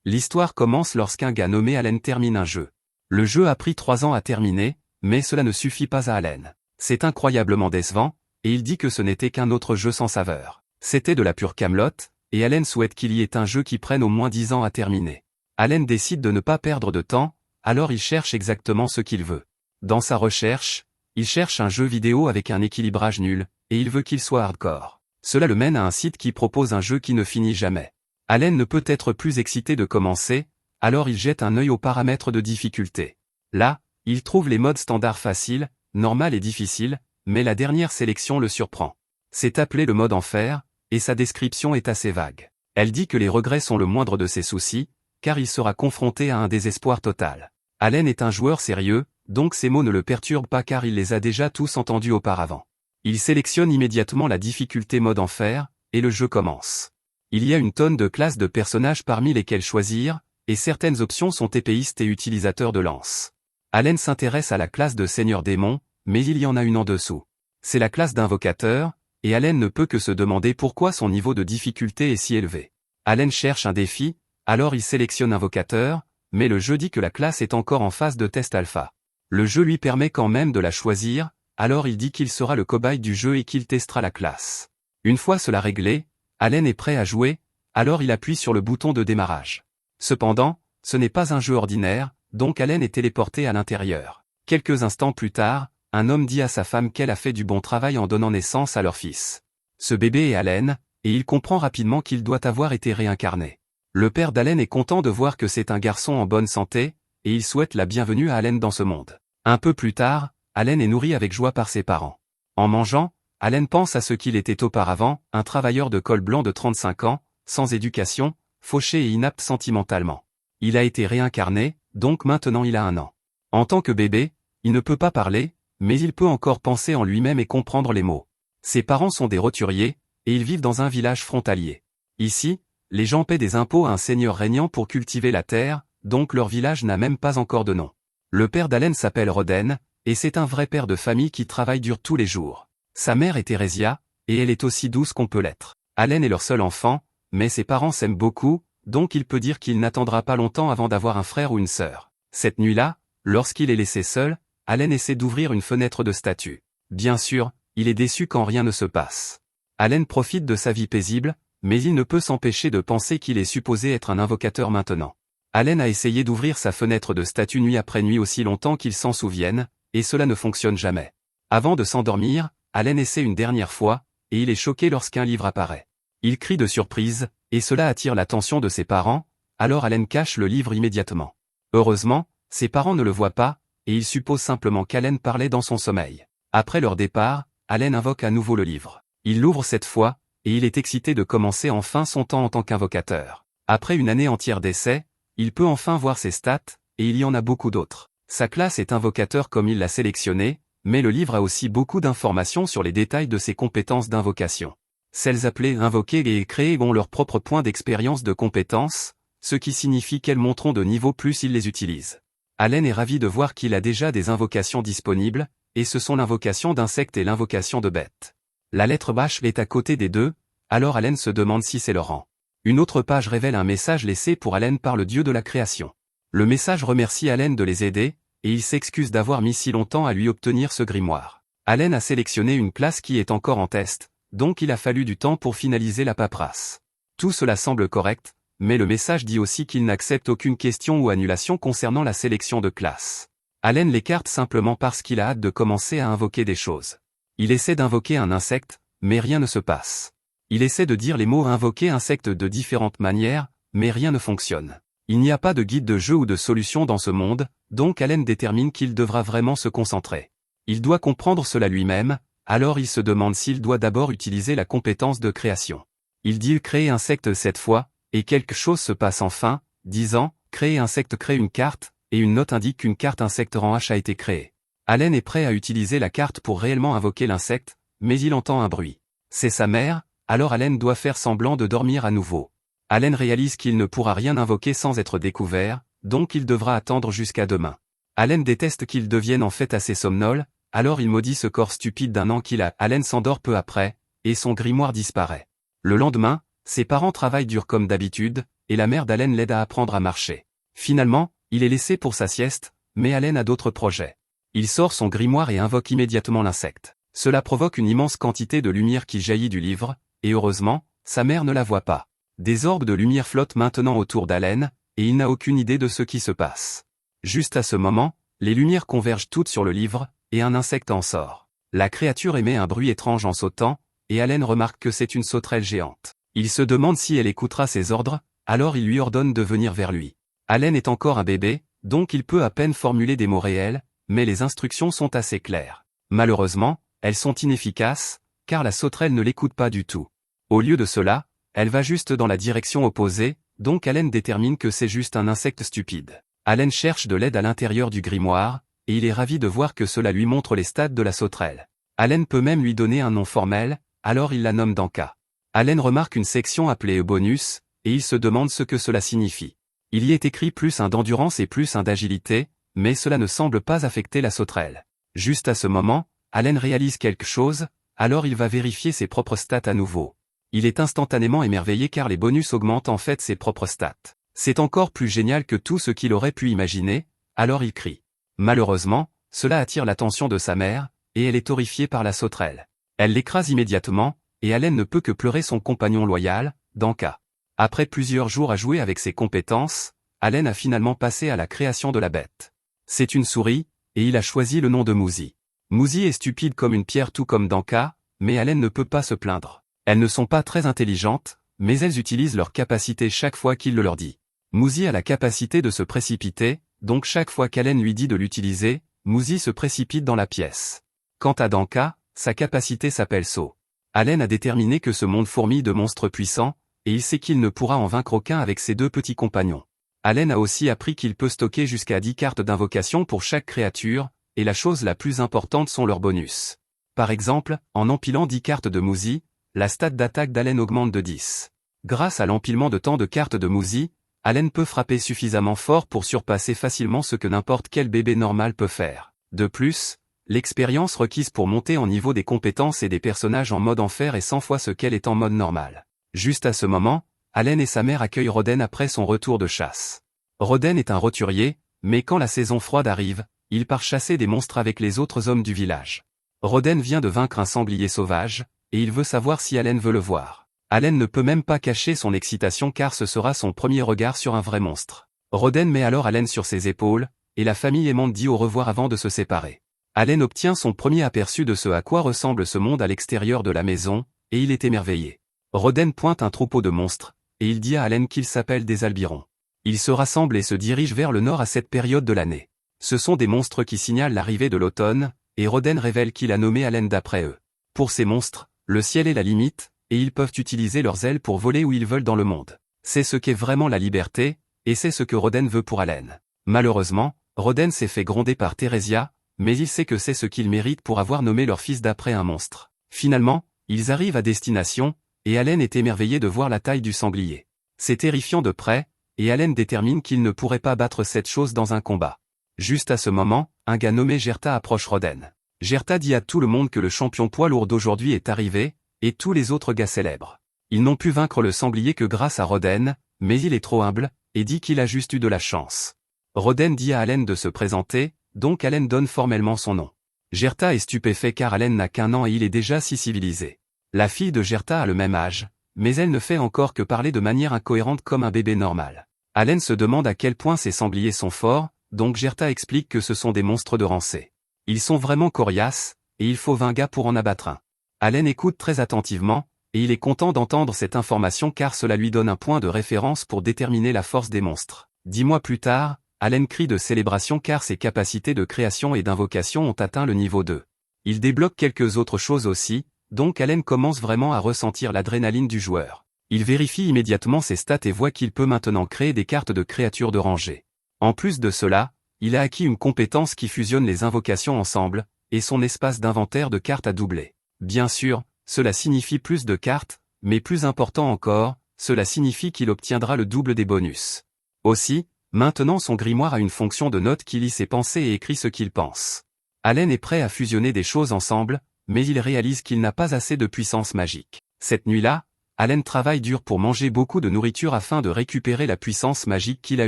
L'histoire commence lorsqu'un gars nommé Allen termine un jeu. Le jeu a pris 3 ans à terminer, mais cela ne suffit pas à Allen. C'est incroyablement décevant, et il dit que ce n'était qu'un autre jeu sans saveur. C'était de la pure camelote, et Allen souhaite qu'il y ait un jeu qui prenne au moins 10 ans à terminer. Allen décide de ne pas perdre de temps, alors il cherche exactement ce qu'il veut. Dans sa recherche, il cherche un jeu vidéo avec un équilibrage nul, et il veut qu'il soit hardcore. Cela le mène à un site qui propose un jeu qui ne finit jamais. Allen ne peut être plus excité de commencer, alors il jette un œil aux paramètres de difficulté. Là, il trouve les modes standard facile, normal et difficile, mais la dernière sélection le surprend. C'est appelé le mode enfer, et sa description est assez vague. Elle dit que les regrets sont le moindre de ses soucis, car il sera confronté à un désespoir total. Allen est un joueur sérieux, donc ces mots ne le perturbent pas car il les a déjà tous entendus auparavant. Il sélectionne immédiatement la difficulté mode enfer, et le jeu commence. Il y a une tonne de classes de personnages parmi lesquelles choisir, et certaines options sont épéistes et utilisateurs de lance. Allen s'intéresse à la classe de Seigneur Démon, mais il y en a une en dessous. C'est la classe d'Invocateur, et Allen ne peut que se demander pourquoi son niveau de difficulté est si élevé. Allen cherche un défi, alors il sélectionne Invocateur, mais le jeu dit que la classe est encore en phase de test alpha. Le jeu lui permet quand même de la choisir, alors il dit qu'il sera le cobaye du jeu et qu'il testera la classe. Une fois cela réglé, Allen est prêt à jouer, alors il appuie sur le bouton de démarrage. Cependant, ce n'est pas un jeu ordinaire, donc Allen est téléporté à l'intérieur. Quelques instants plus tard, un homme dit à sa femme qu'elle a fait du bon travail en donnant naissance à leur fils. Ce bébé est Allen, et il comprend rapidement qu'il doit avoir été réincarné. Le père d'Allen est content de voir que c'est un garçon en bonne santé, et il souhaite la bienvenue à Allen dans ce monde. Un peu plus tard, Allen est nourri avec joie par ses parents. En mangeant, Allen pense à ce qu'il était auparavant, un travailleur de col blanc de 35 ans, sans éducation, fauché et inapte sentimentalement. Il a été réincarné, donc maintenant il a 1 an. En tant que bébé, il ne peut pas parler, mais il peut encore penser en lui-même et comprendre les mots. Ses parents sont des roturiers, et ils vivent dans un village frontalier. Ici, les gens paient des impôts à un seigneur régnant pour cultiver la terre, donc leur village n'a même pas encore de nom. Le père d'Allen s'appelle Roden, et c'est un vrai père de famille qui travaille dur tous les jours. Sa mère est Theresia, et elle est aussi douce qu'on peut l'être. Allen est leur seul enfant, mais ses parents s'aiment beaucoup, donc il peut dire qu'il n'attendra pas longtemps avant d'avoir un frère ou une sœur. Cette nuit-là, lorsqu'il est laissé seul, Allen essaie d'ouvrir une fenêtre de statue. Bien sûr, il est déçu quand rien ne se passe. Allen profite de sa vie paisible, mais il ne peut s'empêcher de penser qu'il est supposé être un invocateur maintenant. Allen a essayé d'ouvrir sa fenêtre de statue nuit après nuit aussi longtemps qu'il s'en souvienne, et cela ne fonctionne jamais. Avant de s'endormir, Allen essaie une dernière fois, et il est choqué lorsqu'un livre apparaît. Il crie de surprise, et cela attire l'attention de ses parents, alors Allen cache le livre immédiatement. Heureusement, ses parents ne le voient pas, et ils supposent simplement qu'Allen parlait dans son sommeil. Après leur départ, Allen invoque à nouveau le livre. Il l'ouvre cette fois, et il est excité de commencer enfin son temps en tant qu'invocateur. Après une année entière d'essais, il peut enfin voir ses stats, et il y en a beaucoup d'autres. Sa classe est invocateur comme il l'a sélectionné, mais le livre a aussi beaucoup d'informations sur les détails de ses compétences d'invocation. Celles appelées invoquer et créer ont leur propre point d'expérience de compétences, ce qui signifie qu'elles monteront de niveau plus il les utilise. Allen est ravi de voir qu'il a déjà des invocations disponibles, et ce sont l'invocation d'insectes et l'invocation de bêtes. La lettre H est à côté des deux, alors Allen se demande si c'est le rang. Une autre page révèle un message laissé pour Allen par le dieu de la création. Le message remercie Allen de les aider, et il s'excuse d'avoir mis si longtemps à lui obtenir ce grimoire. Allen a sélectionné une classe qui est encore en test, donc il a fallu du temps pour finaliser la paperasse. Tout cela semble correct, mais le message dit aussi qu'il n'accepte aucune question ou annulation concernant la sélection de classe. Allen l'écarte simplement parce qu'il a hâte de commencer à invoquer des choses. Il essaie d'invoquer un insecte, mais rien ne se passe. Il essaie de dire les mots invoquer insecte de différentes manières, mais rien ne fonctionne. Il n'y a pas de guide de jeu ou de solution dans ce monde, donc Allen détermine qu'il devra vraiment se concentrer. Il doit comprendre cela lui-même, alors il se demande s'il doit d'abord utiliser la compétence de création. Il dit créer insecte cette fois, et quelque chose se passe enfin, disant créer insecte crée une carte, et une note indique qu'une carte insecte rang H a été créée. Allen est prêt à utiliser la carte pour réellement invoquer l'insecte, mais il entend un bruit. C'est sa mère, alors Allen doit faire semblant de dormir à nouveau. Allen réalise qu'il ne pourra rien invoquer sans être découvert, donc il devra attendre jusqu'à demain. Allen déteste qu'il devienne en fait assez somnolent, alors il maudit ce corps stupide d'1 an qu'il a. Allen s'endort peu après, et son grimoire disparaît. Le lendemain, Ses parents travaillent dur comme d'habitude, et la mère d'Allen l'aide à apprendre à marcher. Finalement, il est laissé pour sa sieste, mais Allen a d'autres projets. Il sort son grimoire et invoque immédiatement l'insecte. Cela provoque une immense quantité de lumière qui jaillit du livre, et heureusement, sa mère ne la voit pas. Des orbes de lumière flottent maintenant autour d'Allen, et il n'a aucune idée de ce qui se passe. Juste à ce moment, les lumières convergent toutes sur le livre, et un insecte en sort. La créature émet un bruit étrange en sautant, et Allen remarque que c'est une sauterelle géante. Il se demande si elle écoutera ses ordres, alors il lui ordonne de venir vers lui. Allen est encore un bébé, donc il peut à peine formuler des mots réels, mais les instructions sont assez claires. Malheureusement, elles sont inefficaces, car la sauterelle ne l'écoute pas du tout. Au lieu de cela, elle va juste dans la direction opposée, donc Allen détermine que c'est juste un insecte stupide. Allen cherche de l'aide à l'intérieur du grimoire, et il est ravi de voir que cela lui montre les stades de la sauterelle. Allen peut même lui donner un nom formel, alors il la nomme Danka. Allen remarque une section appelée bonus, et il se demande ce que cela signifie. Il y est écrit plus un d'endurance et plus un d'agilité, mais cela ne semble pas affecter la sauterelle. Juste à ce moment, Allen réalise quelque chose, alors il va vérifier ses propres stats à nouveau. Il est instantanément émerveillé car les bonus augmentent en fait ses propres stats. C'est encore plus génial que tout ce qu'il aurait pu imaginer, alors il crie. Malheureusement, cela attire l'attention de sa mère, et elle est horrifiée par la sauterelle. Elle l'écrase immédiatement, et Allen ne peut que pleurer son compagnon loyal, Danka. Après plusieurs jours à jouer avec ses compétences, Allen a finalement passé à la création de la bête. C'est une souris, et il a choisi le nom de Mouzi. Mouzi est stupide comme une pierre tout comme Danka, mais Allen ne peut pas se plaindre. Elles ne sont pas très intelligentes, mais elles utilisent leur capacité chaque fois qu'il le leur dit. Mouzi a la capacité de se précipiter, donc chaque fois qu'Allen lui dit de l'utiliser, Mouzi se précipite dans la pièce. Quant à Danka, sa capacité s'appelle saut. Allen a déterminé que ce monde fourmille de monstres puissants, et il sait qu'il ne pourra en vaincre aucun avec ses deux petits compagnons. Allen a aussi appris qu'il peut stocker jusqu'à 10 cartes d'invocation pour chaque créature, et la chose la plus importante sont leurs bonus. Par exemple, en empilant 10 cartes de Mouzi, la stat d'attaque d'Allen augmente de 10. Grâce à l'empilement de tant de cartes de Mouzi, Allen peut frapper suffisamment fort pour surpasser facilement ce que n'importe quel bébé normal peut faire. De plus, l'expérience requise pour monter en niveau des compétences et des personnages en mode enfer est 100 fois ce qu'elle est en mode normal. Juste à ce moment, Allen et sa mère accueillent Roden après son retour de chasse. Roden est un roturier, mais quand la saison froide arrive, il part chasser des monstres avec les autres hommes du village. Roden vient de vaincre un sanglier sauvage, et il veut savoir si Allen veut le voir. Allen ne peut même pas cacher son excitation car ce sera son premier regard sur un vrai monstre. Roden met alors Allen sur ses épaules, et la famille aimante dit au revoir avant de se séparer. Allen obtient son premier aperçu de ce à quoi ressemble ce monde à l'extérieur de la maison, et il est émerveillé. Roden pointe un troupeau de monstres, et il dit à Allen qu'il s'appelle des albirons. Ils se rassemblent et se dirigent vers le nord à cette période de l'année. Ce sont des monstres qui signalent l'arrivée de l'automne, et Roden révèle qu'il a nommé Allen d'après eux. Pour ces monstres, le ciel est la limite, et ils peuvent utiliser leurs ailes pour voler où ils veulent dans le monde. C'est ce qu'est vraiment la liberté, et c'est ce que Roden veut pour Allen. Malheureusement, Roden s'est fait gronder par Theresia, mais il sait que c'est ce qu'il mérite pour avoir nommé leur fils d'après un monstre. Finalement, ils arrivent à destination, et Allen est émerveillé de voir la taille du sanglier. C'est terrifiant de près, et Allen détermine qu'il ne pourrait pas battre cette chose dans un combat. Juste à ce moment, un gars nommé Gerta approche Roden. Gerta dit à tout le monde que le champion poids lourd d'aujourd'hui est arrivé, et tous les autres gars célèbres. Ils n'ont pu vaincre le sanglier que grâce à Roden, mais il est trop humble, et dit qu'il a juste eu de la chance. Roden dit à Allen de se présenter, donc Allen donne formellement son nom. Gerta est stupéfait car Allen n'a qu'1 an et il est déjà si civilisé. La fille de Gerta a le même âge, mais elle ne fait encore que parler de manière incohérente comme un bébé normal. Allen se demande à quel point ces sangliers sont forts, donc Gerta explique que ce sont des monstres de rancée. Ils sont vraiment coriaces, et il faut 20 gars pour en abattre un. Allen écoute très attentivement, et il est content d'entendre cette information car cela lui donne un point de référence pour déterminer la force des monstres. 10 mois plus tard, Allen crie de célébration car ses capacités de création et d'invocation ont atteint le niveau 2. Il débloque quelques autres choses aussi, donc Allen commence vraiment à ressentir l'adrénaline du joueur. Il vérifie immédiatement ses stats et voit qu'il peut maintenant créer des cartes de créatures de rangée. En plus de cela, il a acquis une compétence qui fusionne les invocations ensemble, et son espace d'inventaire de cartes a doublé. Bien sûr, cela signifie plus de cartes, mais plus important encore, cela signifie qu'il obtiendra le double des bonus. Aussi, maintenant son grimoire a une fonction de note qui lit ses pensées et écrit ce qu'il pense. Allen est prêt à fusionner des choses ensemble, mais il réalise qu'il n'a pas assez de puissance magique. Cette nuit-là, Allen travaille dur pour manger beaucoup de nourriture afin de récupérer la puissance magique qu'il a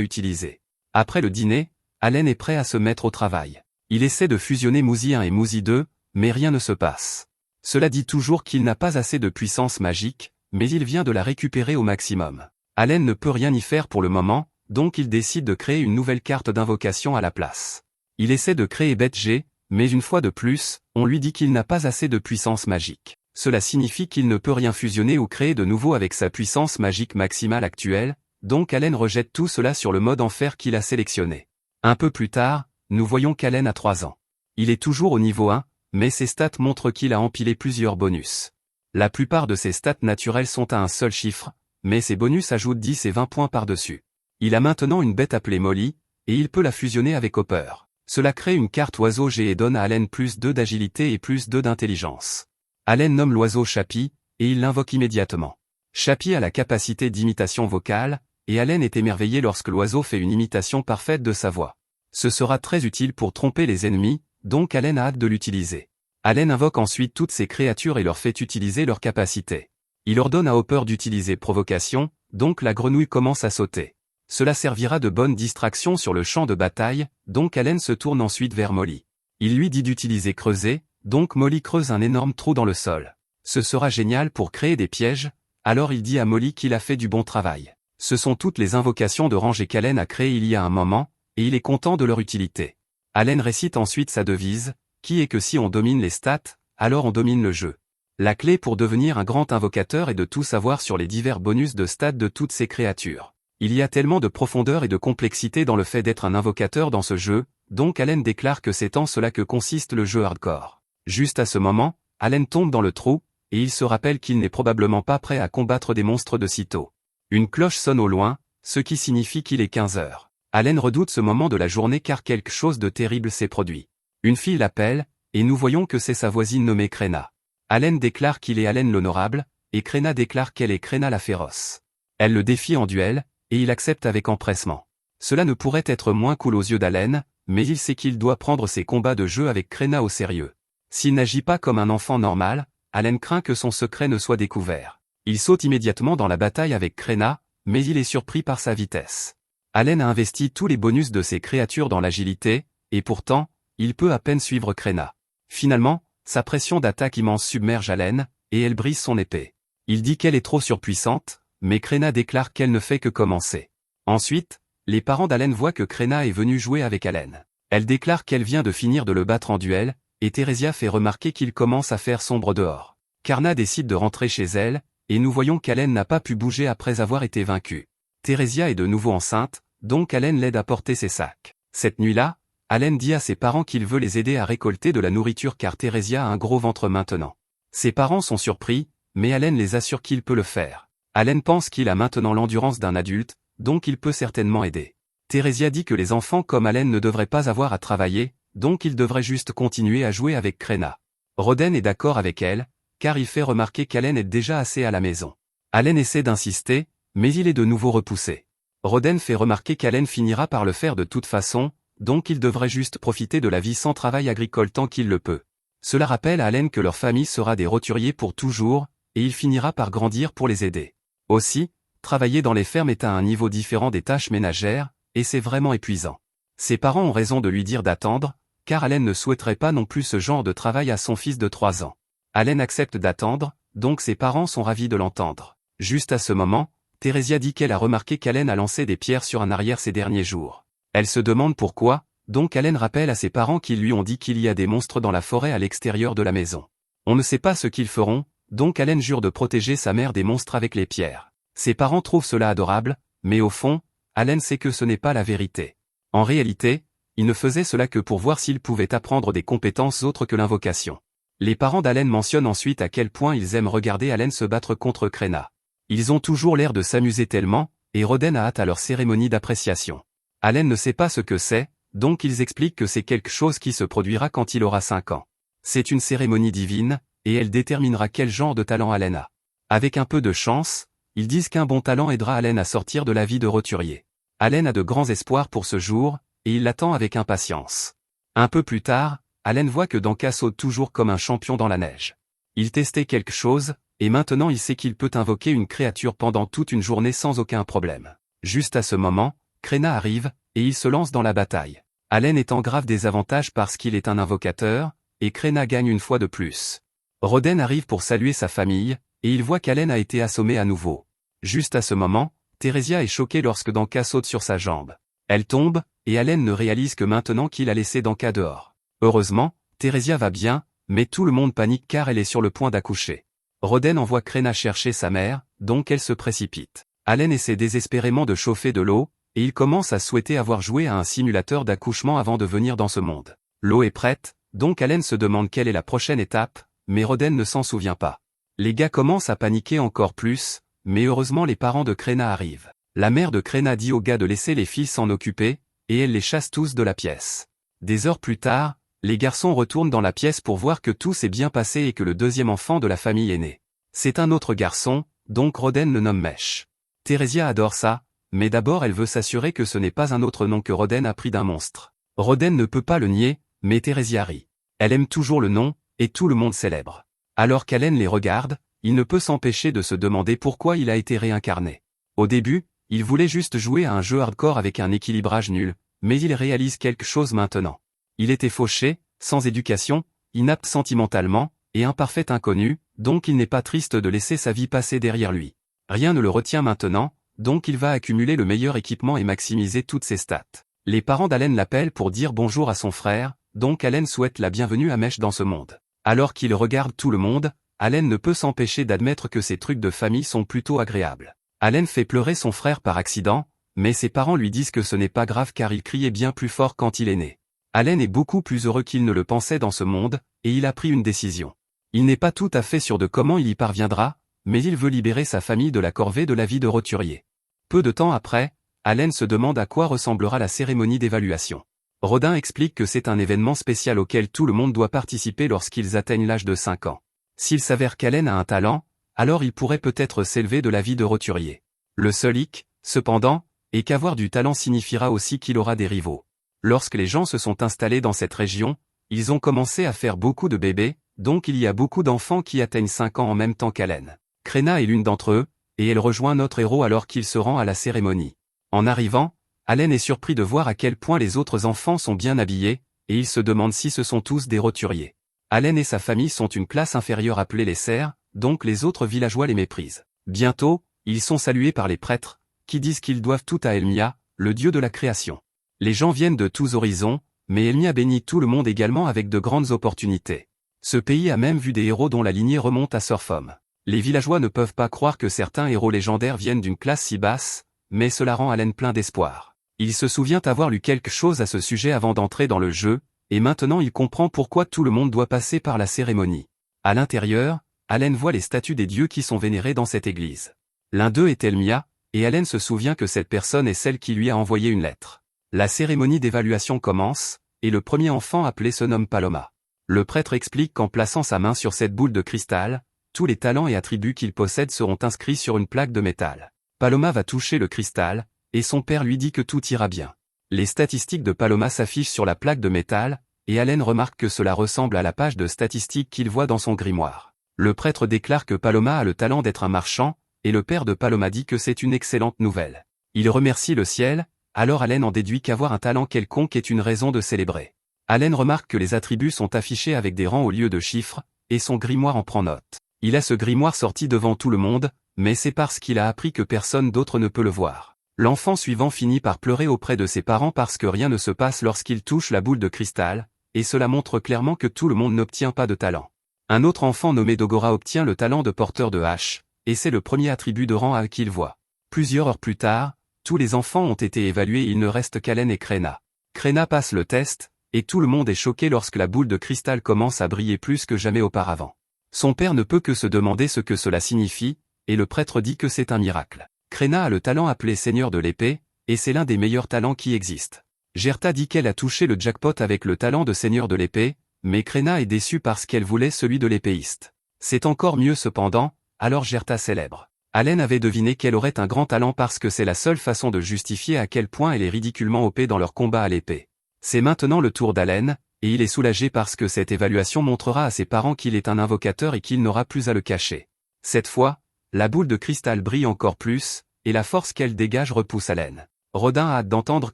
utilisée. Après le dîner, Allen est prêt à se mettre au travail. Il essaie de fusionner Muzi 1 et Muzi 2, mais rien ne se passe. Cela dit toujours qu'il n'a pas assez de puissance magique, mais il vient de la récupérer au maximum. Allen ne peut rien y faire pour le moment, donc il décide de créer une nouvelle carte d'invocation à la place. Il essaie de créer Beth G, mais une fois de plus, on lui dit qu'il n'a pas assez de puissance magique. Cela signifie qu'il ne peut rien fusionner ou créer de nouveau avec sa puissance magique maximale actuelle, donc Allen rejette tout cela sur le mode enfer qu'il a sélectionné. Un peu plus tard, nous voyons qu'Allen a 3 ans. Il est toujours au niveau 1, mais ses stats montrent qu'il a empilé plusieurs bonus. La plupart de ses stats naturelles sont à un seul chiffre, mais ses bonus ajoutent 10 et 20 points par-dessus. Il a maintenant une bête appelée Molly, et il peut la fusionner avec Hopper. Cela crée une carte oiseau G et donne à Allen plus 2 d'agilité et plus 2 d'intelligence. Allen nomme l'oiseau Chappie, et il l'invoque immédiatement. Chappie a la capacité d'imitation vocale, et Allen est émerveillé lorsque l'oiseau fait une imitation parfaite de sa voix. Ce sera très utile pour tromper les ennemis, donc Allen a hâte de l'utiliser. Allen invoque ensuite toutes ses créatures et leur fait utiliser leurs capacités. Il ordonne à Hopper d'utiliser provocation, donc la grenouille commence à sauter. Cela servira de bonne distraction sur le champ de bataille, donc Allen se tourne ensuite vers Molly. Il lui dit d'utiliser creuser, donc Molly creuse un énorme trou dans le sol. Ce sera génial pour créer des pièges, alors il dit à Molly qu'il a fait du bon travail. Ce sont toutes les invocations de rangée qu'Allen a créées il y a un moment, et il est content de leur utilité. Allen récite ensuite sa devise, qui est que si on domine les stats, alors on domine le jeu. La clé pour devenir un grand invocateur est de tout savoir sur les divers bonus de stats de toutes ces créatures. Il y a tellement de profondeur et de complexité dans le fait d'être un invocateur dans ce jeu, donc Allen déclare que c'est en cela que consiste le jeu hardcore. Juste à ce moment, Allen tombe dans le trou, et il se rappelle qu'il n'est probablement pas prêt à combattre des monstres de sitôt. Une cloche sonne au loin, ce qui signifie qu'il est 15 heures. Allen redoute ce moment de la journée car quelque chose de terrible s'est produit. Une fille l'appelle, et nous voyons que c'est sa voisine nommée Krena. Allen déclare qu'il est Allen l'honorable, et Krena déclare qu'elle est Krena la féroce. Elle le défie en duel, et il accepte avec empressement. Cela ne pourrait être moins cool aux yeux d'Allen, mais il sait qu'il doit prendre ses combats de jeu avec Krena au sérieux. S'il n'agit pas comme un enfant normal, Allen craint que son secret ne soit découvert. Il saute immédiatement dans la bataille avec Krena, mais il est surpris par sa vitesse. Allen a investi tous les bonus de ses créatures dans l'agilité, et pourtant, il peut à peine suivre Krena. Finalement, sa pression d'attaque immense submerge Allen, et elle brise son épée. Il dit qu'elle est trop surpuissante, mais Krena déclare qu'elle ne fait que commencer. Ensuite, les parents d'Allen voient que Krena est venue jouer avec Allen. Elle déclare qu'elle vient de finir de le battre en duel, et Theresia fait remarquer qu'il commence à faire sombre dehors. Karna décide de rentrer chez elle, et nous voyons qu'Allen n'a pas pu bouger après avoir été vaincu. Theresia est de nouveau enceinte, donc Allen l'aide à porter ses sacs. Cette nuit-là, Allen dit à ses parents qu'il veut les aider à récolter de la nourriture car Theresia a un gros ventre maintenant. Ses parents sont surpris, mais Allen les assure qu'il peut le faire. Allen pense qu'il a maintenant l'endurance d'un adulte, donc il peut certainement aider. Theresia dit que les enfants comme Allen ne devraient pas avoir à travailler, donc ils devraient juste continuer à jouer avec Krena. Roden est d'accord avec elle, car il fait remarquer qu'Allen est déjà assez à la maison. Allen essaie d'insister, mais il est de nouveau repoussé. Roden fait remarquer qu'Allen finira par le faire de toute façon, donc il devrait juste profiter de la vie sans travail agricole tant qu'il le peut. Cela rappelle à Allen que leur famille sera des roturiers pour toujours, et il finira par grandir pour les aider. Aussi, travailler dans les fermes est à un niveau différent des tâches ménagères, et c'est vraiment épuisant. Ses parents ont raison de lui dire d'attendre, car Allen ne souhaiterait pas non plus ce genre de travail à son fils de 3 ans. Allen accepte d'attendre, donc ses parents sont ravis de l'entendre. Juste à ce moment, Theresia dit qu'elle a remarqué qu'Allen a lancé des pierres sur un arrière ces derniers jours. Elle se demande pourquoi, donc Allen rappelle à ses parents qu'ils lui ont dit qu'il y a des monstres dans la forêt à l'extérieur de la maison. On ne sait pas ce qu'ils feront, donc Allen jure de protéger sa mère des monstres avec les pierres. Ses parents trouvent cela adorable, mais au fond, Allen sait que ce n'est pas la vérité. En réalité, il ne faisait cela que pour voir s'il pouvait apprendre des compétences autres que l'invocation. Les parents d'Allen mentionnent ensuite à quel point ils aiment regarder Allen se battre contre Krena. Ils ont toujours l'air de s'amuser tellement, et Roden a hâte à leur cérémonie d'appréciation. Allen ne sait pas ce que c'est, donc ils expliquent que c'est quelque chose qui se produira quand il aura 5 ans. C'est une cérémonie divine, et elle déterminera quel genre de talent Allen a. Avec un peu de chance, ils disent qu'un bon talent aidera Allen à sortir de la vie de roturier. Allen a de grands espoirs pour ce jour, et il l'attend avec impatience. Un peu plus tard, Allen voit que Danka saute toujours comme un champion dans la neige. Il testait quelque chose, et maintenant il sait qu'il peut invoquer une créature pendant toute une journée sans aucun problème. Juste à ce moment, Krenna arrive, et il se lance dans la bataille. Allen est en grave désavantage parce qu'il est un invocateur, et Krenna gagne une fois de plus. Roden arrive pour saluer sa famille, et il voit qu'Allen a été assommé à nouveau. Juste à ce moment, Theresia est choquée lorsque Danka saute sur sa jambe. Elle tombe, et Allen ne réalise que maintenant qu'il a laissé Danka dehors. Heureusement, Theresia va bien, mais tout le monde panique car elle est sur le point d'accoucher. Roden envoie Krenna chercher sa mère, donc elle se précipite. Allen essaie désespérément de chauffer de l'eau, et il commence à souhaiter avoir joué à un simulateur d'accouchement avant de venir dans ce monde. L'eau est prête, donc Allen se demande quelle est la prochaine étape, mais Roden ne s'en souvient pas. Les gars commencent à paniquer encore plus, mais heureusement les parents de Krenna arrivent. La mère de Krenna dit aux gars de laisser les filles s'en occuper, et elle les chasse tous de la pièce. Des heures plus tard, les garçons retournent dans la pièce pour voir que tout s'est bien passé et que le deuxième enfant de la famille est né. C'est un autre garçon, donc Roden le nomme Mesh. Theresia adore ça, mais d'abord elle veut s'assurer que ce n'est pas un autre nom que Roden a pris d'un monstre. Roden ne peut pas le nier, mais Theresia rit. Elle aime toujours le nom, et tout le monde célèbre. Alors qu'Allen les regarde, il ne peut s'empêcher de se demander pourquoi il a été réincarné. Au début, il voulait juste jouer à un jeu hardcore avec un équilibrage nul, mais il réalise quelque chose maintenant. Il était fauché, sans éducation, inapte sentimentalement, et un parfait inconnu, donc il n'est pas triste de laisser sa vie passer derrière lui. Rien ne le retient maintenant, donc il va accumuler le meilleur équipement et maximiser toutes ses stats. Les parents d'Allen l'appellent pour dire bonjour à son frère, donc Allen souhaite la bienvenue à Mesh dans ce monde. Alors qu'il regarde tout le monde, Allen ne peut s'empêcher d'admettre que ces trucs de famille sont plutôt agréables. Allen fait pleurer son frère par accident, mais ses parents lui disent que ce n'est pas grave car il criait bien plus fort quand il est né. Allen est beaucoup plus heureux qu'il ne le pensait dans ce monde, et il a pris une décision. Il n'est pas tout à fait sûr de comment il y parviendra, mais il veut libérer sa famille de la corvée de la vie de roturier. Peu de temps après, Allen se demande à quoi ressemblera la cérémonie d'évaluation. Rodin explique que c'est un événement spécial auquel tout le monde doit participer lorsqu'ils atteignent l'âge de 5 ans. S'il s'avère qu'Allen a un talent, alors il pourrait peut-être s'élever de la vie de roturier. Le seul hic, cependant, est qu'avoir du talent signifiera aussi qu'il aura des rivaux. Lorsque les gens se sont installés dans cette région, ils ont commencé à faire beaucoup de bébés, donc il y a beaucoup d'enfants qui atteignent 5 ans en même temps qu'Allen. Krenna est l'une d'entre eux, et elle rejoint notre héros alors qu'il se rend à la cérémonie. En arrivant, Allen est surpris de voir à quel point les autres enfants sont bien habillés, et il se demande si ce sont tous des roturiers. Allen et sa famille sont une classe inférieure appelée les serfs, donc les autres villageois les méprisent. Bientôt, ils sont salués par les prêtres, qui disent qu'ils doivent tout à Elmia, le dieu de la création. Les gens viennent de tous horizons, mais Elmia bénit tout le monde également avec de grandes opportunités. Ce pays a même vu des héros dont la lignée remonte à Surfom. Les villageois ne peuvent pas croire que certains héros légendaires viennent d'une classe si basse, mais cela rend Allen plein d'espoir. Il se souvient avoir lu quelque chose à ce sujet avant d'entrer dans le jeu, et maintenant il comprend pourquoi tout le monde doit passer par la cérémonie. À l'intérieur, Allen voit les statues des dieux qui sont vénérés dans cette église. L'un d'eux est Elmia, et Allen se souvient que cette personne est celle qui lui a envoyé une lettre. La cérémonie d'évaluation commence, et le premier enfant appelé se nomme Paloma. Le prêtre explique qu'en plaçant sa main sur cette boule de cristal, tous les talents et attributs qu'il possède seront inscrits sur une plaque de métal. Paloma va toucher le cristal, et son père lui dit que tout ira bien. Les statistiques de Paloma s'affichent sur la plaque de métal, et Allen remarque que cela ressemble à la page de statistiques qu'il voit dans son grimoire. Le prêtre déclare que Paloma a le talent d'être un marchand, et le père de Paloma dit que c'est une excellente nouvelle. Il remercie le ciel, alors Allen en déduit qu'avoir un talent quelconque est une raison de célébrer. Allen remarque que les attributs sont affichés avec des rangs au lieu de chiffres, et son grimoire en prend note. Il a ce grimoire sorti devant tout le monde, mais c'est parce qu'il a appris que personne d'autre ne peut le voir. L'enfant suivant finit par pleurer auprès de ses parents parce que rien ne se passe lorsqu'il touche la boule de cristal, et cela montre clairement que tout le monde n'obtient pas de talent. Un autre enfant nommé Dogora obtient le talent de porteur de hache, et c'est le premier attribut de rang A qu'il voit. Plusieurs heures plus tard, tous les enfants ont été évalués et il ne reste qu'Allen et Krenna. Krenna passe le test, et tout le monde est choqué lorsque la boule de cristal commence à briller plus que jamais auparavant. Son père ne peut que se demander ce que cela signifie, et le prêtre dit que c'est un miracle. Krenna a le talent appelé Seigneur de l'épée, et c'est l'un des meilleurs talents qui existent. Gerta dit qu'elle a touché le jackpot avec le talent de Seigneur de l'épée, mais Krenna est déçue parce qu'elle voulait celui de l'épéiste. C'est encore mieux cependant, alors Gerta célèbre. Allen avait deviné qu'elle aurait un grand talent parce que c'est la seule façon de justifier à quel point elle est ridiculement OP dans leur combat à l'épée. C'est maintenant le tour d'Allen, et il est soulagé parce que cette évaluation montrera à ses parents qu'il est un invocateur et qu'il n'aura plus à le cacher. Cette fois, la boule de cristal brille encore plus, et la force qu'elle dégage repousse Allen. Rodin a hâte d'entendre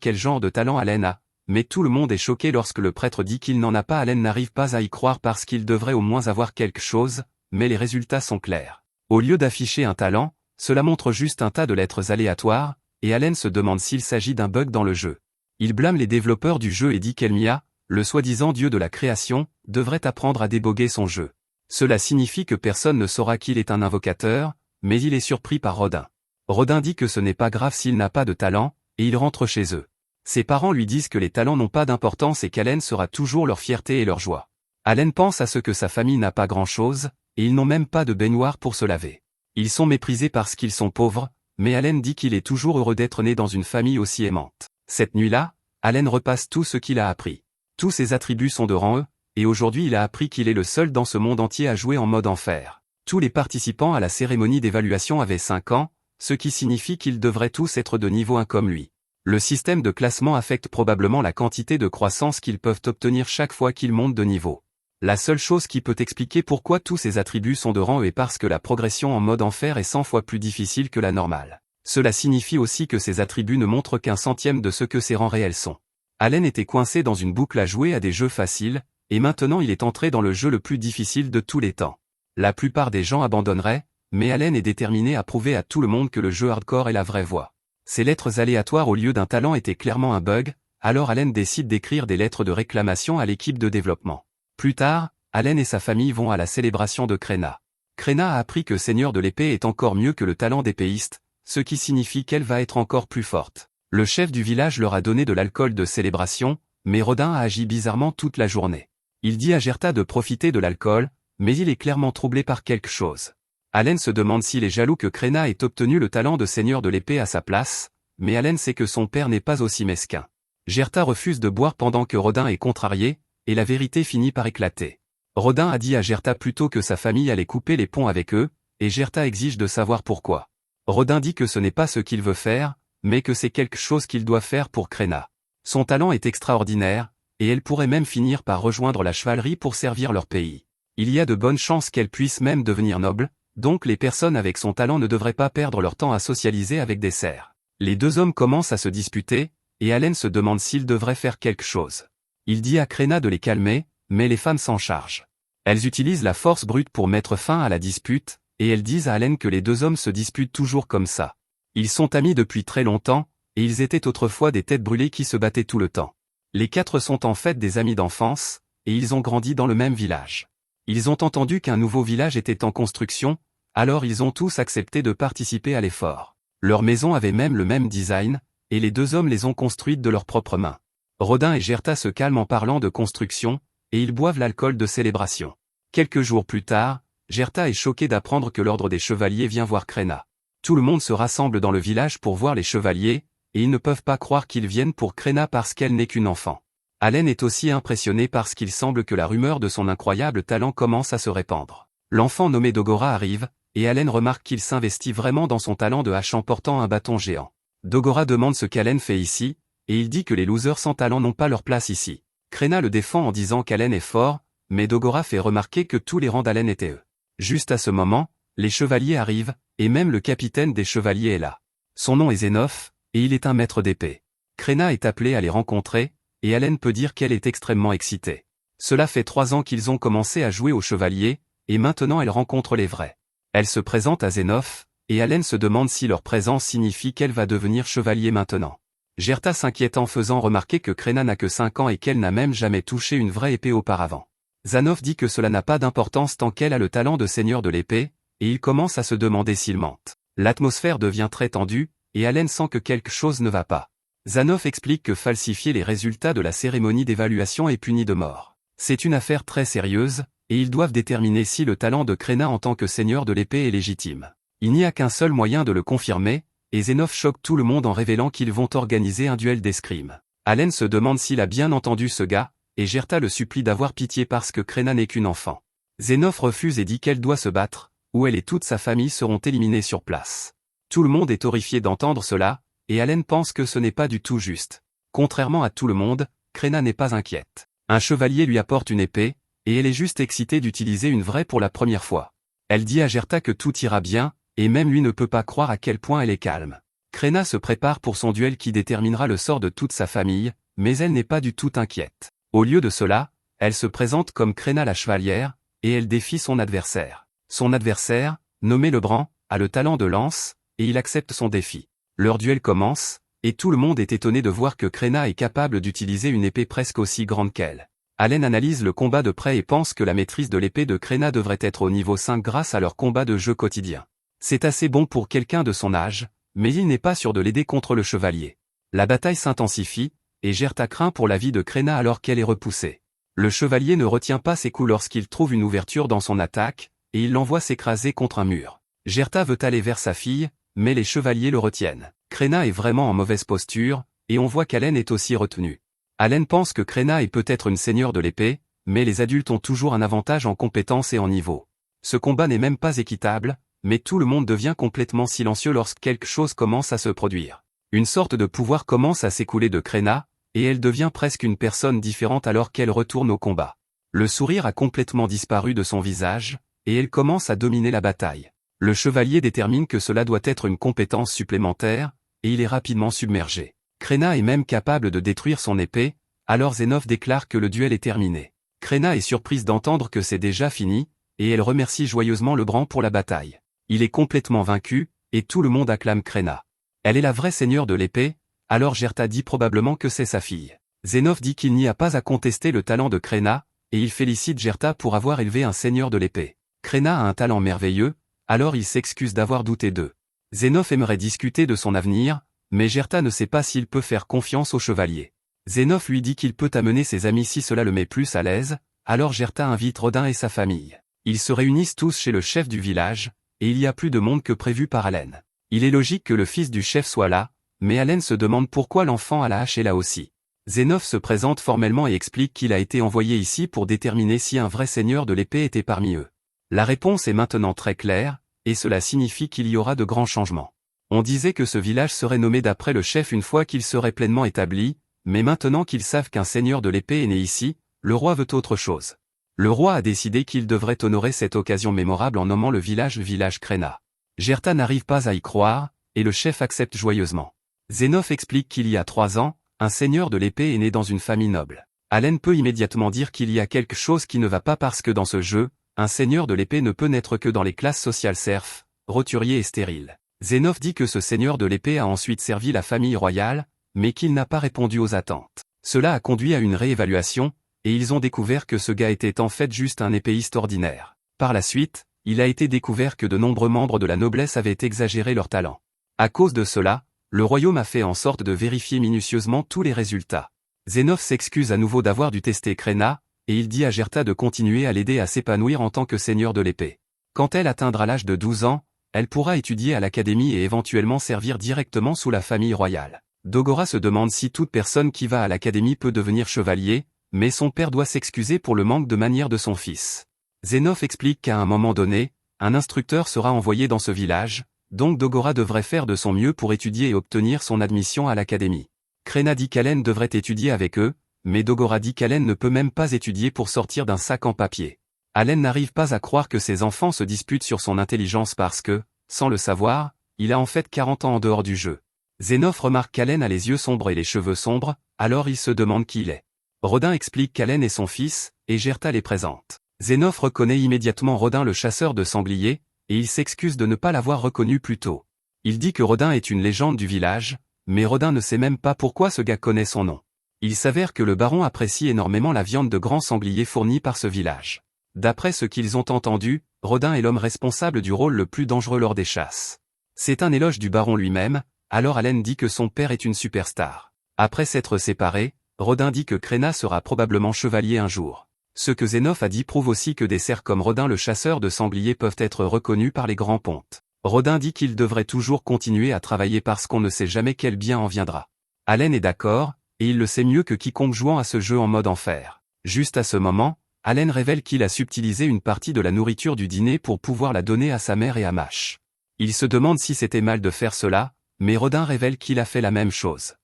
quel genre de talent Allen a, mais tout le monde est choqué lorsque le prêtre dit qu'il n'en a pas. Allen n'arrive pas à y croire parce qu'il devrait au moins avoir quelque chose, mais les résultats sont clairs. Au lieu d'afficher un talent, cela montre juste un tas de lettres aléatoires, et Allen se demande s'il s'agit d'un bug dans le jeu. Il blâme les développeurs du jeu et dit qu'Elmia, le soi-disant dieu de la création, devrait apprendre à déboguer son jeu. Cela signifie que personne ne saura qu'il est un invocateur, mais il est surpris par Rodin. Rodin dit que ce n'est pas grave s'il n'a pas de talent, et il rentre chez eux. Ses parents lui disent que les talents n'ont pas d'importance et qu'Allen sera toujours leur fierté et leur joie. Allen pense à ce que sa famille n'a pas grand-chose, et ils n'ont même pas de baignoire pour se laver. Ils sont méprisés parce qu'ils sont pauvres, mais Allen dit qu'il est toujours heureux d'être né dans une famille aussi aimante. Cette nuit-là, Allen repasse tout ce qu'il a appris. Tous ses attributs sont de rang E, et aujourd'hui il a appris qu'il est le seul dans ce monde entier à jouer en mode enfer. Tous les participants à la cérémonie d'évaluation avaient 5 ans, ce qui signifie qu'ils devraient tous être de niveau 1 comme lui. Le système de classement affecte probablement la quantité de croissance qu'ils peuvent obtenir chaque fois qu'ils montent de niveau. La seule chose qui peut expliquer pourquoi tous ces attributs sont de rang E est parce que la progression en mode enfer est 100 fois plus difficile que la normale. Cela signifie aussi que ces attributs ne montrent qu'un centième de ce que ces rangs réels sont. Allen était coincé dans une boucle à jouer à des jeux faciles, et maintenant il est entré dans le jeu le plus difficile de tous les temps. La plupart des gens abandonneraient, mais Allen est déterminé à prouver à tout le monde que le jeu hardcore est la vraie voie. Ces lettres aléatoires au lieu d'un talent étaient clairement un bug, alors Allen décide d'écrire des lettres de réclamation à l'équipe de développement. Plus tard, Allen et sa famille vont à la célébration de Krenna. Krenna a appris que Seigneur de l'épée est encore mieux que le talent d'épéiste, ce qui signifie qu'elle va être encore plus forte. Le chef du village leur a donné de l'alcool de célébration, mais Rodin a agi bizarrement toute la journée. Il dit à Gerta de profiter de l'alcool, mais il est clairement troublé par quelque chose. Allen se demande s'il est jaloux que Krenna ait obtenu le talent de Seigneur de l'épée à sa place, mais Allen sait que son père n'est pas aussi mesquin. Gerta refuse de boire pendant que Rodin est contrarié, et la vérité finit par éclater. Rodin a dit à Gerta plutôt que sa famille allait couper les ponts avec eux, et Gerta exige de savoir pourquoi. Rodin dit que ce n'est pas ce qu'il veut faire, mais que c'est quelque chose qu'il doit faire pour Krenna. Son talent est extraordinaire, et elle pourrait même finir par rejoindre la chevalerie pour servir leur pays. Il y a de bonnes chances qu'elle puisse même devenir noble, donc les personnes avec son talent ne devraient pas perdre leur temps à socialiser avec des serfs. Les deux hommes commencent à se disputer, et Allen se demande s'il devrait faire quelque chose. Il dit à Krenna de les calmer, mais les femmes s'en chargent. Elles utilisent la force brute pour mettre fin à la dispute, et elles disent à Allen que les deux hommes se disputent toujours comme ça. Ils sont amis depuis très longtemps, et ils étaient autrefois des têtes brûlées qui se battaient tout le temps. Les 4 sont en fait des amis d'enfance, et ils ont grandi dans le même village. Ils ont entendu qu'un nouveau village était en construction, alors ils ont tous accepté de participer à l'effort. Leur maison avait même le même design, et les deux hommes les ont construites de leurs propres mains. Rodin et Gerta se calment en parlant de construction, et ils boivent l'alcool de célébration. Quelques jours plus tard, Gerta est choquée d'apprendre que l'ordre des chevaliers vient voir Krenna. Tout le monde se rassemble dans le village pour voir les chevaliers, et ils ne peuvent pas croire qu'ils viennent pour Krenna parce qu'elle n'est qu'une enfant. Allen est aussi impressionné parce qu'il semble que la rumeur de son incroyable talent commence à se répandre. L'enfant nommé Dogora arrive, et Allen remarque qu'il s'investit vraiment dans son talent de hache en portant un bâton géant. Dogora demande ce qu'Allen fait ici, et il dit que les losers sans talent n'ont pas leur place ici. Krenna le défend en disant qu'Allen est fort, mais Dogora fait remarquer que tous les rangs d'Allen étaient eux. Juste à ce moment, les chevaliers arrivent, et même le capitaine des chevaliers est là. Son nom est Zenof, et il est un maître d'épée. Krenna est appelée à les rencontrer, et Allen peut dire qu'elle est extrêmement excitée. Cela fait 3 ans qu'ils ont commencé à jouer aux chevaliers, et maintenant elle rencontre les vrais. Elle se présente à Zenof, et Allen se demande si leur présence signifie qu'elle va devenir chevalier maintenant. Gerta s'inquiète en faisant remarquer que Krenna n'a que 5 ans et qu'elle n'a même jamais touché une vraie épée auparavant. Zenof dit que cela n'a pas d'importance tant qu'elle a le talent de seigneur de l'épée, et il commence à se demander s'il mente. L'atmosphère devient très tendue, et Allen sent que quelque chose ne va pas. Zenof explique que falsifier les résultats de la cérémonie d'évaluation est puni de mort. C'est une affaire très sérieuse, et ils doivent déterminer si le talent de Krenna en tant que seigneur de l'épée est légitime. Il n'y a qu'un seul moyen de le confirmer, et Zenof choque tout le monde en révélant qu'ils vont organiser un duel d'escrime. Allen se demande s'il a bien entendu ce gars, et Gerta le supplie d'avoir pitié parce que Krenna n'est qu'une enfant. Zenof refuse et dit qu'elle doit se battre, ou elle et toute sa famille seront éliminés sur place. Tout le monde est horrifié d'entendre cela, et Allen pense que ce n'est pas du tout juste. Contrairement à tout le monde, Krenna n'est pas inquiète. Un chevalier lui apporte une épée, et elle est juste excitée d'utiliser une vraie pour la première fois. Elle dit à Gerta que tout ira bien, et même lui ne peut pas croire à quel point elle est calme. Krenna se prépare pour son duel qui déterminera le sort de toute sa famille, mais elle n'est pas du tout inquiète. Au lieu de cela, elle se présente comme Krenna la chevalière, et elle défie son adversaire. Son adversaire, nommé Lebran, a le talent de lance, et il accepte son défi. Leur duel commence, et tout le monde est étonné de voir que Krenna est capable d'utiliser une épée presque aussi grande qu'elle. Allen analyse le combat de près et pense que la maîtrise de l'épée de Krenna devrait être au niveau 5 grâce à leur combat de jeu quotidien. C'est assez bon pour quelqu'un de son âge, mais il n'est pas sûr de l'aider contre le chevalier. La bataille s'intensifie, et Gerta craint pour la vie de Krenna alors qu'elle est repoussée. Le chevalier ne retient pas ses coups lorsqu'il trouve une ouverture dans son attaque, et il l'envoie s'écraser contre un mur. Gerta veut aller vers sa fille, mais les chevaliers le retiennent. Krenna est vraiment en mauvaise posture, et on voit qu'Allen est aussi retenu. Allen pense que Krenna est peut-être une seigneur de l'épée, mais les adultes ont toujours un avantage en compétence et en niveau. Ce combat n'est même pas équitable, mais tout le monde devient complètement silencieux lorsque quelque chose commence à se produire. Une sorte de pouvoir commence à s'écouler de Krenna, et elle devient presque une personne différente alors qu'elle retourne au combat. Le sourire a complètement disparu de son visage, et elle commence à dominer la bataille. Le chevalier détermine que cela doit être une compétence supplémentaire, et il est rapidement submergé. Krenna est même capable de détruire son épée, alors Zénov déclare que le duel est terminé. Krenna est surprise d'entendre que c'est déjà fini, et elle remercie joyeusement Lebran pour la bataille. Il est complètement vaincu, et tout le monde acclame Krenna. Elle est la vraie seigneur de l'épée, alors Gerta dit probablement que c'est sa fille. Zénov dit qu'il n'y a pas à contester le talent de Krenna, et il félicite Gerta pour avoir élevé un seigneur de l'épée. Krenna a un talent merveilleux, alors il s'excuse d'avoir douté d'eux. Zénov aimerait discuter de son avenir, mais Gerta ne sait pas s'il peut faire confiance au chevalier. Zénov lui dit qu'il peut amener ses amis si cela le met plus à l'aise, alors Gerta invite Rodin et sa famille. Ils se réunissent tous chez le chef du village, et il y a plus de monde que prévu par Allen. Il est logique que le fils du chef soit là, mais Allen se demande pourquoi l'enfant à la hache est là aussi. Zénov se présente formellement et explique qu'il a été envoyé ici pour déterminer si un vrai seigneur de l'épée était parmi eux. La réponse est maintenant très claire, et cela signifie qu'il y aura de grands changements. On disait que ce village serait nommé d'après le chef une fois qu'il serait pleinement établi, mais maintenant qu'ils savent qu'un seigneur de l'épée est né ici, le roi veut autre chose. Le roi a décidé qu'il devrait honorer cette occasion mémorable en nommant le village Krenna. Gerta n'arrive pas à y croire, et le chef accepte joyeusement. Zénov explique qu'il y a 3 ans, un seigneur de l'épée est né dans une famille noble. Allen peut immédiatement dire qu'il y a quelque chose qui ne va pas parce que dans ce jeu, un seigneur de l'épée ne peut naître que dans les classes sociales serfs, roturiers et stériles. Zénov dit que ce seigneur de l'épée a ensuite servi la famille royale, mais qu'il n'a pas répondu aux attentes. Cela a conduit à une réévaluation, et ils ont découvert que ce gars était en fait juste un épéiste ordinaire. Par la suite, il a été découvert que de nombreux membres de la noblesse avaient exagéré leur talent. À cause de cela, le royaume a fait en sorte de vérifier minutieusement tous les résultats. Zénov s'excuse à nouveau d'avoir dû tester Krenna, et il dit à Gerta de continuer à l'aider à s'épanouir en tant que seigneur de l'épée. Quand elle atteindra l'âge de 12 ans, elle pourra étudier à l'académie et éventuellement servir directement sous la famille royale. Dogora se demande si toute personne qui va à l'académie peut devenir chevalier, mais son père doit s'excuser pour le manque de manières de son fils. Zénov explique qu'à un moment donné, un instructeur sera envoyé dans ce village, donc Dogora devrait faire de son mieux pour étudier et obtenir son admission à l'académie. Krenna dit qu'Allen devrait étudier avec eux, mais Dogora dit qu'Allen ne peut même pas étudier pour sortir d'un sac en papier. Allen n'arrive pas à croire que ses enfants se disputent sur son intelligence parce que, sans le savoir, il a en fait 40 ans en dehors du jeu. Zénov remarque qu'Allen a les yeux sombres et les cheveux sombres, alors il se demande qui il est. Rodin explique qu'Allen est son fils, et Gerta les présente. Zénov reconnaît immédiatement Rodin le chasseur de sangliers, et il s'excuse de ne pas l'avoir reconnu plus tôt. Il dit que Rodin est une légende du village, mais Rodin ne sait même pas pourquoi ce gars connaît son nom. Il s'avère que le baron apprécie énormément la viande de grands sangliers fournie par ce village. D'après ce qu'ils ont entendu, Rodin est l'homme responsable du rôle le plus dangereux lors des chasses. C'est un éloge du baron lui-même, alors Allen dit que son père est une superstar. Après s'être séparés, Rodin dit que Krenna sera probablement chevalier un jour. Ce que Zénov a dit prouve aussi que des cerfs comme Rodin le chasseur de sangliers peuvent être reconnus par les grands pontes. Rodin dit qu'il devrait toujours continuer à travailler parce qu'on ne sait jamais quel bien en viendra. Allen est d'accord, et il le sait mieux que quiconque jouant à ce jeu en mode enfer. Juste à ce moment, Allen révèle qu'il a subtilisé une partie de la nourriture du dîner pour pouvoir la donner à sa mère et à Mash. Il se demande si c'était mal de faire cela, mais Rodin révèle qu'il a fait la même chose.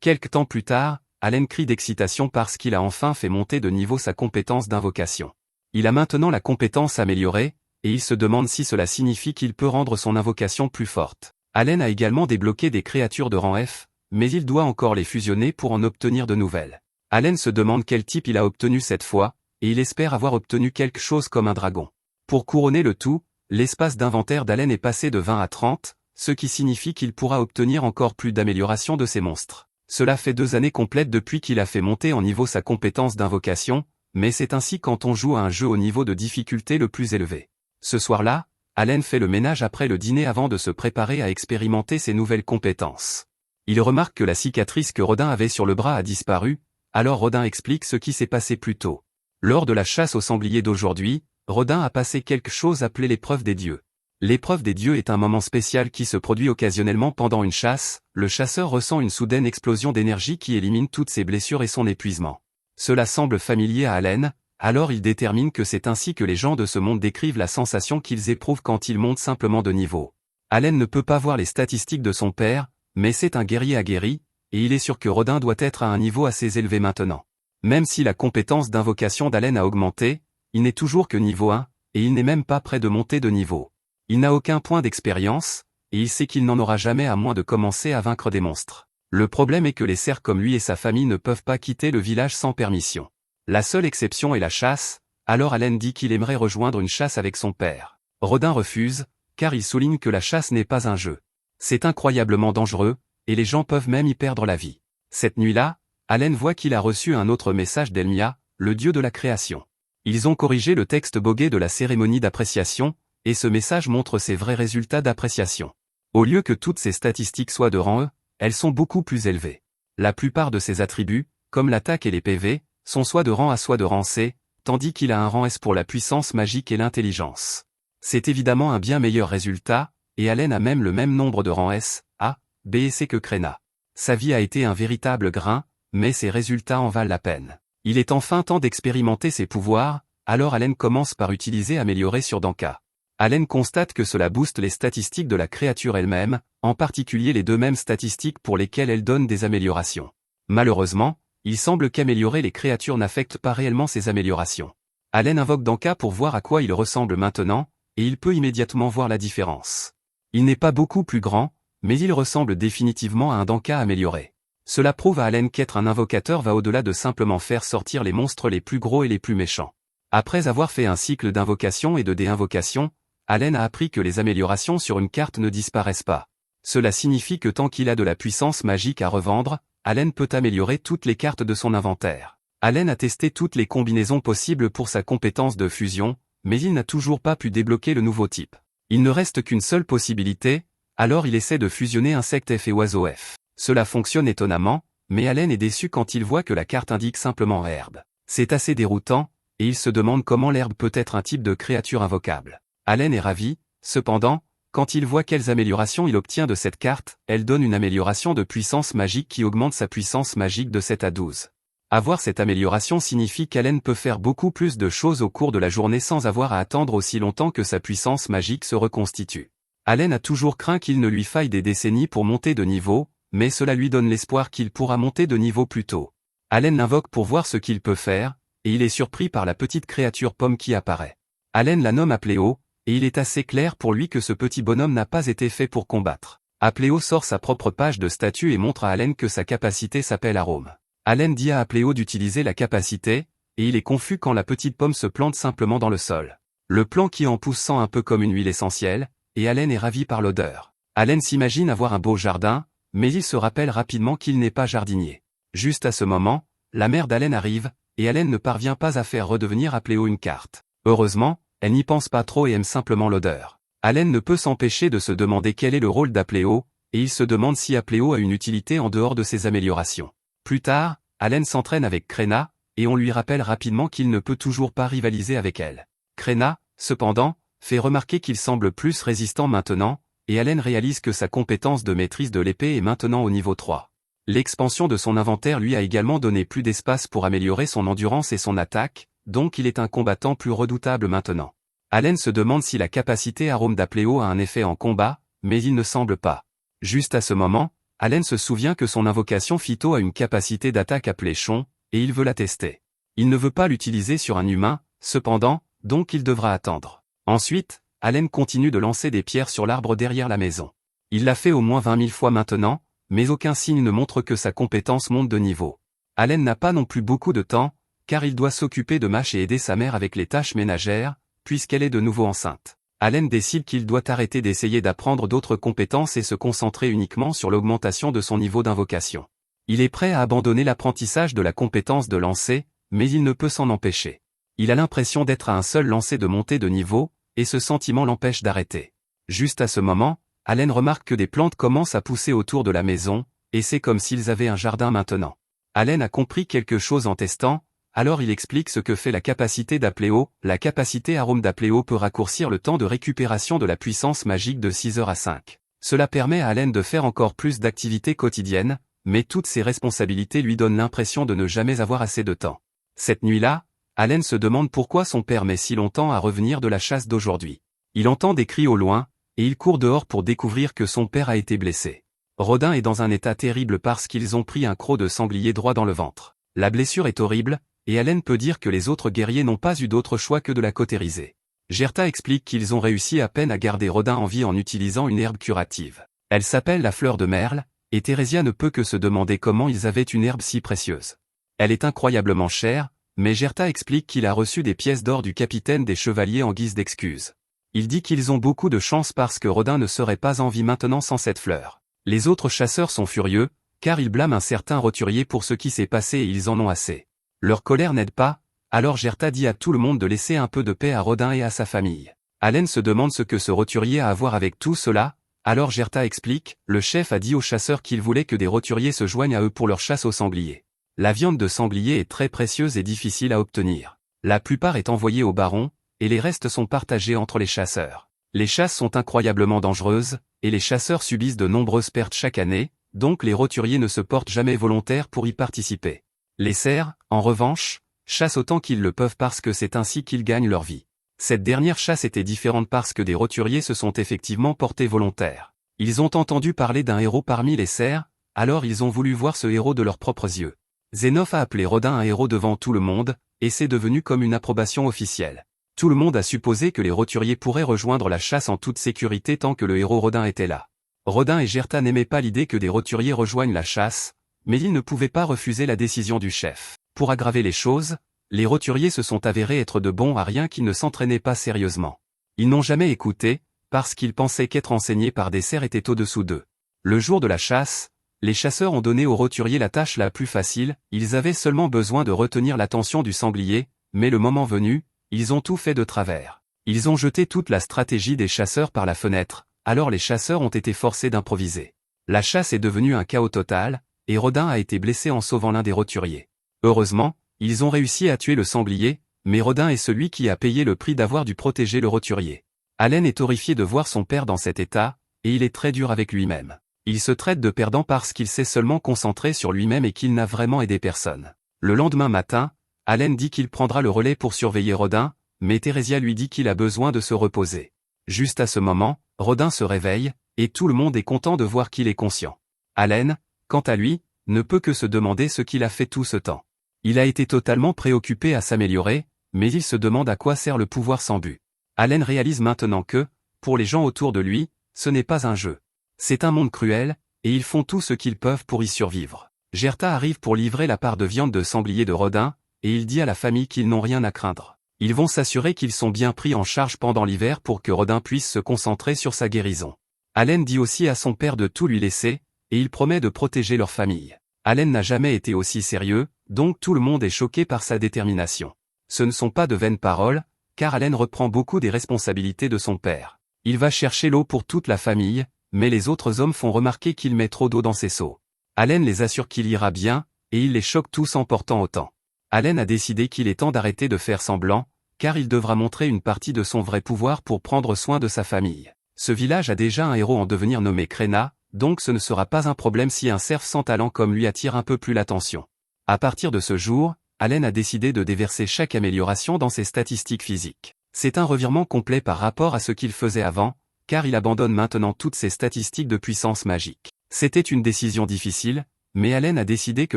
Quelque temps plus tard, Allen crie d'excitation parce qu'il a enfin fait monter de niveau sa compétence d'invocation. Il a maintenant la compétence améliorée, et il se demande si cela signifie qu'il peut rendre son invocation plus forte. Allen a également débloqué des créatures de rang F, mais il doit encore les fusionner pour en obtenir de nouvelles. Allen se demande quel type il a obtenu cette fois, et il espère avoir obtenu quelque chose comme un dragon. Pour couronner le tout, l'espace d'inventaire d'Allen est passé de 20 à 30, ce qui signifie qu'il pourra obtenir encore plus d'amélioration de ses monstres. Cela fait 2 années complètes depuis qu'il a fait monter en niveau sa compétence d'invocation, mais c'est ainsi quand on joue à un jeu au niveau de difficulté le plus élevé. Ce soir-là, Allen fait le ménage après le dîner avant de se préparer à expérimenter ses nouvelles compétences. Il remarque que la cicatrice que Rodin avait sur le bras a disparu, alors Rodin explique ce qui s'est passé plus tôt. Lors de la chasse au sanglier d'aujourd'hui, Rodin a passé quelque chose appelé l'épreuve des dieux. L'épreuve des dieux est un moment spécial qui se produit occasionnellement pendant une chasse, le chasseur ressent une soudaine explosion d'énergie qui élimine toutes ses blessures et son épuisement. Cela semble familier à Allen, alors il détermine que c'est ainsi que les gens de ce monde décrivent la sensation qu'ils éprouvent quand ils montent simplement de niveau. Allen ne peut pas voir les statistiques de son père, mais c'est un guerrier aguerri, et il est sûr que Rodin doit être à un niveau assez élevé maintenant. Même si la compétence d'invocation d'Allen a augmenté, il n'est toujours que niveau 1, et il n'est même pas près de monter de niveau. Il n'a aucun point d'expérience, et il sait qu'il n'en aura jamais à moins de commencer à vaincre des monstres. Le problème est que les cerfs comme lui et sa famille ne peuvent pas quitter le village sans permission. La seule exception est la chasse, alors Allen dit qu'il aimerait rejoindre une chasse avec son père. Rodin refuse, car il souligne que la chasse n'est pas un jeu. C'est incroyablement dangereux, et les gens peuvent même y perdre la vie. Cette nuit-là, Allen voit qu'il a reçu un autre message d'Elmia, le dieu de la création. Ils ont corrigé le texte bogué de la cérémonie d'appréciation, et ce message montre ses vrais résultats d'appréciation. Au lieu que toutes ces statistiques soient de rang E, elles sont beaucoup plus élevées. La plupart de ses attributs, comme l'attaque et les PV, sont soit de rang A soit de rang C, tandis qu'il a un rang S pour la puissance magique et l'intelligence. C'est évidemment un bien meilleur résultat, et Allen a même le même nombre de rangs S, A, B et C que Krena. Sa vie a été un véritable grain, mais ses résultats en valent la peine. Il est enfin temps d'expérimenter ses pouvoirs, alors Allen commence par utiliser Améliorer sur Danka. Allen constate que cela booste les statistiques de la créature elle-même, en particulier les deux mêmes statistiques pour lesquelles elle donne des améliorations. Malheureusement, il semble qu'améliorer les créatures n'affecte pas réellement ces améliorations. Allen invoque Danka pour voir à quoi il ressemble maintenant, et il peut immédiatement voir la différence. Il n'est pas beaucoup plus grand, mais il ressemble définitivement à un Danka amélioré. Cela prouve à Allen qu'être un invocateur va au-delà de simplement faire sortir les monstres les plus gros et les plus méchants. Après avoir fait un cycle d'invocation et de déinvocation, Allen a appris que les améliorations sur une carte ne disparaissent pas. Cela signifie que tant qu'il a de la puissance magique à revendre, Allen peut améliorer toutes les cartes de son inventaire. Allen a testé toutes les combinaisons possibles pour sa compétence de fusion, mais il n'a toujours pas pu débloquer le nouveau type. Il ne reste qu'une seule possibilité, alors il essaie de fusionner insecte F et oiseau F. Cela fonctionne étonnamment, mais Allen est déçu quand il voit que la carte indique simplement herbe. C'est assez déroutant, et il se demande comment l'herbe peut être un type de créature invocable. Allen est ravi, cependant, quand il voit quelles améliorations il obtient de cette carte, elle donne une amélioration de puissance magique qui augmente sa puissance magique de 7 à 12. Avoir cette amélioration signifie qu'Allen peut faire beaucoup plus de choses au cours de la journée sans avoir à attendre aussi longtemps que sa puissance magique se reconstitue. Allen a toujours craint qu'il ne lui faille des décennies pour monter de niveau, mais cela lui donne l'espoir qu'il pourra monter de niveau plus tôt. Allen l'invoque pour voir ce qu'il peut faire, et il est surpris par la petite créature pomme qui apparaît. Allen la nomme Apléo, et il est assez clair pour lui que ce petit bonhomme n'a pas été fait pour combattre. Apléo sort sa propre page de statut et montre à Allen que sa capacité s'appelle Arôme. Allen dit à Apléo d'utiliser la capacité, et il est confus quand la petite pomme se plante simplement dans le sol. Le plant qui en pousse sent un peu comme une huile essentielle, et Allen est ravi par l'odeur. Allen s'imagine avoir un beau jardin, mais il se rappelle rapidement qu'il n'est pas jardinier. Juste à ce moment, la mère d'Allen arrive, et Allen ne parvient pas à faire redevenir Apléo une carte. Heureusement, elle n'y pense pas trop et aime simplement l'odeur. Allen ne peut s'empêcher de se demander quel est le rôle d'Apléo, et il se demande si Apléo a une utilité en dehors de ses améliorations. Plus tard, Allen s'entraîne avec Krena, et on lui rappelle rapidement qu'il ne peut toujours pas rivaliser avec elle. Krena, cependant, fait remarquer qu'il semble plus résistant maintenant, et Allen réalise que sa compétence de maîtrise de l'épée est maintenant au niveau 3. L'expansion de son inventaire lui a également donné plus d'espace pour améliorer son endurance et son attaque, donc il est un combattant plus redoutable maintenant. Allen se demande si la capacité Arôme d'Apléo a un effet en combat, mais il ne semble pas. Juste à ce moment, Allen se souvient que son invocation Phyto a une capacité d'attaque appelée Chon, et il veut la tester. Il ne veut pas l'utiliser sur un humain, cependant, donc il devra attendre. Ensuite, Allen continue de lancer des pierres sur l'arbre derrière la maison. Il l'a fait au moins 20 000 fois maintenant, mais aucun signe ne montre que sa compétence monte de niveau. Allen n'a pas non plus beaucoup de temps, car il doit s'occuper de Mash et aider sa mère avec les tâches ménagères, puisqu'elle est de nouveau enceinte. Allen décide qu'il doit arrêter d'essayer d'apprendre d'autres compétences et se concentrer uniquement sur l'augmentation de son niveau d'invocation. Il est prêt à abandonner l'apprentissage de la compétence de lancer, mais il ne peut s'en empêcher. Il a l'impression d'être à un seul lancer de montée de niveau, et ce sentiment l'empêche d'arrêter. Juste à ce moment, Allen remarque que des plantes commencent à pousser autour de la maison, et c'est comme s'ils avaient un jardin maintenant. Allen a compris quelque chose en testant, alors il explique ce que fait la capacité d'Apléo. La capacité arôme d'Apléo peut raccourcir le temps de récupération de la puissance magique de 6 heures à 5. Cela permet à Allen de faire encore plus d'activités quotidiennes, mais toutes ses responsabilités lui donnent l'impression de ne jamais avoir assez de temps. Cette nuit-là, Allen se demande pourquoi son père met si longtemps à revenir de la chasse d'aujourd'hui. Il entend des cris au loin, et il court dehors pour découvrir que son père a été blessé. Rodin est dans un état terrible parce qu'ils ont pris un croc de sanglier droit dans le ventre. La blessure est horrible, et Allen peut dire que les autres guerriers n'ont pas eu d'autre choix que de la cautériser. Gerta explique qu'ils ont réussi à peine à garder Rodin en vie en utilisant une herbe curative. Elle s'appelle la fleur de merle, et Thérésia ne peut que se demander comment ils avaient une herbe si précieuse. Elle est incroyablement chère, mais Gerta explique qu'il a reçu des pièces d'or du capitaine des chevaliers en guise d'excuse. Il dit qu'ils ont beaucoup de chance parce que Rodin ne serait pas en vie maintenant sans cette fleur. Les autres chasseurs sont furieux, car ils blâment un certain roturier pour ce qui s'est passé et ils en ont assez. Leur colère n'aide pas, alors Gerta dit à tout le monde de laisser un peu de paix à Rodin et à sa famille. Allen se demande ce que ce roturier a à voir avec tout cela, alors Gerta explique, le chef a dit aux chasseurs qu'il voulait que des roturiers se joignent à eux pour leur chasse aux sangliers. La viande de sanglier est très précieuse et difficile à obtenir. La plupart est envoyée au baron, et les restes sont partagés entre les chasseurs. Les chasses sont incroyablement dangereuses, et les chasseurs subissent de nombreuses pertes chaque année, donc les roturiers ne se portent jamais volontaires pour y participer. Les cerfs, en revanche, chassent autant qu'ils le peuvent parce que c'est ainsi qu'ils gagnent leur vie. Cette dernière chasse était différente parce que des roturiers se sont effectivement portés volontaires. Ils ont entendu parler d'un héros parmi les cerfs, alors ils ont voulu voir ce héros de leurs propres yeux. Zénophe a appelé Rodin un héros devant tout le monde, et c'est devenu comme une approbation officielle. Tout le monde a supposé que les roturiers pourraient rejoindre la chasse en toute sécurité tant que le héros Rodin était là. Rodin et Gerta n'aimaient pas l'idée que des roturiers rejoignent la chasse, mais ils ne pouvaient pas refuser la décision du chef. Pour aggraver les choses, les roturiers se sont avérés être de bons à rien qui ne s'entraînaient pas sérieusement. Ils n'ont jamais écouté, parce qu'ils pensaient qu'être enseignés par des cerfs était au-dessous d'eux. Le jour de la chasse, les chasseurs ont donné aux roturiers la tâche la plus facile, ils avaient seulement besoin de retenir l'attention du sanglier, mais le moment venu, ils ont tout fait de travers. Ils ont jeté toute la stratégie des chasseurs par la fenêtre, alors les chasseurs ont été forcés d'improviser. La chasse est devenue un chaos total, et Rodin a été blessé en sauvant l'un des roturiers. Heureusement, ils ont réussi à tuer le sanglier, mais Rodin est celui qui a payé le prix d'avoir dû protéger le roturier. Allen est horrifié de voir son père dans cet état, et il est très dur avec lui-même. Il se traite de perdant parce qu'il s'est seulement concentré sur lui-même et qu'il n'a vraiment aidé personne. Le lendemain matin, Allen dit qu'il prendra le relais pour surveiller Rodin, mais Thérésia lui dit qu'il a besoin de se reposer. Juste à ce moment, Rodin se réveille, et tout le monde est content de voir qu'il est conscient. Allen, quant à lui, ne peut que se demander ce qu'il a fait tout ce temps. Il a été totalement préoccupé à s'améliorer, mais il se demande à quoi sert le pouvoir sans but. Allen réalise maintenant que, pour les gens autour de lui, ce n'est pas un jeu. C'est un monde cruel, et ils font tout ce qu'ils peuvent pour y survivre. Gerta arrive pour livrer la part de viande de sanglier de Rodin, et il dit à la famille qu'ils n'ont rien à craindre. Ils vont s'assurer qu'ils sont bien pris en charge pendant l'hiver pour que Rodin puisse se concentrer sur sa guérison. Allen dit aussi à son père de tout lui laisser, et il promet de protéger leur famille. Allen n'a jamais été aussi sérieux, donc tout le monde est choqué par sa détermination. Ce ne sont pas de vaines paroles, car Allen reprend beaucoup des responsabilités de son père. Il va chercher l'eau pour toute la famille, mais les autres hommes font remarquer qu'il met trop d'eau dans ses seaux. Allen les assure qu'il ira bien, et il les choque tous en portant autant. Allen a décidé qu'il est temps d'arrêter de faire semblant, car il devra montrer une partie de son vrai pouvoir pour prendre soin de sa famille. Ce village a déjà un héros en devenir nommé Kréna, donc ce ne sera pas un problème si un cerf sans talent comme lui attire un peu plus l'attention. À partir de ce jour, Allen a décidé de déverser chaque amélioration dans ses statistiques physiques. C'est un revirement complet par rapport à ce qu'il faisait avant, car il abandonne maintenant toutes ses statistiques de puissance magique. C'était une décision difficile, mais Allen a décidé que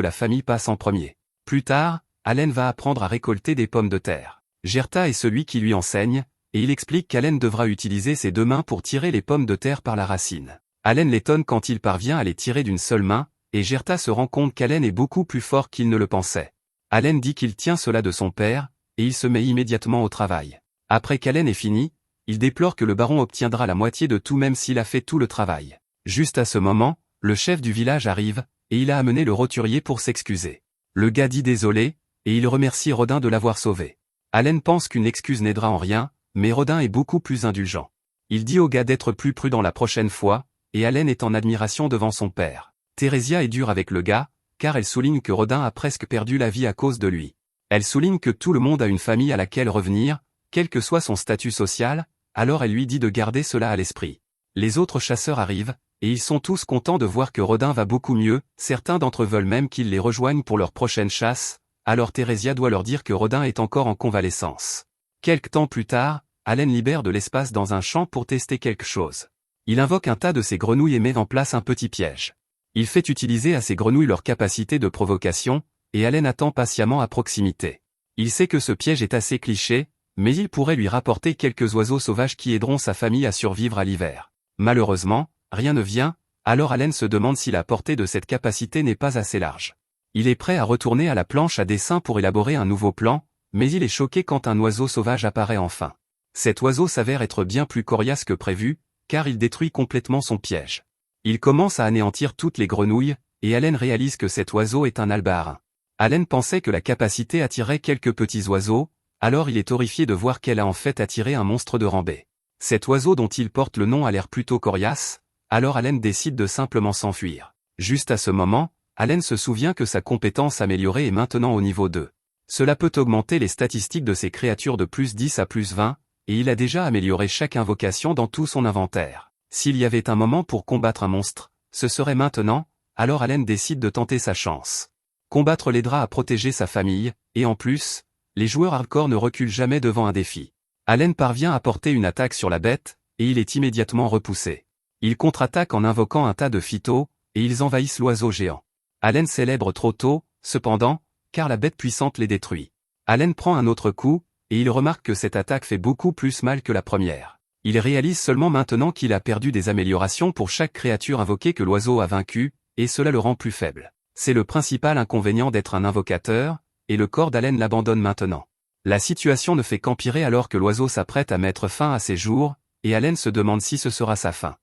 la famille passe en premier. Plus tard, Allen va apprendre à récolter des pommes de terre. Gerta est celui qui lui enseigne, et il explique qu'Allen devra utiliser ses 2 mains pour tirer les pommes de terre par la racine. Allen l'étonne quand il parvient à les tirer d'une seule main, et Gerta se rend compte qu'Allen est beaucoup plus fort qu'il ne le pensait. Allen dit qu'il tient cela de son père, et il se met immédiatement au travail. Après qu'Allen ait fini, il déplore que le baron obtiendra la moitié de tout même s'il a fait tout le travail. Juste à ce moment, le chef du village arrive, et il a amené le roturier pour s'excuser. Le gars dit désolé, et il remercie Rodin de l'avoir sauvé. Allen pense qu'une excuse n'aidera en rien, mais Rodin est beaucoup plus indulgent. Il dit au gars d'être plus prudent la prochaine fois, et Allen est en admiration devant son père. Theresia est dure avec le gars, car elle souligne que Rodin a presque perdu la vie à cause de lui. Elle souligne que tout le monde a une famille à laquelle revenir, quel que soit son statut social, alors elle lui dit de garder cela à l'esprit. Les autres chasseurs arrivent, et ils sont tous contents de voir que Rodin va beaucoup mieux, certains d'entre eux veulent même qu'il les rejoigne pour leur prochaine chasse, alors Theresia doit leur dire que Rodin est encore en convalescence. Quelque temps plus tard, Allen libère de l'espace dans un champ pour tester quelque chose. Il invoque un tas de ses grenouilles et met en place un petit piège. Il fait utiliser à ces grenouilles leur capacité de provocation, et Allen attend patiemment à proximité. Il sait que ce piège est assez cliché, mais il pourrait lui rapporter quelques oiseaux sauvages qui aideront sa famille à survivre à l'hiver. Malheureusement, rien ne vient, alors Allen se demande si la portée de cette capacité n'est pas assez large. Il est prêt à retourner à la planche à dessin pour élaborer un nouveau plan, mais il est choqué quand un oiseau sauvage apparaît enfin. Cet oiseau s'avère être bien plus coriace que prévu, car il détruit complètement son piège. Il commence à anéantir toutes les grenouilles, et Allen réalise que cet oiseau est un albaharin. Allen pensait que la capacité attirait quelques petits oiseaux, alors il est horrifié de voir qu'elle a en fait attiré un monstre de Rambé. Cet oiseau dont il porte le nom a l'air plutôt coriace, alors Allen décide de simplement s'enfuir. Juste à ce moment, Allen se souvient que sa compétence améliorée est maintenant au niveau 2. Cela peut augmenter les statistiques de ses créatures de plus 10 à plus 20, et il a déjà amélioré chaque invocation dans tout son inventaire. S'il y avait un moment pour combattre un monstre, ce serait maintenant, alors Allen décide de tenter sa chance. Combattre l'aidera à protéger sa famille, et en plus, les joueurs hardcore ne reculent jamais devant un défi. Allen parvient à porter une attaque sur la bête, et il est immédiatement repoussé. Il contre-attaque en invoquant un tas de phytos, et ils envahissent l'oiseau géant. Allen célèbre trop tôt, cependant, car la bête puissante les détruit. Allen prend un autre coup, et il remarque que cette attaque fait beaucoup plus mal que la première. Il réalise seulement maintenant qu'il a perdu des améliorations pour chaque créature invoquée que l'oiseau a vaincue, et cela le rend plus faible. C'est le principal inconvénient d'être un invocateur, et le corps d'Allen l'abandonne maintenant. La situation ne fait qu'empirer alors que l'oiseau s'apprête à mettre fin à ses jours, et Allen se demande si ce sera sa fin.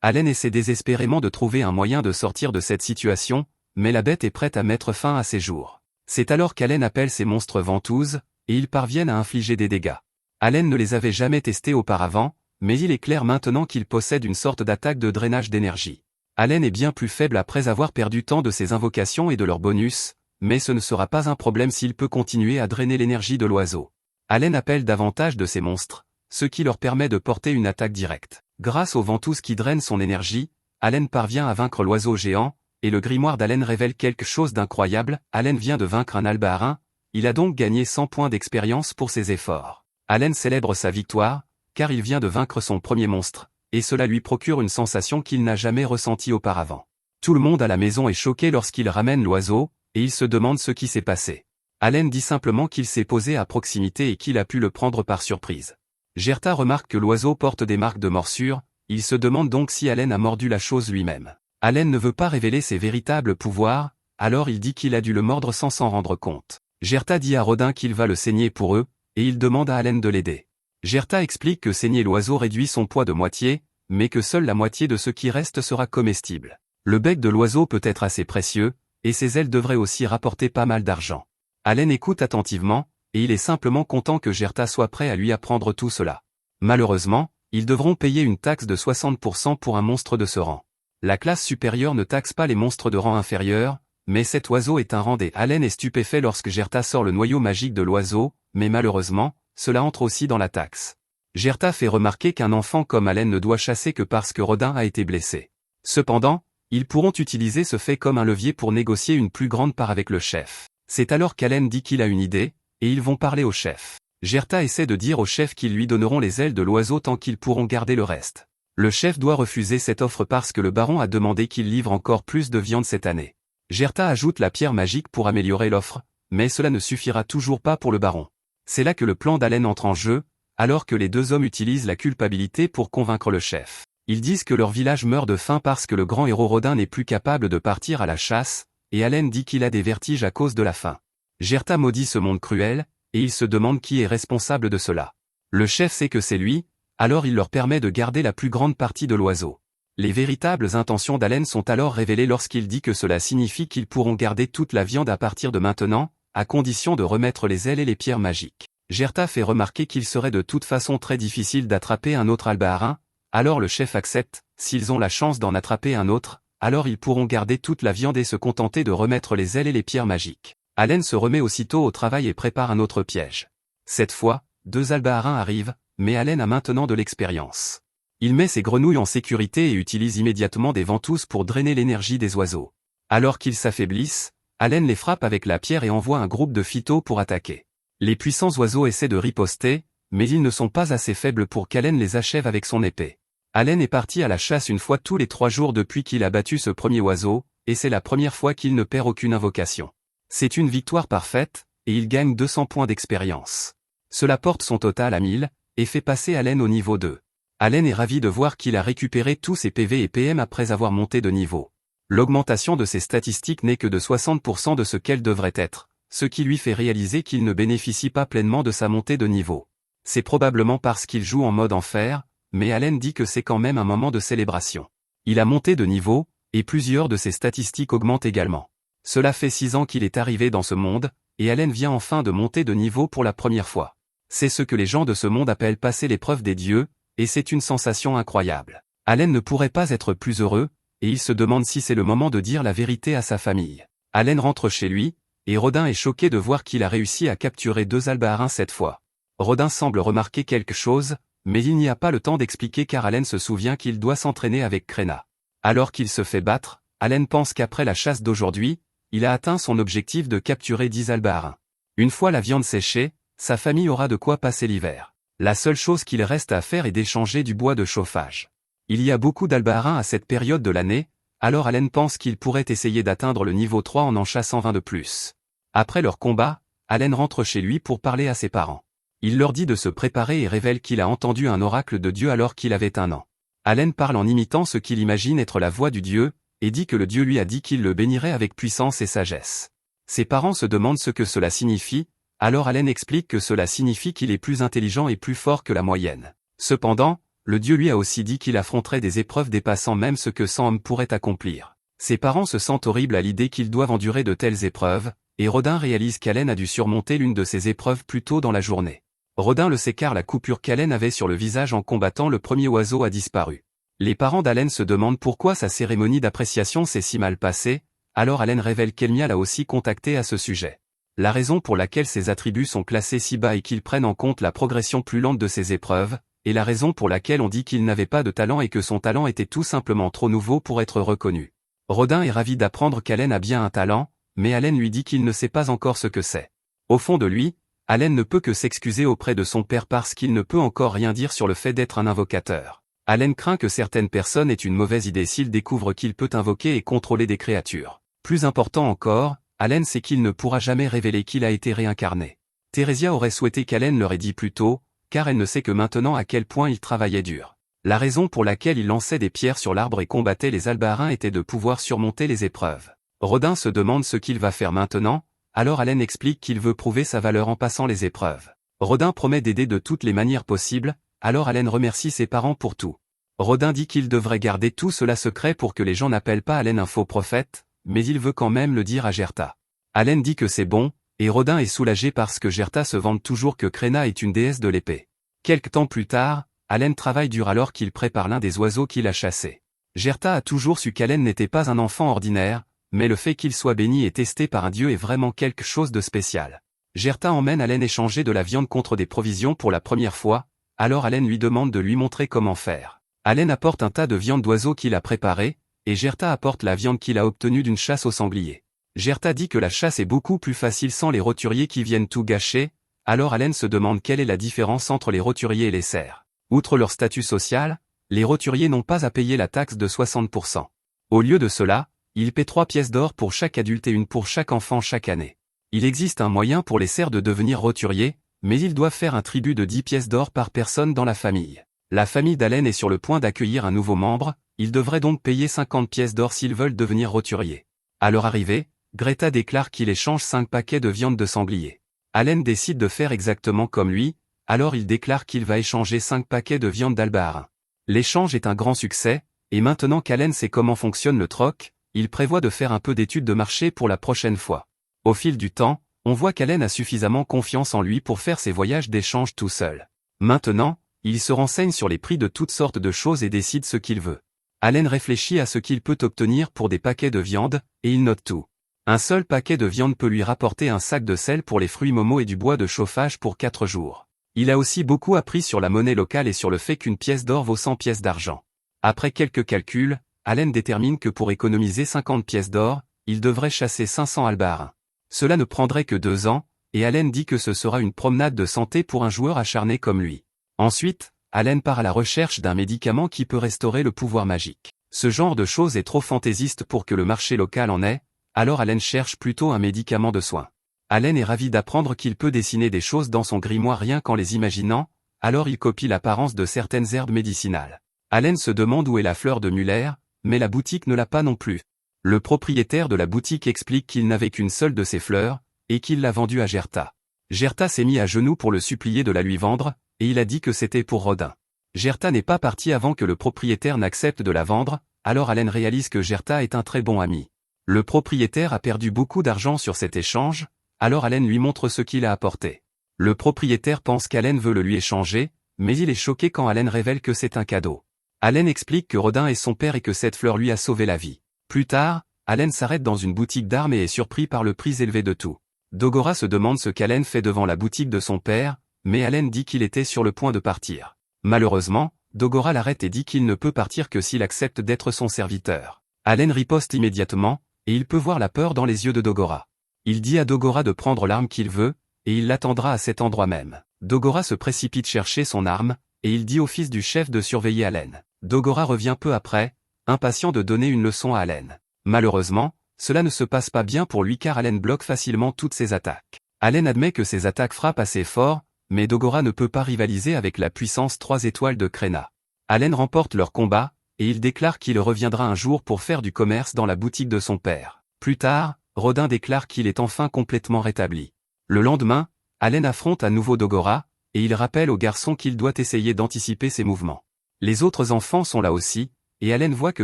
Allen essaie désespérément de trouver un moyen de sortir de cette situation, mais la bête est prête à mettre fin à ses jours. C'est alors qu'Allen appelle ses monstres ventouses, et ils parviennent à infliger des dégâts. Allen ne les avait jamais testés auparavant, mais il est clair maintenant qu'il possède une sorte d'attaque de drainage d'énergie. Allen est bien plus faible après avoir perdu tant de ses invocations et de leurs bonus, mais ce ne sera pas un problème s'il peut continuer à drainer l'énergie de l'oiseau. Allen appelle davantage de ses monstres, ce qui leur permet de porter une attaque directe. Grâce aux ventouses qui drainent son énergie, Allen parvient à vaincre l'oiseau géant, et le grimoire d'Allen révèle quelque chose d'incroyable. Allen vient de vaincre un albaharin, il a donc gagné 100 points d'expérience pour ses efforts. Allen célèbre sa victoire, car il vient de vaincre son premier monstre, et cela lui procure une sensation qu'il n'a jamais ressentie auparavant. Tout le monde à la maison est choqué lorsqu'il ramène l'oiseau, et il se demande ce qui s'est passé. Allen dit simplement qu'il s'est posé à proximité et qu'il a pu le prendre par surprise. Gerta remarque que l'oiseau porte des marques de morsure, il se demande donc si Allen a mordu la chose lui-même. Allen ne veut pas révéler ses véritables pouvoirs, alors il dit qu'il a dû le mordre sans s'en rendre compte. Gerta dit à Rodin qu'il va le saigner pour eux, et il demande à Allen de l'aider. Gerta explique que saigner l'oiseau réduit son poids de moitié, mais que seule la moitié de ce qui reste sera comestible. Le bec de l'oiseau peut être assez précieux, et ses ailes devraient aussi rapporter pas mal d'argent. Allen écoute attentivement, et il est simplement content que Gerta soit prêt à lui apprendre tout cela. Malheureusement, ils devront payer une taxe de 60% pour un monstre de ce rang. La classe supérieure ne taxe pas les monstres de rang inférieur, mais cet oiseau est un rang D. Allen est stupéfait lorsque Gerta sort le noyau magique de l'oiseau, mais malheureusement, cela entre aussi dans la taxe. Gerta fait remarquer qu'un enfant comme Allen ne doit chasser que parce que Rodin a été blessé. Cependant, ils pourront utiliser ce fait comme un levier pour négocier une plus grande part avec le chef. C'est alors qu'Allen dit qu'il a une idée, et ils vont parler au chef. Gerta essaie de dire au chef qu'ils lui donneront les ailes de l'oiseau tant qu'ils pourront garder le reste. Le chef doit refuser cette offre parce que le baron a demandé qu'il livre encore plus de viande cette année. Gerta ajoute la pierre magique pour améliorer l'offre, mais cela ne suffira toujours pas pour le baron. C'est là que le plan d'Allen entre en jeu. alors que les deux hommes utilisent la culpabilité pour convaincre le chef. Ils disent que leur village meurt de faim parce que le grand héros Rodin n'est plus capable de partir à la chasse, et Allen dit qu'il a des vertiges à cause de la faim. Gerta maudit ce monde cruel, et il se demande qui est responsable de cela. Le chef sait que c'est lui, alors il leur permet de garder la plus grande partie de l'oiseau. Les véritables intentions d'Allen sont alors révélées lorsqu'il dit que cela signifie qu'ils pourront garder toute la viande à partir de maintenant, à condition de remettre les ailes et les pierres magiques. Gerta fait remarquer qu'il serait de toute façon très difficile d'attraper un autre albaharin, alors le chef accepte, s'ils ont la chance d'en attraper un autre, alors ils pourront garder toute la viande et se contenter de remettre les ailes et les pierres magiques. Allen se remet aussitôt au travail et prépare un autre piège. Cette fois, 2 albaharins arrivent, mais Allen a maintenant de l'expérience. Il met ses grenouilles en sécurité et utilise immédiatement des ventouses pour drainer l'énergie des oiseaux. Alors qu'ils s'affaiblissent, Allen les frappe avec la pierre et envoie un groupe de phytos pour attaquer. Les puissants oiseaux essaient de riposter, mais ils ne sont pas assez faibles pour qu'Allen les achève avec son épée. Allen est parti à la chasse une fois tous les 3 jours depuis qu'il a battu ce premier oiseau, et c'est la première fois qu'il ne perd aucune invocation. C'est une victoire parfaite, et il gagne 200 points d'expérience. Cela porte son total à 1000, et fait passer Allen au niveau 2. Allen est ravi de voir qu'il a récupéré tous ses PV et PM après avoir monté de niveau. L'augmentation de ses statistiques n'est que de 60% de ce qu'elle devrait être, ce qui lui fait réaliser qu'il ne bénéficie pas pleinement de sa montée de niveau. C'est probablement parce qu'il joue en mode enfer, mais Allen dit que c'est quand même un moment de célébration. Il a monté de niveau, et plusieurs de ses statistiques augmentent également. Cela fait 6 ans qu'il est arrivé dans ce monde, et Allen vient enfin de monter de niveau pour la première fois. C'est ce que les gens de ce monde appellent passer l'épreuve des dieux, et c'est une sensation incroyable. Allen ne pourrait pas être plus heureux, et il se demande si c'est le moment de dire la vérité à sa famille. Allen rentre chez lui, et Rodin est choqué de voir qu'il a réussi à capturer 2 albaharins cette fois. Rodin semble remarquer quelque chose, mais il n'y a pas le temps d'expliquer car Allen se souvient qu'il doit s'entraîner avec Kréna. Alors qu'il se fait battre, Allen pense qu'après la chasse d'aujourd'hui, il a atteint son objectif de capturer 10 albaharins. Une fois la viande séchée, sa famille aura de quoi passer l'hiver. La seule chose qu'il reste à faire est d'échanger du bois de chauffage. Il y a beaucoup d'albaharins à cette période de l'année, alors Allen pense qu'il pourrait essayer d'atteindre le niveau 3 en chassant 20 de plus. Après leur combat, Allen rentre chez lui pour parler à ses parents. Il leur dit de se préparer et révèle qu'il a entendu un oracle de Dieu alors qu'il avait 1 an. Allen parle en imitant ce qu'il imagine être la voix du Dieu, et dit que le Dieu lui a dit qu'il le bénirait avec puissance et sagesse. Ses parents se demandent ce que cela signifie, alors Allen explique que cela signifie qu'il est plus intelligent et plus fort que la moyenne. Cependant, le Dieu lui a aussi dit qu'il affronterait des épreuves dépassant même ce que 100 hommes pourraient accomplir. Ses parents se sentent horribles à l'idée qu'ils doivent endurer de telles épreuves, et Rodin réalise qu'Allen a dû surmonter l'une de ces épreuves plus tôt dans la journée. Rodin le sait car la coupure qu'Allen avait sur le visage en combattant le premier oiseau a disparu. Les parents d'Allen se demandent pourquoi sa cérémonie d'appréciation s'est si mal passée, alors Allen révèle qu'Elmia l'a aussi contacté à ce sujet. La raison pour laquelle ses attributs sont classés si bas et qu'ils prennent en compte la progression plus lente de ses épreuves, et la raison pour laquelle on dit qu'il n'avait pas de talent et que son talent était tout simplement trop nouveau pour être reconnu. Rodin est ravi d'apprendre qu'Allen a bien un talent, mais Allen lui dit qu'il ne sait pas encore ce que c'est. Au fond de lui, Allen ne peut que s'excuser auprès de son père parce qu'il ne peut encore rien dire sur le fait d'être un invocateur. Allen craint que certaines personnes aient une mauvaise idée s'il découvre qu'il peut invoquer et contrôler des créatures. Plus important encore, Allen sait qu'il ne pourra jamais révéler qu'il a été réincarné. Theresia aurait souhaité qu'Allen leur ait dit plus tôt, car elle ne sait que maintenant à quel point il travaillait dur. La raison pour laquelle il lançait des pierres sur l'arbre et combattait les albaharins était de pouvoir surmonter les épreuves. Rodin se demande ce qu'il va faire maintenant, alors Allen explique qu'il veut prouver sa valeur en passant les épreuves. Rodin promet d'aider de toutes les manières possibles, alors Allen remercie ses parents pour tout. Rodin dit qu'il devrait garder tout cela secret pour que les gens n'appellent pas Allen un faux prophète, mais il veut quand même le dire à Gerta. Allen dit que c'est bon, et Rodin est soulagé parce que Gerta se vante toujours que Kréna est une déesse de l'épée. Quelque temps plus tard, Allen travaille dur alors qu'il prépare l'un des oiseaux qu'il a chassé. Gerta a toujours su qu'Allen n'était pas un enfant ordinaire, mais le fait qu'il soit béni et testé par un dieu est vraiment quelque chose de spécial. Gerta emmène Allen échanger de la viande contre des provisions pour la première fois, alors Allen lui demande de lui montrer comment faire. Allen apporte un tas de viande d'oiseau qu'il a préparé, et Gerta apporte la viande qu'il a obtenue d'une chasse au sanglier. Gerta dit que la chasse est beaucoup plus facile sans les roturiers qui viennent tout gâcher, alors Allen se demande quelle est la différence entre les roturiers et les cerfs. Outre leur statut social, les roturiers n'ont pas à payer la taxe de 60%. Au lieu de cela, ils paient 3 pièces d'or pour chaque adulte et 1 pour chaque enfant chaque année. Il existe un moyen pour les cerfs de devenir roturiers, mais ils doivent faire un tribut de 10 pièces d'or par personne dans la famille. La famille d'Allen est sur le point d'accueillir un nouveau membre, ils devraient donc payer 50 pièces d'or s'ils veulent devenir roturiers. À leur arrivée, Greta déclare qu'il échange 5 paquets de viande de sanglier. Allen décide de faire exactement comme lui, alors il déclare qu'il va échanger 5 paquets de viande d'albaharin. L'échange est un grand succès, et maintenant qu'Allen sait comment fonctionne le troc, il prévoit de faire un peu d'études de marché pour la prochaine fois. Au fil du temps, on voit qu'Allen a suffisamment confiance en lui pour faire ses voyages d'échange tout seul. Maintenant, il se renseigne sur les prix de toutes sortes de choses et décide ce qu'il veut. Allen réfléchit à ce qu'il peut obtenir pour des paquets de viande, et il note tout. Un seul paquet de viande peut lui rapporter un sac de sel pour les fruits Momo et du bois de chauffage pour 4 jours. Il a aussi beaucoup appris sur la monnaie locale et sur le fait qu'une pièce d'or vaut 100 pièces d'argent. Après quelques calculs, Allen détermine que pour économiser 50 pièces d'or, il devrait chasser 500 albaharins. Cela ne prendrait que 2 ans, et Allen dit que ce sera une promenade de santé pour un joueur acharné comme lui. Ensuite, Allen part à la recherche d'un médicament qui peut restaurer le pouvoir magique. Ce genre de chose est trop fantaisiste pour que le marché local en ait, alors Allen cherche plutôt un médicament de soin. Allen est ravi d'apprendre qu'il peut dessiner des choses dans son grimoire rien qu'en les imaginant, alors il copie l'apparence de certaines herbes médicinales. Allen se demande où est la fleur de Muller, mais la boutique ne l'a pas non plus. Le propriétaire de la boutique explique qu'il n'avait qu'une seule de ces fleurs, et qu'il l'a vendue à Gerta. Gerta s'est mis à genoux pour le supplier de la lui vendre, et il a dit que c'était pour Rodin. Gerta n'est pas parti avant que le propriétaire n'accepte de la vendre, alors Allen réalise que Gerta est un très bon ami. Le propriétaire a perdu beaucoup d'argent sur cet échange, alors Allen lui montre ce qu'il a apporté. Le propriétaire pense qu'Allen veut le lui échanger, mais il est choqué quand Allen révèle que c'est un cadeau. Allen explique que Rodin est son père et que cette fleur lui a sauvé la vie. Plus tard, Allen s'arrête dans une boutique d'armes et est surpris par le prix élevé de tout. Dogora se demande ce qu'Allen fait devant la boutique de son père, mais Allen dit qu'il était sur le point de partir. Malheureusement, Dogora l'arrête et dit qu'il ne peut partir que s'il accepte d'être son serviteur. Allen riposte immédiatement, et il peut voir la peur dans les yeux de Dogora. Il dit à Dogora de prendre l'arme qu'il veut, et il l'attendra à cet endroit même. Dogora se précipite chercher son arme, et il dit au fils du chef de surveiller Allen. Dogora revient peu après, impatient de donner une leçon à Allen. Malheureusement, cela ne se passe pas bien pour lui car Allen bloque facilement toutes ses attaques. Allen admet que ses attaques frappent assez fort, mais Dogora ne peut pas rivaliser avec la puissance 3 étoiles de Krena. Allen remporte leur combat, et il déclare qu'il reviendra un jour pour faire du commerce dans la boutique de son père. Plus tard, Rodin déclare qu'il est enfin complètement rétabli. Le lendemain, Allen affronte à nouveau Dogora, et il rappelle au garçon qu'il doit essayer d'anticiper ses mouvements. Les autres enfants sont là aussi, et Allen voit que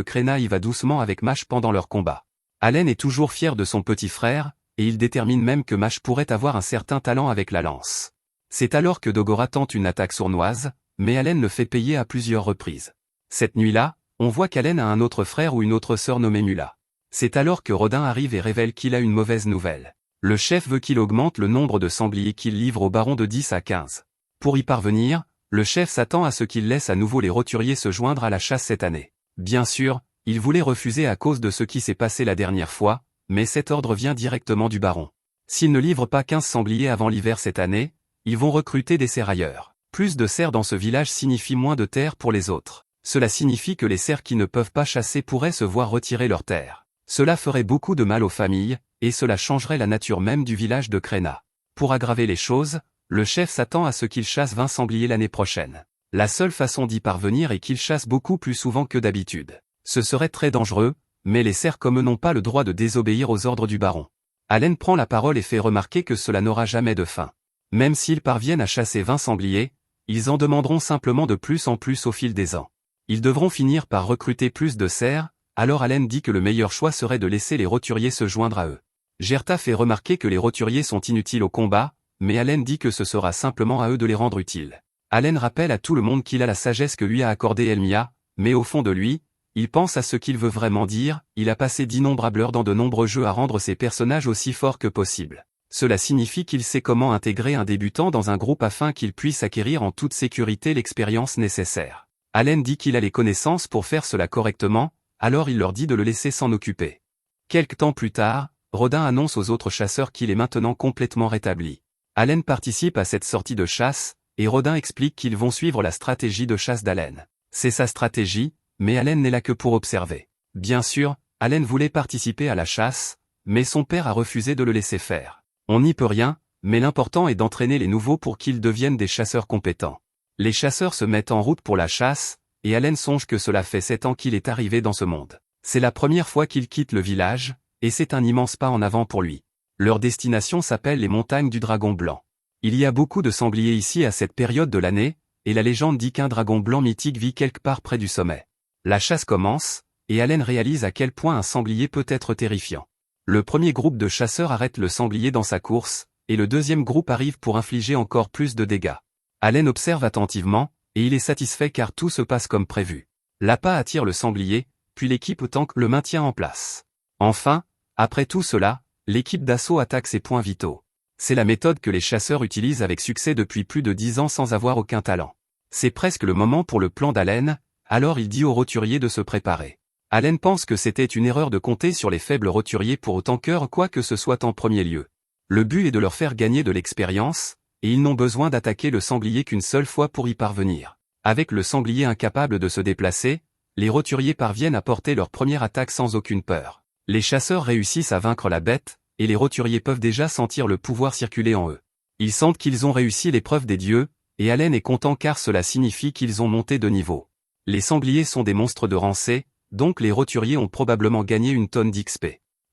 Krena y va doucement avec Mash pendant leur combat. Allen est toujours fier de son petit frère, et il détermine même que Mash pourrait avoir un certain talent avec la lance. C'est alors que Dogora tente une attaque sournoise, mais Allen le fait payer à plusieurs reprises. Cette nuit-là, on voit qu'Allen a un autre frère ou une autre sœur nommée Mula. C'est alors que Rodin arrive et révèle qu'il a une mauvaise nouvelle. Le chef veut qu'il augmente le nombre de sangliers qu'il livre au baron de 10 à 15. Pour y parvenir, le chef s'attend à ce qu'il laisse à nouveau les roturiers se joindre à la chasse cette année. Bien sûr, il voulait refuser à cause de ce qui s'est passé la dernière fois, mais cet ordre vient directement du baron. S'ils ne livrent pas 15 sangliers avant l'hiver cette année, ils vont recruter des serrailleurs. Plus de cerfs dans ce village signifie moins de terres pour les autres. Cela signifie que les cerfs qui ne peuvent pas chasser pourraient se voir retirer leurs terres. Cela ferait beaucoup de mal aux familles, et cela changerait la nature même du village de Krena. Pour aggraver les choses, le chef s'attend à ce qu'il chasse 20 sangliers l'année prochaine. La seule façon d'y parvenir est qu'il chasse beaucoup plus souvent que d'habitude. Ce serait très dangereux, mais les cerfs comme eux n'ont pas le droit de désobéir aux ordres du baron. Allen prend la parole et fait remarquer que cela n'aura jamais de fin. Même s'ils parviennent à chasser 20 sangliers, ils en demanderont simplement de plus en plus au fil des ans. Ils devront finir par recruter plus de cerfs, alors Allen dit que le meilleur choix serait de laisser les roturiers se joindre à eux. Gerta fait remarquer que les roturiers sont inutiles au combat, mais Allen dit que ce sera simplement à eux de les rendre utiles. Allen rappelle à tout le monde qu'il a la sagesse que lui a accordée Elmia, mais au fond de lui, il pense à ce qu'il veut vraiment dire, il a passé d'innombrables heures dans de nombreux jeux à rendre ses personnages aussi forts que possible. Cela signifie qu'il sait comment intégrer un débutant dans un groupe afin qu'il puisse acquérir en toute sécurité l'expérience nécessaire. Allen dit qu'il a les connaissances pour faire cela correctement, alors il leur dit de le laisser s'en occuper. Quelque temps plus tard, Rodin annonce aux autres chasseurs qu'il est maintenant complètement rétabli. Allen participe à cette sortie de chasse, et Rodin explique qu'ils vont suivre la stratégie de chasse d'Allen. C'est sa stratégie, mais Allen n'est là que pour observer. Bien sûr, Allen voulait participer à la chasse, mais son père a refusé de le laisser faire. On n'y peut rien, mais l'important est d'entraîner les nouveaux pour qu'ils deviennent des chasseurs compétents. Les chasseurs se mettent en route pour la chasse, et Allen songe que cela fait 7 ans qu'il est arrivé dans ce monde. C'est la première fois qu'il quitte le village, et c'est un immense pas en avant pour lui. Leur destination s'appelle les montagnes du Dragon Blanc. Il y a beaucoup de sangliers ici à cette période de l'année, et la légende dit qu'un dragon blanc mythique vit quelque part près du sommet. La chasse commence, et Allen réalise à quel point un sanglier peut être terrifiant. Le premier groupe de chasseurs arrête le sanglier dans sa course, et le deuxième groupe arrive pour infliger encore plus de dégâts. Allen observe attentivement, et il est satisfait car tout se passe comme prévu. L'appât attire le sanglier, puis l'équipe tank le maintient en place. Enfin, après tout cela, l'équipe d'assaut attaque ses points vitaux. C'est la méthode que les chasseurs utilisent avec succès depuis plus de 10 ans sans avoir aucun talent. C'est presque le moment pour le plan d'Allen, alors il dit aux roturiers de se préparer. Allen pense que c'était une erreur de compter sur les faibles roturiers pour autant cœur quoi que ce soit en premier lieu. Le but est de leur faire gagner de l'expérience, et ils n'ont besoin d'attaquer le sanglier qu'une seule fois pour y parvenir. Avec le sanglier incapable de se déplacer, les roturiers parviennent à porter leur première attaque sans aucune peur. Les chasseurs réussissent à vaincre la bête, et les roturiers peuvent déjà sentir le pouvoir circuler en eux. Ils sentent qu'ils ont réussi l'épreuve des dieux, et Allen est content car cela signifie qu'ils ont monté de niveau. Les sangliers sont des monstres de rang C, donc les roturiers ont probablement gagné une tonne d'XP.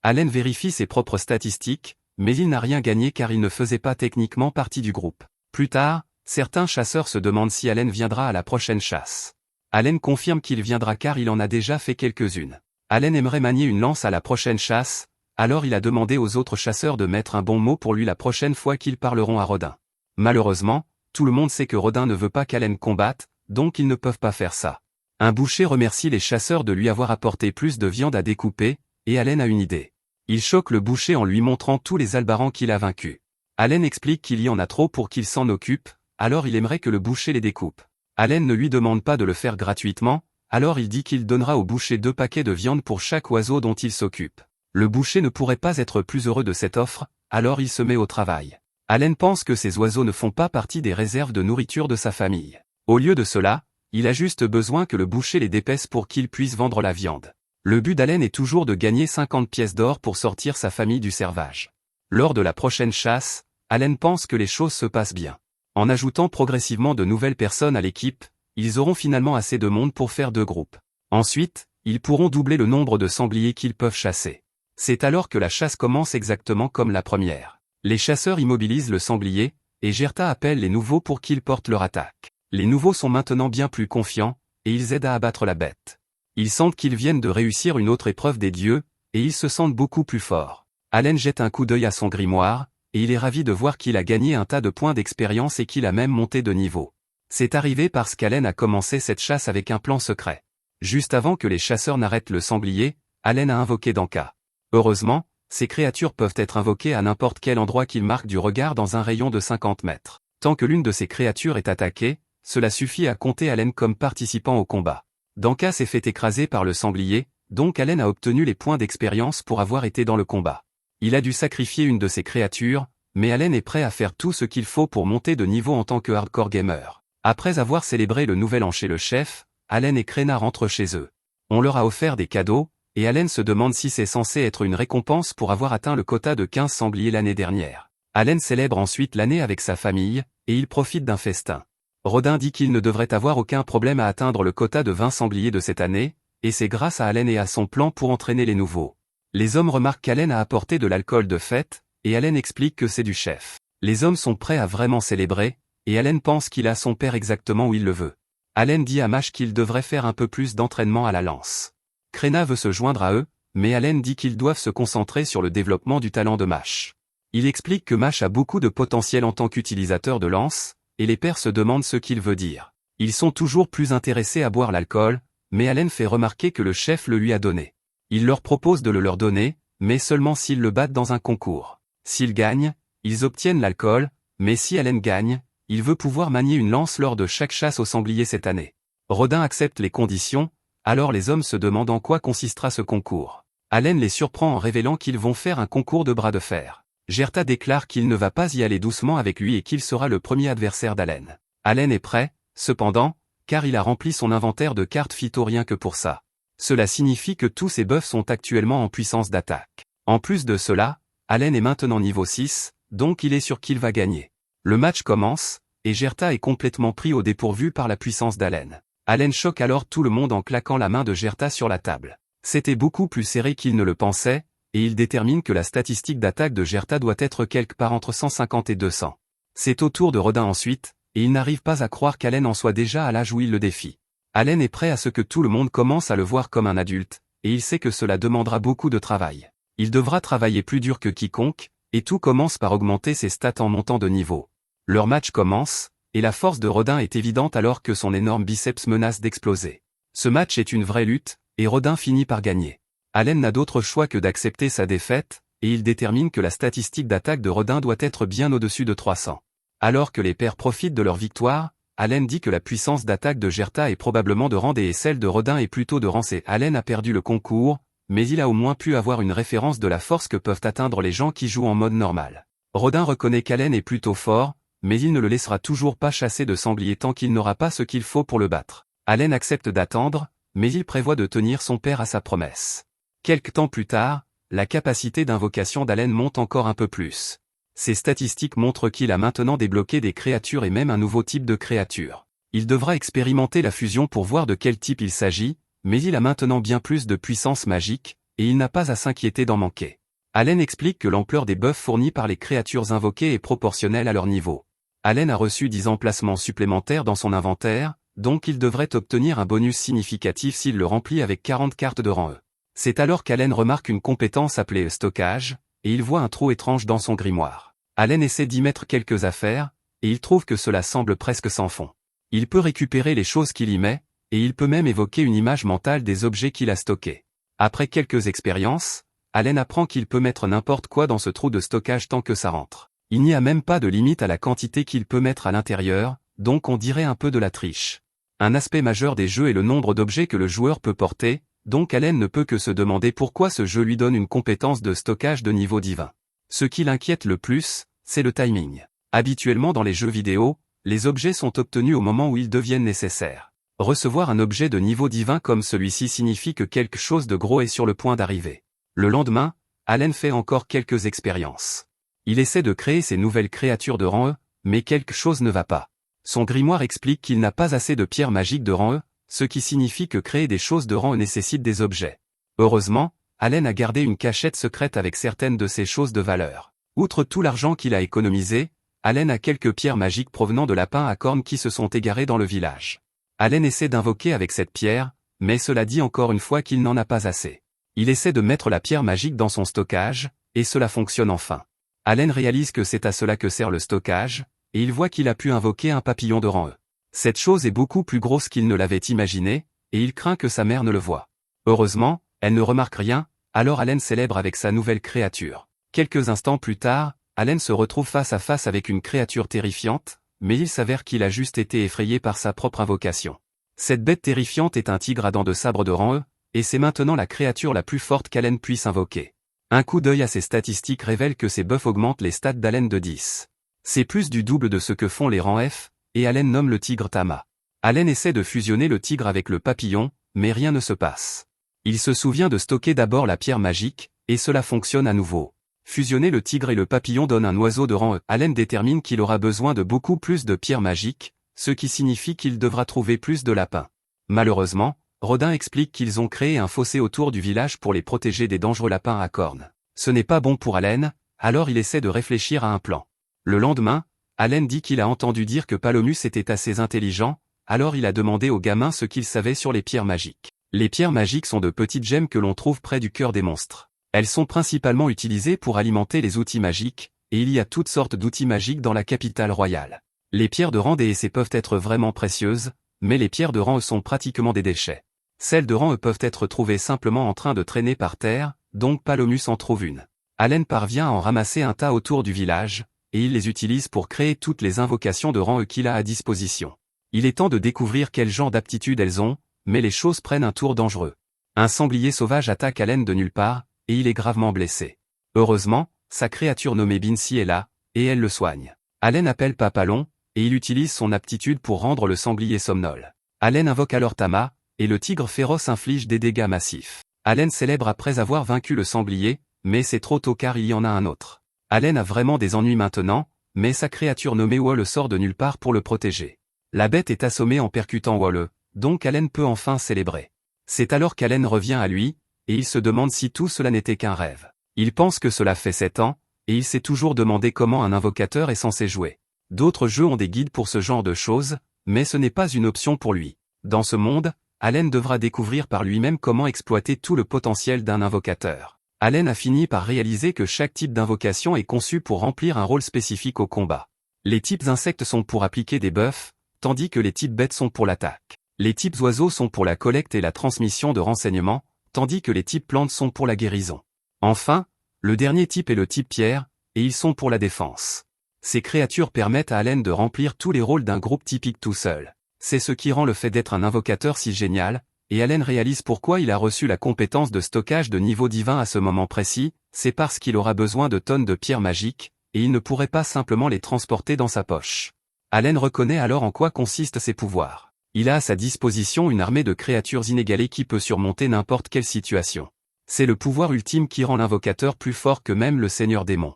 Allen vérifie ses propres statistiques, mais il n'a rien gagné car il ne faisait pas techniquement partie du groupe. Plus tard, certains chasseurs se demandent si Allen viendra à la prochaine chasse. Allen confirme qu'il viendra car il en a déjà fait quelques-unes. Allen aimerait manier une lance à la prochaine chasse, alors il a demandé aux autres chasseurs de mettre un bon mot pour lui la prochaine fois qu'ils parleront à Rodin. Malheureusement, tout le monde sait que Rodin ne veut pas qu'Allen combatte, donc ils ne peuvent pas faire ça. Un boucher remercie les chasseurs de lui avoir apporté plus de viande à découper, et Allen a une idée. Il choque le boucher en lui montrant tous les albarans qu'il a vaincus. Allen explique qu'il y en a trop pour qu'il s'en occupe, alors il aimerait que le boucher les découpe. Allen ne lui demande pas de le faire gratuitement, alors il dit qu'il donnera au boucher 2 paquets de viande pour chaque oiseau dont il s'occupe. Le boucher ne pourrait pas être plus heureux de cette offre, alors il se met au travail. Allen pense que ces oiseaux ne font pas partie des réserves de nourriture de sa famille. Au lieu de cela, il a juste besoin que le boucher les dépèce pour qu'il puisse vendre la viande. Le but d'Allen est toujours de gagner 50 pièces d'or pour sortir sa famille du servage. Lors de la prochaine chasse, Allen pense que les choses se passent bien. En ajoutant progressivement de nouvelles personnes à l'équipe, ils auront finalement assez de monde pour faire 2 groupes. Ensuite, ils pourront doubler le nombre de sangliers qu'ils peuvent chasser. C'est alors que la chasse commence exactement comme la première. Les chasseurs immobilisent le sanglier, et Gerta appelle les nouveaux pour qu'ils portent leur attaque. Les nouveaux sont maintenant bien plus confiants, et ils aident à abattre la bête. Ils sentent qu'ils viennent de réussir une autre épreuve des dieux, et ils se sentent beaucoup plus forts. Allen jette un coup d'œil à son grimoire, et il est ravi de voir qu'il a gagné un tas de points d'expérience et qu'il a même monté de niveau. C'est arrivé parce qu'Allen a commencé cette chasse avec un plan secret. Juste avant que les chasseurs n'arrêtent le sanglier, Allen a invoqué Danka. Heureusement, ces créatures peuvent être invoquées à n'importe quel endroit qu'ils marquent du regard dans un rayon de 50 mètres. Tant que l'une de ces créatures est attaquée, cela suffit à compter Allen comme participant au combat. Danka s'est fait écraser par le sanglier, donc Allen a obtenu les points d'expérience pour avoir été dans le combat. Il a dû sacrifier une de ces créatures, mais Allen est prêt à faire tout ce qu'il faut pour monter de niveau en tant que hardcore gamer. Après avoir célébré le nouvel an chez le chef, Allen et Krena rentrent chez eux. On leur a offert des cadeaux, et Allen se demande si c'est censé être une récompense pour avoir atteint le quota de 15 sangliers l'année dernière. Allen célèbre ensuite l'année avec sa famille, et il profite d'un festin. Rodin dit qu'il ne devrait avoir aucun problème à atteindre le quota de 20 sangliers de cette année, et c'est grâce à Allen et à son plan pour entraîner les nouveaux. Les hommes remarquent qu'Allen a apporté de l'alcool de fête, et Allen explique que c'est du chef. Les hommes sont prêts à vraiment célébrer, et Allen pense qu'il a son père exactement où il le veut. Allen dit à Mash qu'il devrait faire un peu plus d'entraînement à la lance. Krena veut se joindre à eux, mais Allen dit qu'ils doivent se concentrer sur le développement du talent de Mash. Il explique que Mash a beaucoup de potentiel en tant qu'utilisateur de lance, et les pairs se demandent ce qu'il veut dire. Ils sont toujours plus intéressés à boire l'alcool, mais Allen fait remarquer que le chef le lui a donné. Il leur propose de le leur donner, mais seulement s'ils le battent dans un concours. S'ils gagnent, ils obtiennent l'alcool, mais si Allen gagne, il veut pouvoir manier une lance lors de chaque chasse au sanglier cette année. Rodin accepte les conditions, alors les hommes se demandent en quoi consistera ce concours. Allen les surprend en révélant qu'ils vont faire un concours de bras de fer. Gerta déclare qu'il ne va pas y aller doucement avec lui et qu'il sera le premier adversaire d'Allen. Allen est prêt, cependant, car il a rempli son inventaire de cartes phyto rien que pour ça. Cela signifie que tous ses buffs sont actuellement en puissance d'attaque. En plus de cela, Allen est maintenant niveau 6, donc il est sûr qu'il va gagner. Le match commence, et Gerta est complètement pris au dépourvu par la puissance d'Allen. Allen choque alors tout le monde en claquant la main de Gerta sur la table. C'était beaucoup plus serré qu'il ne le pensait, et il détermine que la statistique d'attaque de Gerta doit être quelque part entre 150 et 200. C'est au tour de Rodin ensuite, et il n'arrive pas à croire qu'Allen en soit déjà à l'âge où il le défie. Allen est prêt à ce que tout le monde commence à le voir comme un adulte, et il sait que cela demandera beaucoup de travail. Il devra travailler plus dur que quiconque, et tout commence par augmenter ses stats en montant de niveau. Leur match commence, et la force de Rodin est évidente alors que son énorme biceps menace d'exploser. Ce match est une vraie lutte, et Rodin finit par gagner. Allen n'a d'autre choix que d'accepter sa défaite, et il détermine que la statistique d'attaque de Rodin doit être bien au-dessus de 300. Alors que les pairs profitent de leur victoire, Allen dit que la puissance d'attaque de Gerta est probablement de rang D et celle de Rodin est plutôt de rang C. Allen a perdu le concours, mais il a au moins pu avoir une référence de la force que peuvent atteindre les gens qui jouent en mode normal. Rodin reconnaît qu'Allen est plutôt fort, mais il ne le laissera toujours pas chasser de sanglier tant qu'il n'aura pas ce qu'il faut pour le battre. Allen accepte d'attendre, mais il prévoit de tenir son père à sa promesse. Quelque temps plus tard, la capacité d'invocation d'Allen monte encore un peu plus. Ses statistiques montrent qu'il a maintenant débloqué des créatures et même un nouveau type de créature. Il devra expérimenter la fusion pour voir de quel type il s'agit, mais il a maintenant bien plus de puissance magique, et il n'a pas à s'inquiéter d'en manquer. Allen explique que l'ampleur des buffs fournis par les créatures invoquées est proportionnelle à leur niveau. Allen a reçu 10 emplacements supplémentaires dans son inventaire, donc il devrait obtenir un bonus significatif s'il le remplit avec 40 cartes de rang E. C'est alors qu'Allen remarque une compétence appelée stockage, et il voit un trou étrange dans son grimoire. Allen essaie d'y mettre quelques affaires, et il trouve que cela semble presque sans fond. Il peut récupérer les choses qu'il y met, et il peut même évoquer une image mentale des objets qu'il a stockés. Après quelques expériences, Allen apprend qu'il peut mettre n'importe quoi dans ce trou de stockage tant que ça rentre. Il n'y a même pas de limite à la quantité qu'il peut mettre à l'intérieur, donc on dirait un peu de la triche. Un aspect majeur des jeux est le nombre d'objets que le joueur peut porter, donc Allen ne peut que se demander pourquoi ce jeu lui donne une compétence de stockage de niveau divin. Ce qui l'inquiète le plus, c'est le timing. Habituellement dans les jeux vidéo, les objets sont obtenus au moment où ils deviennent nécessaires. Recevoir un objet de niveau divin comme celui-ci signifie que quelque chose de gros est sur le point d'arriver. Le lendemain, Allen fait encore quelques expériences. Il essaie de créer ses nouvelles créatures de rang E, mais quelque chose ne va pas. Son grimoire explique qu'il n'a pas assez de pierres magiques de rang E, ce qui signifie que créer des choses de rang E nécessite des objets. Heureusement, Allen a gardé une cachette secrète avec certaines de ces choses de valeur. Outre tout l'argent qu'il a économisé, Allen a quelques pierres magiques provenant de lapins à cornes qui se sont égarés dans le village. Allen essaie d'invoquer avec cette pierre, mais cela dit encore une fois qu'il n'en a pas assez. Il essaie de mettre la pierre magique dans son stockage, et cela fonctionne enfin. Allen réalise que c'est à cela que sert le stockage, et il voit qu'il a pu invoquer un papillon de rang E. Cette chose est beaucoup plus grosse qu'il ne l'avait imaginé, et il craint que sa mère ne le voie. Heureusement, elle ne remarque rien, alors Allen célèbre avec sa nouvelle créature. Quelques instants plus tard, Allen se retrouve face à face avec une créature terrifiante, mais il s'avère qu'il a juste été effrayé par sa propre invocation. Cette bête terrifiante est un tigre à dents de sabre de rang E, et c'est maintenant la créature la plus forte qu'Allen puisse invoquer. Un coup d'œil à ses statistiques révèle que ses buffs augmentent les stats d'Allen de 10. C'est plus du double de ce que font les rangs F, et Allen nomme le tigre Tama. Allen essaie de fusionner le tigre avec le papillon, mais rien ne se passe. Il se souvient de stocker d'abord la pierre magique, et cela fonctionne à nouveau. Fusionner le tigre et le papillon donne un oiseau de rang E. Allen détermine qu'il aura besoin de beaucoup plus de pierres magiques, ce qui signifie qu'il devra trouver plus de lapins. Malheureusement, Rodin explique qu'ils ont créé un fossé autour du village pour les protéger des dangereux lapins à cornes. Ce n'est pas bon pour Allen, alors il essaie de réfléchir à un plan. Le lendemain, Allen dit qu'il a entendu dire que Palomus était assez intelligent, alors il a demandé au gamin ce qu'il savait sur les pierres magiques. Les pierres magiques sont de petites gemmes que l'on trouve près du cœur des monstres. Elles sont principalement utilisées pour alimenter les outils magiques, et il y a toutes sortes d'outils magiques dans la capitale royale. Les pierres de rang D et C peuvent être vraiment précieuses, mais les pierres de rang E sont pratiquement des déchets. Celles de rang E peuvent être trouvées simplement en train de traîner par terre, donc Palomus en trouve une. Allen parvient à en ramasser un tas autour du village, et il les utilise pour créer toutes les invocations de rang E qu'il a à disposition. Il est temps de découvrir quel genre d'aptitude elles ont, mais les choses prennent un tour dangereux. Un sanglier sauvage attaque Allen de nulle part, et il est gravement blessé. Heureusement, sa créature nommée Bincy est là, et elle le soigne. Allen appelle Papalon, et il utilise son aptitude pour rendre le sanglier somnole. Allen invoque alors Tama, et le tigre féroce inflige des dégâts massifs. Allen célèbre après avoir vaincu le sanglier, mais c'est trop tôt car il y en a un autre. Allen a vraiment des ennuis maintenant, mais sa créature nommée Walle sort de nulle part pour le protéger. La bête est assommée en percutant Walle, donc Allen peut enfin célébrer. C'est alors qu'Allen revient à lui, et il se demande si tout cela n'était qu'un rêve. Il pense que cela fait 7 ans, et il s'est toujours demandé comment un invocateur est censé jouer. D'autres jeux ont des guides pour ce genre de choses, mais ce n'est pas une option pour lui. Dans ce monde, Allen devra découvrir par lui-même comment exploiter tout le potentiel d'un invocateur. Allen a fini par réaliser que chaque type d'invocation est conçu pour remplir un rôle spécifique au combat. Les types insectes sont pour appliquer des buffs, tandis que les types bêtes sont pour l'attaque. Les types oiseaux sont pour la collecte et la transmission de renseignements, tandis que les types plantes sont pour la guérison. Enfin, le dernier type est le type pierre, et ils sont pour la défense. Ces créatures permettent à Allen de remplir tous les rôles d'un groupe typique tout seul. C'est ce qui rend le fait d'être un invocateur si génial, et Allen réalise pourquoi il a reçu la compétence de stockage de niveau divin à ce moment précis, c'est parce qu'il aura besoin de tonnes de pierres magiques, et il ne pourrait pas simplement les transporter dans sa poche. Allen reconnaît alors en quoi consistent ses pouvoirs. Il a à sa disposition une armée de créatures inégalées qui peut surmonter n'importe quelle situation. C'est le pouvoir ultime qui rend l'invocateur plus fort que même le seigneur démon.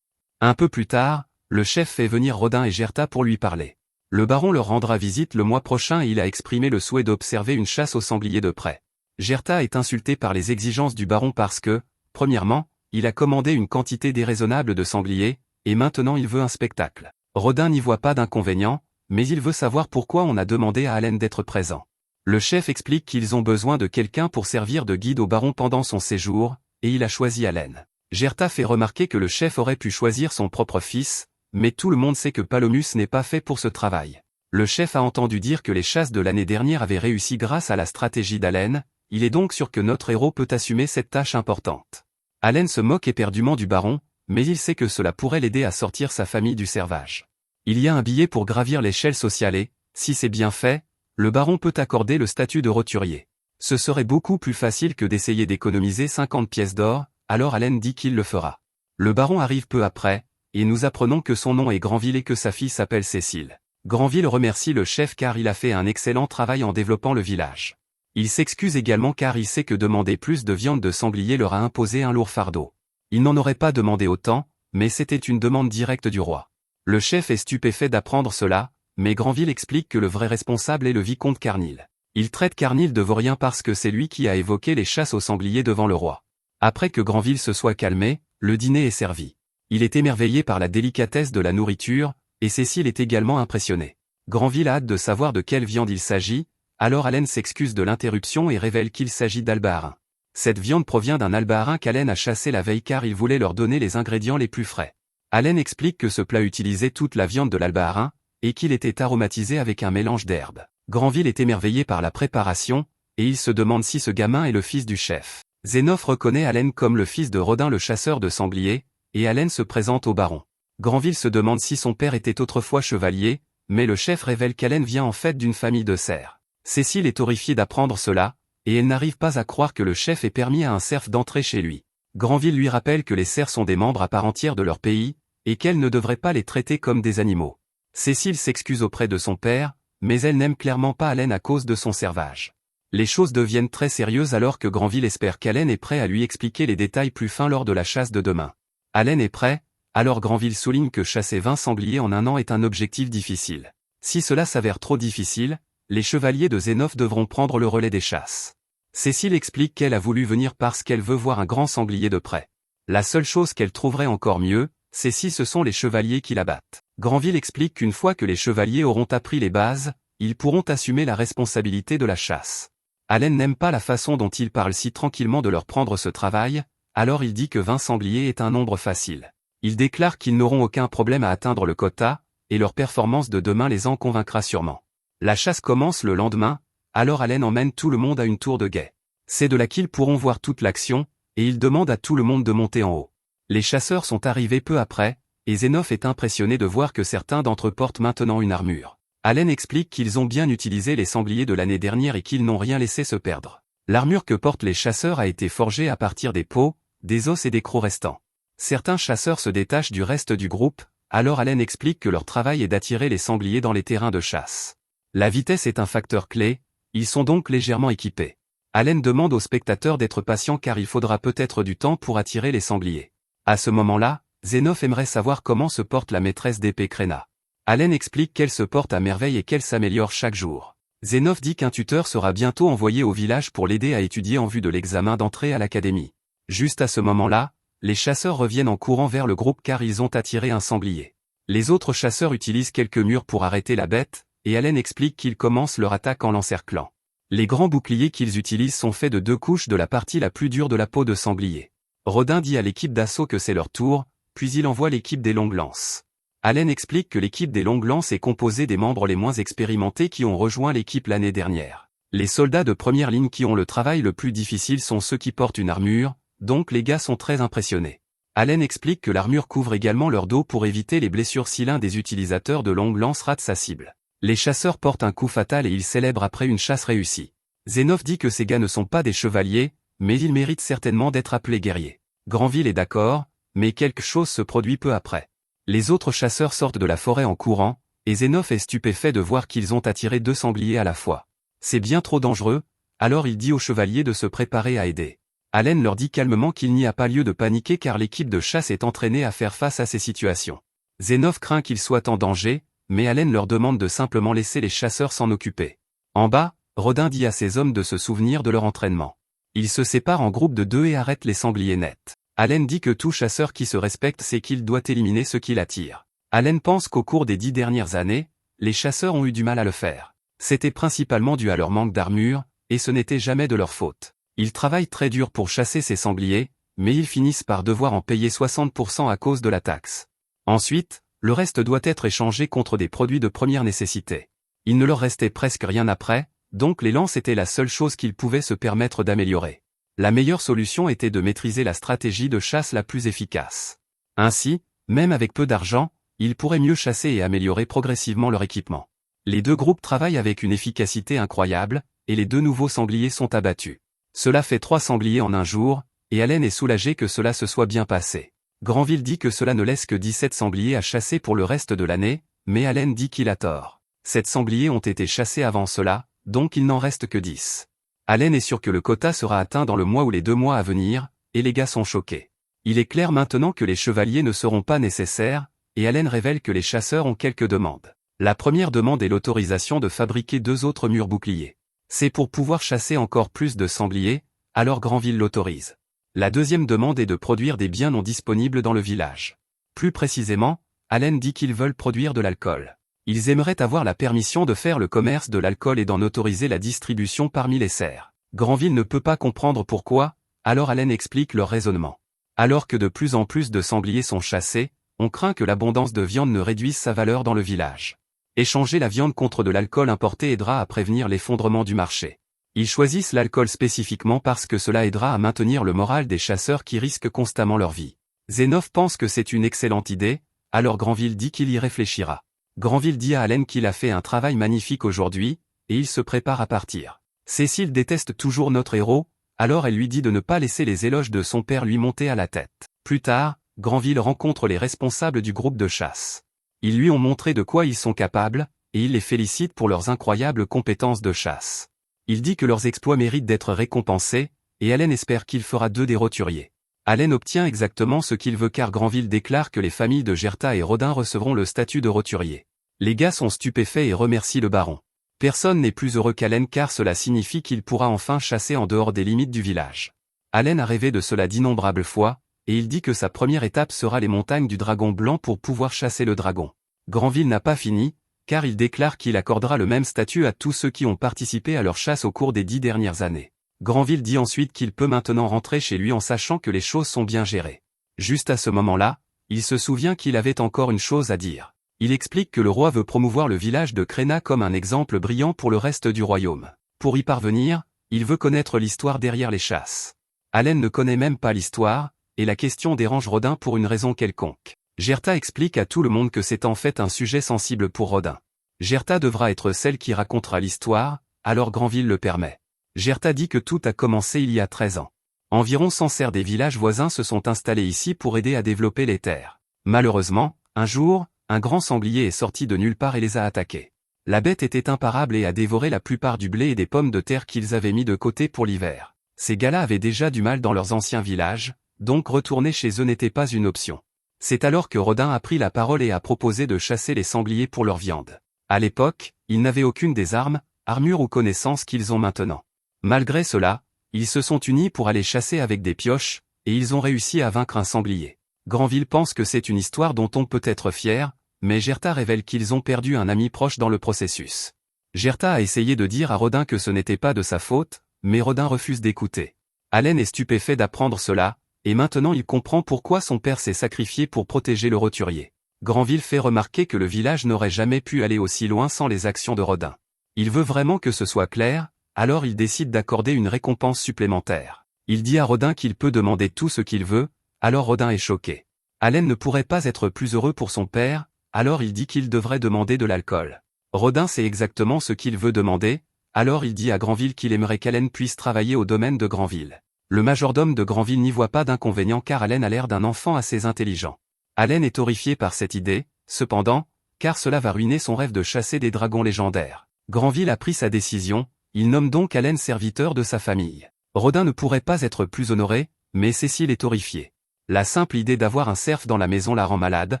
Un peu plus tard, le chef fait venir Rodin et Gerta pour lui parler. Le baron leur rendra visite le mois prochain et il a exprimé le souhait d'observer une chasse au sanglier de près. Gerta est insulté par les exigences du baron parce que, premièrement, il a commandé une quantité déraisonnable de sangliers, et maintenant il veut un spectacle. Rodin n'y voit pas d'inconvénient, mais il veut savoir pourquoi on a demandé à Allen d'être présent. Le chef explique qu'ils ont besoin de quelqu'un pour servir de guide au baron pendant son séjour, et il a choisi Allen. Gerta fait remarquer que le chef aurait pu choisir son propre fils, mais tout le monde sait que Palomus n'est pas fait pour ce travail. Le chef a entendu dire que les chasses de l'année dernière avaient réussi grâce à la stratégie d'Allen, il est donc sûr que notre héros peut assumer cette tâche importante. Allen se moque éperdument du baron, mais il sait que cela pourrait l'aider à sortir sa famille du servage. Il y a un billet pour gravir l'échelle sociale et, si c'est bien fait, le baron peut accorder le statut de roturier. Ce serait beaucoup plus facile que d'essayer d'économiser 50 pièces d'or, alors Allen dit qu'il le fera. Le baron arrive peu après, et nous apprenons que son nom est Granville et que sa fille s'appelle Cécile. Granville remercie le chef car il a fait un excellent travail en développant le village. Il s'excuse également car il sait que demander plus de viande de sanglier leur a imposé un lourd fardeau. Il n'en aurait pas demandé autant, mais c'était une demande directe du roi. Le chef est stupéfait d'apprendre cela, mais Granville explique que le vrai responsable est le vicomte Carnil. Il traite Carnil de vaurien parce que c'est lui qui a évoqué les chasses aux sangliers devant le roi. Après que Granville se soit calmé, le dîner est servi. Il est émerveillé par la délicatesse de la nourriture, et Cécile est également impressionnée. Granville a hâte de savoir de quelle viande il s'agit, alors Allen s'excuse de l'interruption et révèle qu'il s'agit d'albaharin. Cette viande provient d'un albaharin qu'Allen a chassé la veille car il voulait leur donner les ingrédients les plus frais. Allen explique que ce plat utilisait toute la viande de l'albaharin, et qu'il était aromatisé avec un mélange d'herbes. Granville est émerveillé par la préparation, et il se demande si ce gamin est le fils du chef. Zénophe reconnaît Allen comme le fils de Rodin le chasseur de sangliers, et Allen se présente au baron. Granville se demande si son père était autrefois chevalier, mais le chef révèle qu'Allen vient en fait d'une famille de cerfs. Cécile est horrifiée d'apprendre cela, et elle n'arrive pas à croire que le chef ait permis à un cerf d'entrer chez lui. Granville lui rappelle que les cerfs sont des membres à part entière de leur pays, et qu'elle ne devrait pas les traiter comme des animaux. Cécile s'excuse auprès de son père, mais elle n'aime clairement pas Allen à cause de son servage. Les choses deviennent très sérieuses alors que Granville espère qu'Allen est prêt à lui expliquer les détails plus fins lors de la chasse de demain. Allen est prêt, alors Granville souligne que chasser 20 sangliers en un an est un objectif difficile. Si cela s'avère trop difficile, les chevaliers de Zénophe devront prendre le relais des chasses. Cécile explique qu'elle a voulu venir parce qu'elle veut voir un grand sanglier de près. La seule chose qu'elle trouverait encore mieux, c'est si ce sont les chevaliers qui la battent. Granville explique qu'une fois que les chevaliers auront appris les bases, ils pourront assumer la responsabilité de la chasse. Allen n'aime pas la façon dont il parle si tranquillement de leur prendre ce travail, alors il dit que 20 sangliers est un nombre facile. Il déclare qu'ils n'auront aucun problème à atteindre le quota, et leur performance de demain les en convaincra sûrement. La chasse commence le lendemain, alors Allen emmène tout le monde à une tour de guet. C'est de là qu'ils pourront voir toute l'action, et il demande à tout le monde de monter en haut. Les chasseurs sont arrivés peu après, et Zénophe est impressionné de voir que certains d'entre eux portent maintenant une armure. Allen explique qu'ils ont bien utilisé les sangliers de l'année dernière et qu'ils n'ont rien laissé se perdre. L'armure que portent les chasseurs a été forgée à partir des peaux, des os et des crocs restants. Certains chasseurs se détachent du reste du groupe, alors Allen explique que leur travail est d'attirer les sangliers dans les terrains de chasse. La vitesse est un facteur clé, ils sont donc légèrement équipés. Allen demande aux spectateurs d'être patients car il faudra peut-être du temps pour attirer les sangliers. À ce moment-là, Zénov aimerait savoir comment se porte la maîtresse d'épée Kréna. Allen explique qu'elle se porte à merveille et qu'elle s'améliore chaque jour. Zénov dit qu'un tuteur sera bientôt envoyé au village pour l'aider à étudier en vue de l'examen d'entrée à l'académie. Juste à ce moment-là, les chasseurs reviennent en courant vers le groupe car ils ont attiré un sanglier. Les autres chasseurs utilisent quelques murs pour arrêter la bête, et Allen explique qu'ils commencent leur attaque en l'encerclant. Les grands boucliers qu'ils utilisent sont faits de 2 couches de la partie la plus dure de la peau de sanglier. Rodin dit à l'équipe d'assaut que c'est leur tour, puis il envoie l'équipe des longues lances. Allen explique que l'équipe des longues lances est composée des membres les moins expérimentés qui ont rejoint l'équipe l'année dernière. Les soldats de première ligne qui ont le travail le plus difficile sont ceux qui portent une armure, donc les gars sont très impressionnés. Allen explique que l'armure couvre également leur dos pour éviter les blessures si l'un des utilisateurs de longues lances rate sa cible. Les chasseurs portent un coup fatal et ils célèbrent après une chasse réussie. Zénov dit que ces gars ne sont pas des chevaliers, mais ils méritent certainement d'être appelés guerriers. Granville est d'accord, mais quelque chose se produit peu après. Les autres chasseurs sortent de la forêt en courant, et Zénov est stupéfait de voir qu'ils ont attiré 2 sangliers à la fois. C'est bien trop dangereux, alors il dit aux chevaliers de se préparer à aider. Allen leur dit calmement qu'il n'y a pas lieu de paniquer car l'équipe de chasse est entraînée à faire face à ces situations. Zénov craint qu'ils soient en danger, mais Allen leur demande de simplement laisser les chasseurs s'en occuper. En bas, Rodin dit à ses hommes de se souvenir de leur entraînement. Ils se séparent en groupe de 2 et arrêtent les sangliers nets. Allen dit que tout chasseur qui se respecte sait qu'il doit éliminer ce qui l'attire. Allen pense qu'au cours des 10 dernières années, les chasseurs ont eu du mal à le faire. C'était principalement dû à leur manque d'armure, et ce n'était jamais de leur faute. Ils travaillent très dur pour chasser ces sangliers, mais ils finissent par devoir en payer 60% à cause de la taxe. Ensuite, le reste doit être échangé contre des produits de première nécessité. Il ne leur restait presque rien après, donc les lances étaient la seule chose qu'ils pouvaient se permettre d'améliorer. La meilleure solution était de maîtriser la stratégie de chasse la plus efficace. Ainsi, même avec peu d'argent, ils pourraient mieux chasser et améliorer progressivement leur équipement. Les 2 groupes travaillent avec une efficacité incroyable, et les 2 nouveaux sangliers sont abattus. Cela fait 3 sangliers en un jour, et Allen est soulagé que cela se soit bien passé. Granville dit que cela ne laisse que 17 sangliers à chasser pour le reste de l'année, mais Allen dit qu'il a tort. 7 sangliers ont été chassés avant cela, donc il n'en reste que 10. Allen est sûr que le quota sera atteint dans le mois ou les 2 mois à venir, et les gars sont choqués. Il est clair maintenant que les chevaliers ne seront pas nécessaires, et Allen révèle que les chasseurs ont quelques demandes. La première demande est l'autorisation de fabriquer 2 autres murs boucliers. C'est pour pouvoir chasser encore plus de sangliers, alors Granville l'autorise. La deuxième demande est de produire des biens non disponibles dans le village. Plus précisément, Allen dit qu'ils veulent produire de l'alcool. Ils aimeraient avoir la permission de faire le commerce de l'alcool et d'en autoriser la distribution parmi les serfs. Granville ne peut pas comprendre pourquoi, alors Allen explique leur raisonnement. Alors que de plus en plus de sangliers sont chassés, on craint que l'abondance de viande ne réduise sa valeur dans le village. Échanger la viande contre de l'alcool importé aidera à prévenir l'effondrement du marché. Ils choisissent l'alcool spécifiquement parce que cela aidera à maintenir le moral des chasseurs qui risquent constamment leur vie. Zénov pense que c'est une excellente idée, alors Granville dit qu'il y réfléchira. Granville dit à Allen qu'il a fait un travail magnifique aujourd'hui, et il se prépare à partir. Cécile déteste toujours notre héros, alors elle lui dit de ne pas laisser les éloges de son père lui monter à la tête. Plus tard, Granville rencontre les responsables du groupe de chasse. Ils lui ont montré de quoi ils sont capables, et il les félicite pour leurs incroyables compétences de chasse. Il dit que leurs exploits méritent d'être récompensés, et Allen espère qu'il fera d'eux des roturiers. Allen obtient exactement ce qu'il veut car Granville déclare que les familles de Gerta et Rodin recevront le statut de roturier. Les gars sont stupéfaits et remercient le baron. Personne n'est plus heureux qu'Allen car cela signifie qu'il pourra enfin chasser en dehors des limites du village. Allen a rêvé de cela d'innombrables fois, et il dit que sa première étape sera les montagnes du dragon blanc pour pouvoir chasser le dragon. Granville n'a pas fini, car il déclare qu'il accordera le même statut à tous ceux qui ont participé à leur chasse au cours des 10 dernières années. Granville dit ensuite qu'il peut maintenant rentrer chez lui en sachant que les choses sont bien gérées. Juste à ce moment-là, il se souvient qu'il avait encore une chose à dire. Il explique que le roi veut promouvoir le village de Kréna comme un exemple brillant pour le reste du royaume. Pour y parvenir, il veut connaître l'histoire derrière les chasses. Allen ne connaît même pas l'histoire, et la question dérange Rodin pour une raison quelconque. Gerta explique à tout le monde que c'est en fait un sujet sensible pour Rodin. Gerta devra être celle qui racontera l'histoire, alors Granville le permet. Gerta dit que tout a commencé il y a 13 ans. Environ 100 serfs des villages voisins se sont installés ici pour aider à développer les terres. Malheureusement, un jour, un grand sanglier est sorti de nulle part et les a attaqués. La bête était imparable et a dévoré la plupart du blé et des pommes de terre qu'ils avaient mis de côté pour l'hiver. Ces gars-là avaient déjà du mal dans leurs anciens villages, donc retourner chez eux n'était pas une option. C'est alors que Rodin a pris la parole et a proposé de chasser les sangliers pour leur viande. À l'époque, ils n'avaient aucune des armes, armures ou connaissances qu'ils ont maintenant. Malgré cela, ils se sont unis pour aller chasser avec des pioches, et ils ont réussi à vaincre un sanglier. Granville pense que c'est une histoire dont on peut être fier, mais Gerta révèle qu'ils ont perdu un ami proche dans le processus. Gerta a essayé de dire à Rodin que ce n'était pas de sa faute, mais Rodin refuse d'écouter. Allen est stupéfait d'apprendre cela, et maintenant il comprend pourquoi son père s'est sacrifié pour protéger le roturier. Granville fait remarquer que le village n'aurait jamais pu aller aussi loin sans les actions de Rodin. Il veut vraiment que ce soit clair, alors il décide d'accorder une récompense supplémentaire. Il dit à Rodin qu'il peut demander tout ce qu'il veut, alors Rodin est choqué. Allen ne pourrait pas être plus heureux pour son père, alors il dit qu'il devrait demander de l'alcool. Rodin sait exactement ce qu'il veut demander, alors il dit à Granville qu'il aimerait qu'Allen puisse travailler au domaine de Granville. Le majordome de Granville n'y voit pas d'inconvénient car Allen a l'air d'un enfant assez intelligent. Allen est horrifié par cette idée, cependant, car cela va ruiner son rêve de chasser des dragons légendaires. Granville a pris sa décision, il nomme donc Allen serviteur de sa famille. Rodin ne pourrait pas être plus honoré, mais Cécile est horrifiée. La simple idée d'avoir un cerf dans la maison la rend malade,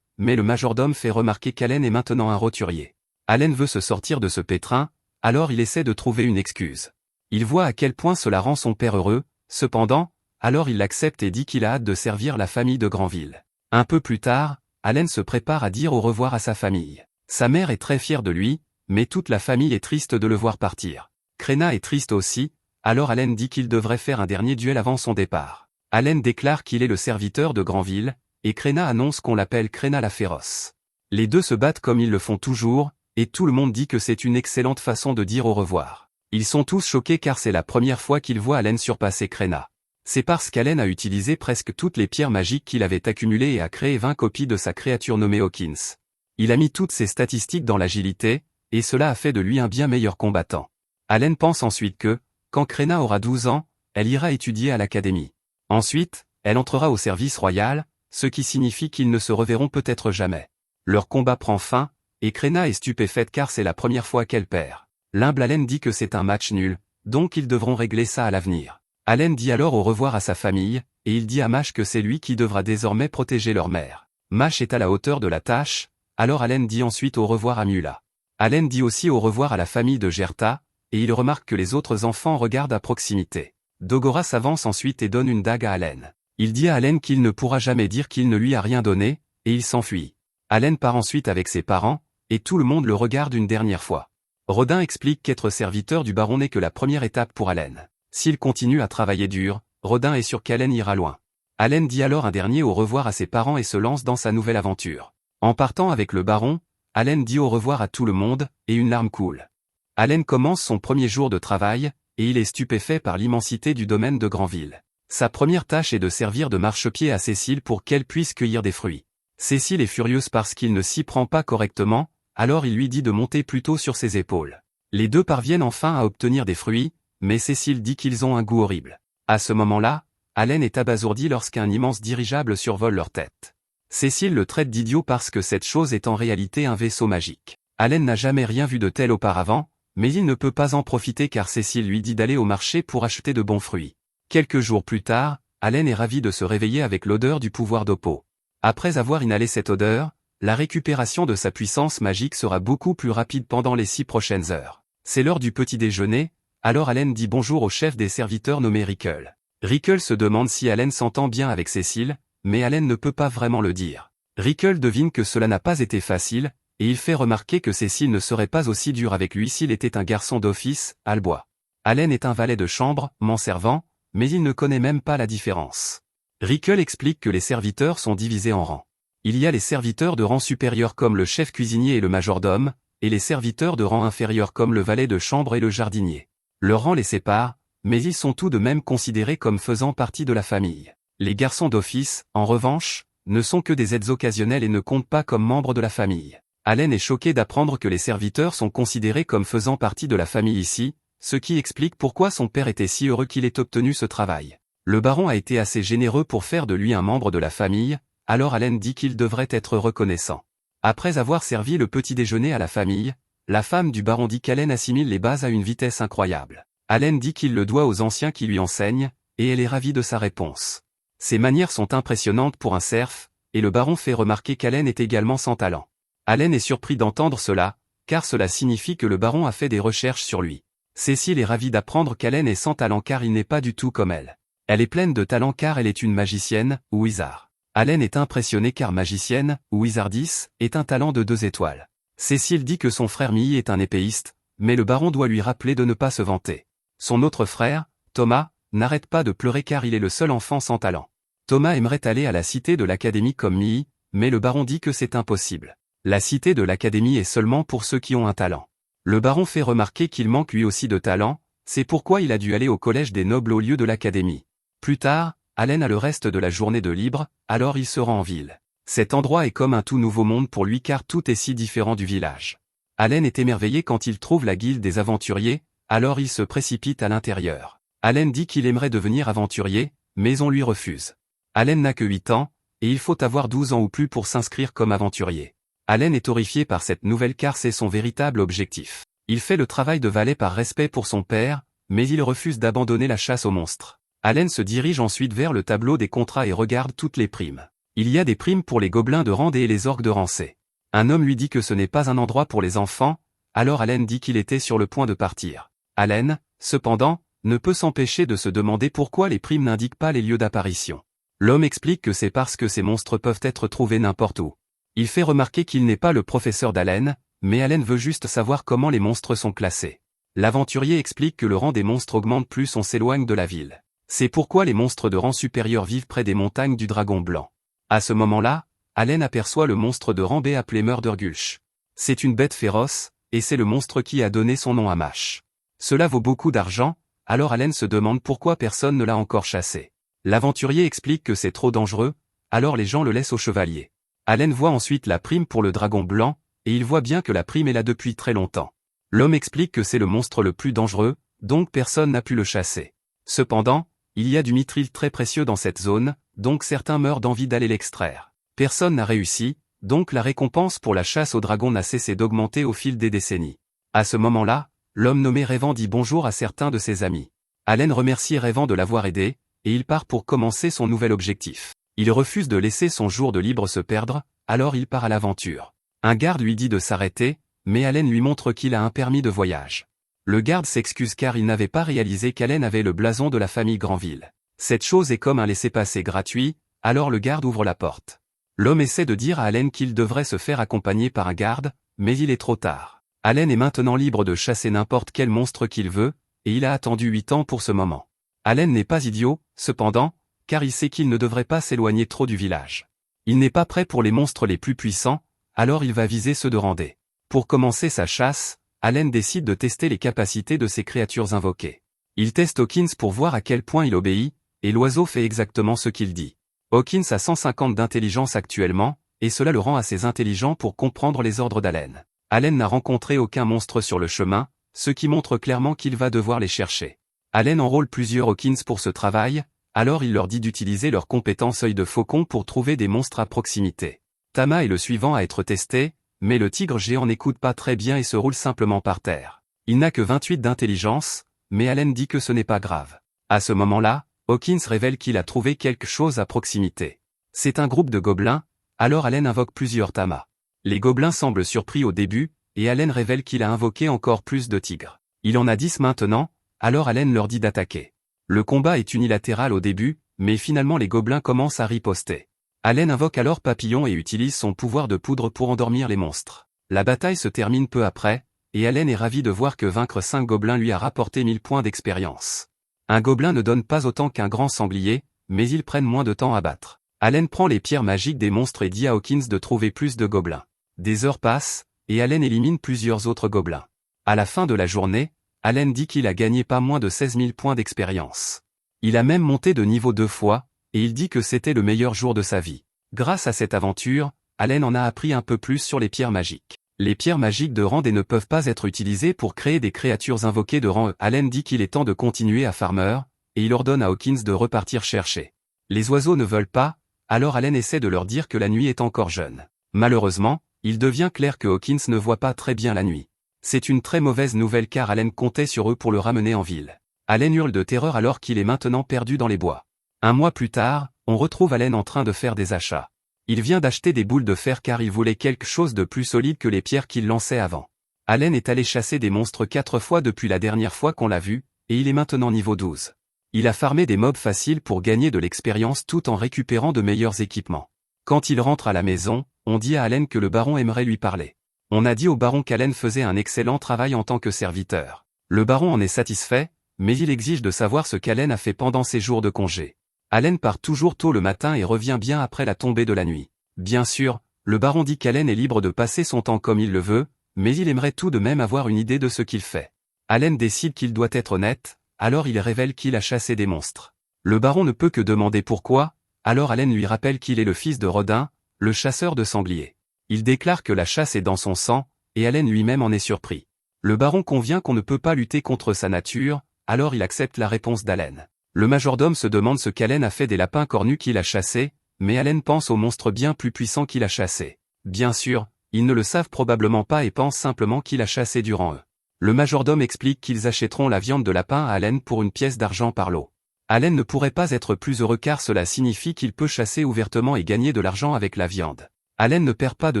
mais le majordome fait remarquer qu'Allen est maintenant un roturier. Allen veut se sortir de ce pétrin, alors il essaie de trouver une excuse. Il voit à quel point cela rend son père heureux, cependant, alors il l'accepte et dit qu'il a hâte de servir la famille de Granville. Un peu plus tard, Allen se prépare à dire au revoir à sa famille. Sa mère est très fière de lui, mais toute la famille est triste de le voir partir. Crenna est triste aussi, alors Allen dit qu'il devrait faire un dernier duel avant son départ. Allen déclare qu'il est le serviteur de Granville, et Crenna annonce qu'on l'appelle Crenna la féroce. Les deux se battent comme ils le font toujours, et tout le monde dit que c'est une excellente façon de dire au revoir. Ils sont tous choqués car c'est la première fois qu'ils voient Allen surpasser Crenna. C'est parce qu'Allen a utilisé presque toutes les pierres magiques qu'il avait accumulées et a créé 20 copies de sa créature nommée Hawkins. Il a mis toutes ses statistiques dans l'agilité, et cela a fait de lui un bien meilleur combattant. Allen pense ensuite que, quand Crenna aura 12 ans, elle ira étudier à l'académie. Ensuite, elle entrera au service royal, ce qui signifie qu'ils ne se reverront peut-être jamais. Leur combat prend fin, et Crenna est stupéfaite car c'est la première fois qu'elle perd. L'humble Allen dit que c'est un match nul, donc ils devront régler ça à l'avenir. Allen dit alors au revoir à sa famille, et il dit à Mash que c'est lui qui devra désormais protéger leur mère. Mash est à la hauteur de la tâche, alors Allen dit ensuite au revoir à Mula. Allen dit aussi au revoir à la famille de Gerta, et il remarque que les autres enfants regardent à proximité. Dogora s'avance ensuite et donne une dague à Allen. Il dit à Allen qu'il ne pourra jamais dire qu'il ne lui a rien donné, et il s'enfuit. Allen part ensuite avec ses parents, et tout le monde le regarde une dernière fois. Rodin explique qu'être serviteur du baron n'est que la première étape pour Allen. S'il continue à travailler dur, Rodin est sûr qu'Allen ira loin. Allen dit alors un dernier au revoir à ses parents et se lance dans sa nouvelle aventure. En partant avec le baron, Allen dit au revoir à tout le monde, et une larme coule. Allen commence son premier jour de travail, et il est stupéfait par l'immensité du domaine de Granville. Sa première tâche est de servir de marchepied à Cécile pour qu'elle puisse cueillir des fruits. Cécile est furieuse parce qu'il ne s'y prend pas correctement, alors il lui dit de monter plutôt sur ses épaules. Les deux parviennent enfin à obtenir des fruits, mais Cécile dit qu'ils ont un goût horrible. À ce moment-là, Allen est abasourdi lorsqu'un immense dirigeable survole leur tête. Cécile le traite d'idiot parce que cette chose est en réalité un vaisseau magique. Allen n'a jamais rien vu de tel auparavant, mais il ne peut pas en profiter car Cécile lui dit d'aller au marché pour acheter de bons fruits. Quelques jours plus tard, Allen est ravi de se réveiller avec l'odeur du pouvoir d'Oppo. Après avoir inhalé cette odeur, la récupération de sa puissance magique sera beaucoup plus rapide pendant les 6 prochaines heures. C'est l'heure du petit déjeuner, alors Allen dit bonjour au chef des serviteurs nommé Rickle. Rickle se demande si Allen s'entend bien avec Cécile, mais Allen ne peut pas vraiment le dire. Rickle devine que cela n'a pas été facile, et il fait remarquer que Cécile ne serait pas aussi dure avec lui s'il était un garçon d'office, Albois. Allen est un valet de chambre, mon servant, mais il ne connaît même pas la différence. Rickle explique que les serviteurs sont divisés en rangs. Il y a les serviteurs de rang supérieur comme le chef cuisinier et le majordome, et les serviteurs de rang inférieur comme le valet de chambre et le jardinier. Leur rang les sépare, mais ils sont tout de même considérés comme faisant partie de la famille. Les garçons d'office, en revanche, ne sont que des aides occasionnelles et ne comptent pas comme membres de la famille. Allen est choqué d'apprendre que les serviteurs sont considérés comme faisant partie de la famille ici, ce qui explique pourquoi son père était si heureux qu'il ait obtenu ce travail. Le baron a été assez généreux pour faire de lui un membre de la famille, alors Allen dit qu'il devrait être reconnaissant. Après avoir servi le petit déjeuner à la famille, la femme du baron dit qu'Allen assimile les bases à une vitesse incroyable. Allen dit qu'il le doit aux anciens qui lui enseignent, et elle est ravie de sa réponse. Ses manières sont impressionnantes pour un serf, et le baron fait remarquer qu'Allen est également sans talent. Allen est surpris d'entendre cela, car cela signifie que le baron a fait des recherches sur lui. Cécile est ravie d'apprendre qu'Allen est sans talent car il n'est pas du tout comme elle. Elle est pleine de talent car elle est une magicienne, ou wizard. Allen est impressionné car magicienne, ou wizardess, est un talent de 2 étoiles. Cécile dit que son frère Millie est un épéiste, mais le baron doit lui rappeler de ne pas se vanter. Son autre frère, Thomas, n'arrête pas de pleurer car il est le seul enfant sans talent. Thomas aimerait aller à la cité de l'académie comme Millie, mais le baron dit que c'est impossible. La cité de l'académie est seulement pour ceux qui ont un talent. Le baron fait remarquer qu'il manque lui aussi de talent, c'est pourquoi il a dû aller au collège des nobles au lieu de l'académie. Plus tard, Allen a le reste de la journée de libre, alors il se rend en ville. Cet endroit est comme un tout nouveau monde pour lui car tout est si différent du village. Allen est émerveillé quand il trouve la guilde des aventuriers, alors il se précipite à l'intérieur. Allen dit qu'il aimerait devenir aventurier, mais on lui refuse. Allen n'a que 8 ans, et il faut avoir 12 ans ou plus pour s'inscrire comme aventurier. Allen est horrifié par cette nouvelle car c'est son véritable objectif. Il fait le travail de valet par respect pour son père, mais il refuse d'abandonner la chasse aux monstres. Allen se dirige ensuite vers le tableau des contrats et regarde toutes les primes. Il y a des primes pour les gobelins de Randé et les orques de Rancé. Un homme lui dit que ce n'est pas un endroit pour les enfants, alors Allen dit qu'il était sur le point de partir. Allen, cependant, ne peut s'empêcher de se demander pourquoi les primes n'indiquent pas les lieux d'apparition. L'homme explique que c'est parce que ces monstres peuvent être trouvés n'importe où. Il fait remarquer qu'il n'est pas le professeur d'Allen, mais Allen veut juste savoir comment les monstres sont classés. L'aventurier explique que le rang des monstres augmente plus on s'éloigne de la ville. C'est pourquoi les monstres de rang supérieur vivent près des montagnes du Dragon Blanc. À ce moment-là, Allen aperçoit le monstre de rang B appelé Murdergulch. C'est une bête féroce, et c'est le monstre qui a donné son nom à Mash. Cela vaut beaucoup d'argent, alors Allen se demande pourquoi personne ne l'a encore chassé. L'aventurier explique que c'est trop dangereux, alors les gens le laissent au chevalier. Allen voit ensuite la prime pour le dragon blanc, et il voit bien que la prime est là depuis très longtemps. L'homme explique que c'est le monstre le plus dangereux, donc personne n'a pu le chasser. Cependant, il y a du mithril très précieux dans cette zone, donc certains meurent d'envie d'aller l'extraire. Personne n'a réussi, donc la récompense pour la chasse au dragon n'a cessé d'augmenter au fil des décennies. À ce moment-là, l'homme nommé Rêvant dit bonjour à certains de ses amis. Allen remercie Rêvant de l'avoir aidé, et il part pour commencer son nouvel objectif. Il refuse de laisser son jour de libre se perdre, alors il part à l'aventure. Un garde lui dit de s'arrêter, mais Allen lui montre qu'il a un permis de voyage. Le garde s'excuse car il n'avait pas réalisé qu'Allen avait le blason de la famille Granville. Cette chose est comme un laissez-passer gratuit, alors le garde ouvre la porte. L'homme essaie de dire à Allen qu'il devrait se faire accompagner par un garde, mais il est trop tard. Allen est maintenant libre de chasser n'importe quel monstre qu'il veut, et il a attendu 8 ans pour ce moment. Allen n'est pas idiot, cependant, car il sait qu'il ne devrait pas s'éloigner trop du village. Il n'est pas prêt pour les monstres les plus puissants, alors il va viser ceux de Randé. Pour commencer sa chasse, Allen décide de tester les capacités de ses créatures invoquées. Il teste Hawkins pour voir à quel point il obéit, et l'oiseau fait exactement ce qu'il dit. Hawkins a 150 d'intelligence actuellement, et cela le rend assez intelligent pour comprendre les ordres d'Allen. Allen n'a rencontré aucun monstre sur le chemin, ce qui montre clairement qu'il va devoir les chercher. Allen enrôle plusieurs Hawkins pour ce travail, alors il leur dit d'utiliser leur compétence œil de faucon pour trouver des monstres à proximité. Tama est le suivant à être testé, mais le tigre géant n'écoute pas très bien et se roule simplement par terre. Il n'a que 28 d'intelligence, mais Allen dit que ce n'est pas grave. À ce moment-là, Hawkins révèle qu'il a trouvé quelque chose à proximité. C'est un groupe de gobelins, alors Allen invoque plusieurs Tama. Les gobelins semblent surpris au début, et Allen révèle qu'il a invoqué encore plus de tigres. Il en a 10 maintenant, alors Allen leur dit d'attaquer. Le combat est unilatéral au début, mais finalement les gobelins commencent à riposter. Allen invoque alors Papillon et utilise son pouvoir de poudre pour endormir les monstres. La bataille se termine peu après, et Allen est ravi de voir que vaincre 5 gobelins lui a rapporté 1000 points d'expérience. Un gobelin ne donne pas autant qu'un grand sanglier, mais ils prennent moins de temps à battre. Allen prend les pierres magiques des monstres et dit à Hawkins de trouver plus de gobelins. Des heures passent, et Allen élimine plusieurs autres gobelins. À la fin de la journée, Allen dit qu'il a gagné pas moins de 16 000 points d'expérience. Il a même monté de niveau 2 fois, et il dit que c'était le meilleur jour de sa vie. Grâce à cette aventure, Allen en a appris un peu plus sur les pierres magiques. Les pierres magiques de rang D ne peuvent pas être utilisées pour créer des créatures invoquées de rang E. Allen dit qu'il est temps de continuer à Farmer, et il ordonne à Hawkins de repartir chercher. Les oiseaux ne veulent pas, alors Allen essaie de leur dire que la nuit est encore jeune. Malheureusement, il devient clair que Hawkins ne voit pas très bien la nuit. C'est une très mauvaise nouvelle car Allen comptait sur eux pour le ramener en ville. Allen hurle de terreur alors qu'il est maintenant perdu dans les bois. Un mois plus tard, on retrouve Allen en train de faire des achats. Il vient d'acheter des boules de fer car il voulait quelque chose de plus solide que les pierres qu'il lançait avant. Allen est allé chasser des monstres 4 fois depuis la dernière fois qu'on l'a vu, et il est maintenant niveau 12. Il a farmé des mobs faciles pour gagner de l'expérience tout en récupérant de meilleurs équipements. Quand il rentre à la maison, on dit à Allen que le baron aimerait lui parler. On a dit au baron qu'Allen faisait un excellent travail en tant que serviteur. Le baron en est satisfait, mais il exige de savoir ce qu'Allen a fait pendant ses jours de congé. Allen part toujours tôt le matin et revient bien après la tombée de la nuit. Bien sûr, le baron dit qu'Allen est libre de passer son temps comme il le veut, mais il aimerait tout de même avoir une idée de ce qu'il fait. Allen décide qu'il doit être honnête, alors il révèle qu'il a chassé des monstres. Le baron ne peut que demander pourquoi, alors Allen lui rappelle qu'il est le fils de Rodin, le chasseur de sangliers. Il déclare que la chasse est dans son sang, et Allen lui-même en est surpris. Le baron convient qu'on ne peut pas lutter contre sa nature, alors il accepte la réponse d'Allen. Le majordome se demande ce qu'Allen a fait des lapins cornus qu'il a chassés, mais Allen pense aux monstres bien plus puissants qu'il a chassés. Bien sûr, ils ne le savent probablement pas et pensent simplement qu'il a chassé durant eux. Le majordome explique qu'ils achèteront la viande de lapin à Allen pour une pièce d'argent par lot. Allen ne pourrait pas être plus heureux car cela signifie qu'il peut chasser ouvertement et gagner de l'argent avec la viande. Allen ne perd pas de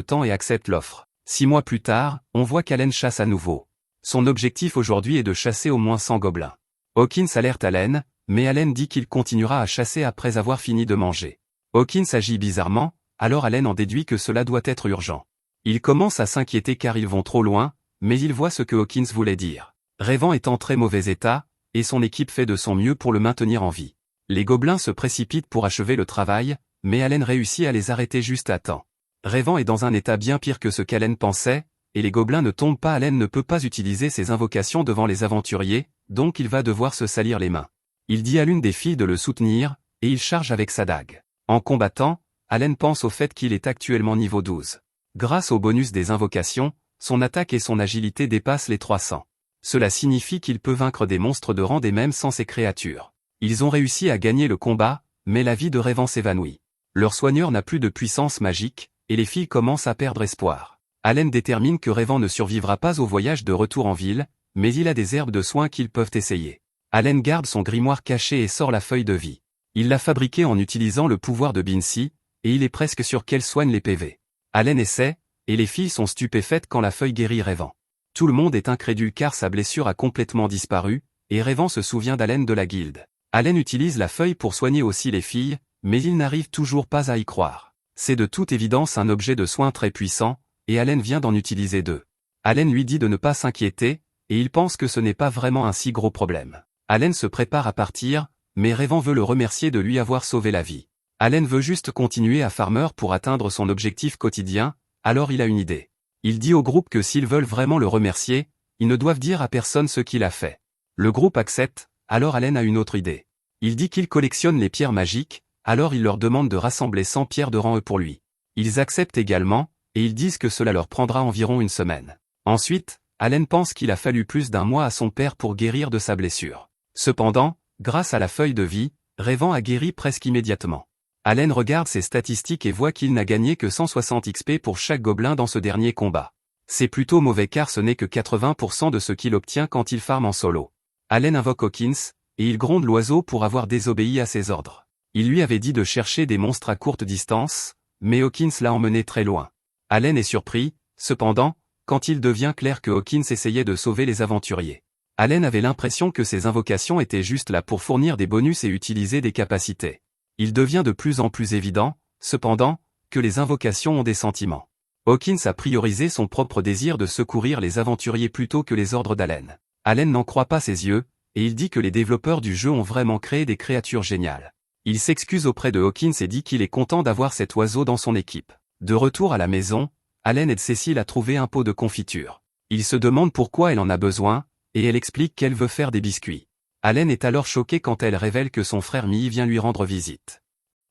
temps et accepte l'offre. 6 mois plus tard, on voit qu'Allen chasse à nouveau. Son objectif aujourd'hui est de chasser au moins 100 gobelins. Hawkins alerte Allen, mais Allen dit qu'il continuera à chasser après avoir fini de manger. Hawkins agit bizarrement, alors Allen en déduit que cela doit être urgent. Il commence à s'inquiéter car ils vont trop loin, mais il voit ce que Hawkins voulait dire. Revan est en très mauvais état, et son équipe fait de son mieux pour le maintenir en vie. Les gobelins se précipitent pour achever le travail, mais Allen réussit à les arrêter juste à temps. Revan est dans un état bien pire que ce qu'Allen pensait, et les gobelins ne tombent pas. Allen ne peut pas utiliser ses invocations devant les aventuriers, donc il va devoir se salir les mains. Il dit à l'une des filles de le soutenir, et il charge avec sa dague. En combattant, Allen pense au fait qu'il est actuellement niveau 12. Grâce au bonus des invocations, son attaque et son agilité dépassent les 300. Cela signifie qu'il peut vaincre des monstres de rang des mêmes sans ces créatures. Ils ont réussi à gagner le combat, mais la vie de Revan s'évanouit. Leur soigneur n'a plus de puissance magique, et les filles commencent à perdre espoir. Allen détermine que Revan ne survivra pas au voyage de retour en ville, mais il a des herbes de soins qu'ils peuvent essayer. Allen garde son grimoire caché et sort la feuille de vie. Il l'a fabriquée en utilisant le pouvoir de Binsi, et il est presque sûr qu'elle soigne les PV. Allen essaie, et les filles sont stupéfaites quand la feuille guérit Revan. Tout le monde est incrédule car sa blessure a complètement disparu, et Revan se souvient d'Allen de la guilde. Allen utilise la feuille pour soigner aussi les filles, mais il n'arrive toujours pas à y croire. C'est de toute évidence un objet de soin très puissant, et Allen vient d'en utiliser 2. Allen lui dit de ne pas s'inquiéter, et il pense que ce n'est pas vraiment un si gros problème. Allen se prépare à partir, mais Revan veut le remercier de lui avoir sauvé la vie. Allen veut juste continuer à farmer pour atteindre son objectif quotidien, alors il a une idée. Il dit au groupe que s'ils veulent vraiment le remercier, ils ne doivent dire à personne ce qu'il a fait. Le groupe accepte, alors Allen a une autre idée. Il dit qu'il collectionne les pierres magiques, alors il leur demande de rassembler 100 pierres de rang E pour lui. Ils acceptent également, et ils disent que cela leur prendra environ une semaine. Ensuite, Allen pense qu'il a fallu plus d'1 mois à son père pour guérir de sa blessure. Cependant, grâce à la feuille de vie, Revan a guéri presque immédiatement. Allen regarde ses statistiques et voit qu'il n'a gagné que 160 XP pour chaque gobelin dans ce dernier combat. C'est plutôt mauvais car ce n'est que 80% de ce qu'il obtient quand il farme en solo. Allen invoque Hawkins, et il gronde l'oiseau pour avoir désobéi à ses ordres. Il lui avait dit de chercher des monstres à courte distance, mais Hawkins l'a emmené très loin. Allen est surpris, cependant, quand il devient clair que Hawkins essayait de sauver les aventuriers. Allen avait l'impression que ses invocations étaient juste là pour fournir des bonus et utiliser des capacités. Il devient de plus en plus évident, cependant, que les invocations ont des sentiments. Hawkins a priorisé son propre désir de secourir les aventuriers plutôt que les ordres d'Allen. Allen n'en croit pas ses yeux, et il dit que les développeurs du jeu ont vraiment créé des créatures géniales. Il s'excuse auprès de Hawkins et dit qu'il est content d'avoir cet oiseau dans son équipe. De retour à la maison, Allen aide Cécile à trouver un pot de confiture. Il se demande pourquoi elle en a besoin, et elle explique qu'elle veut faire des biscuits. Allen est alors choqué quand elle révèle que son frère Mii vient lui rendre visite.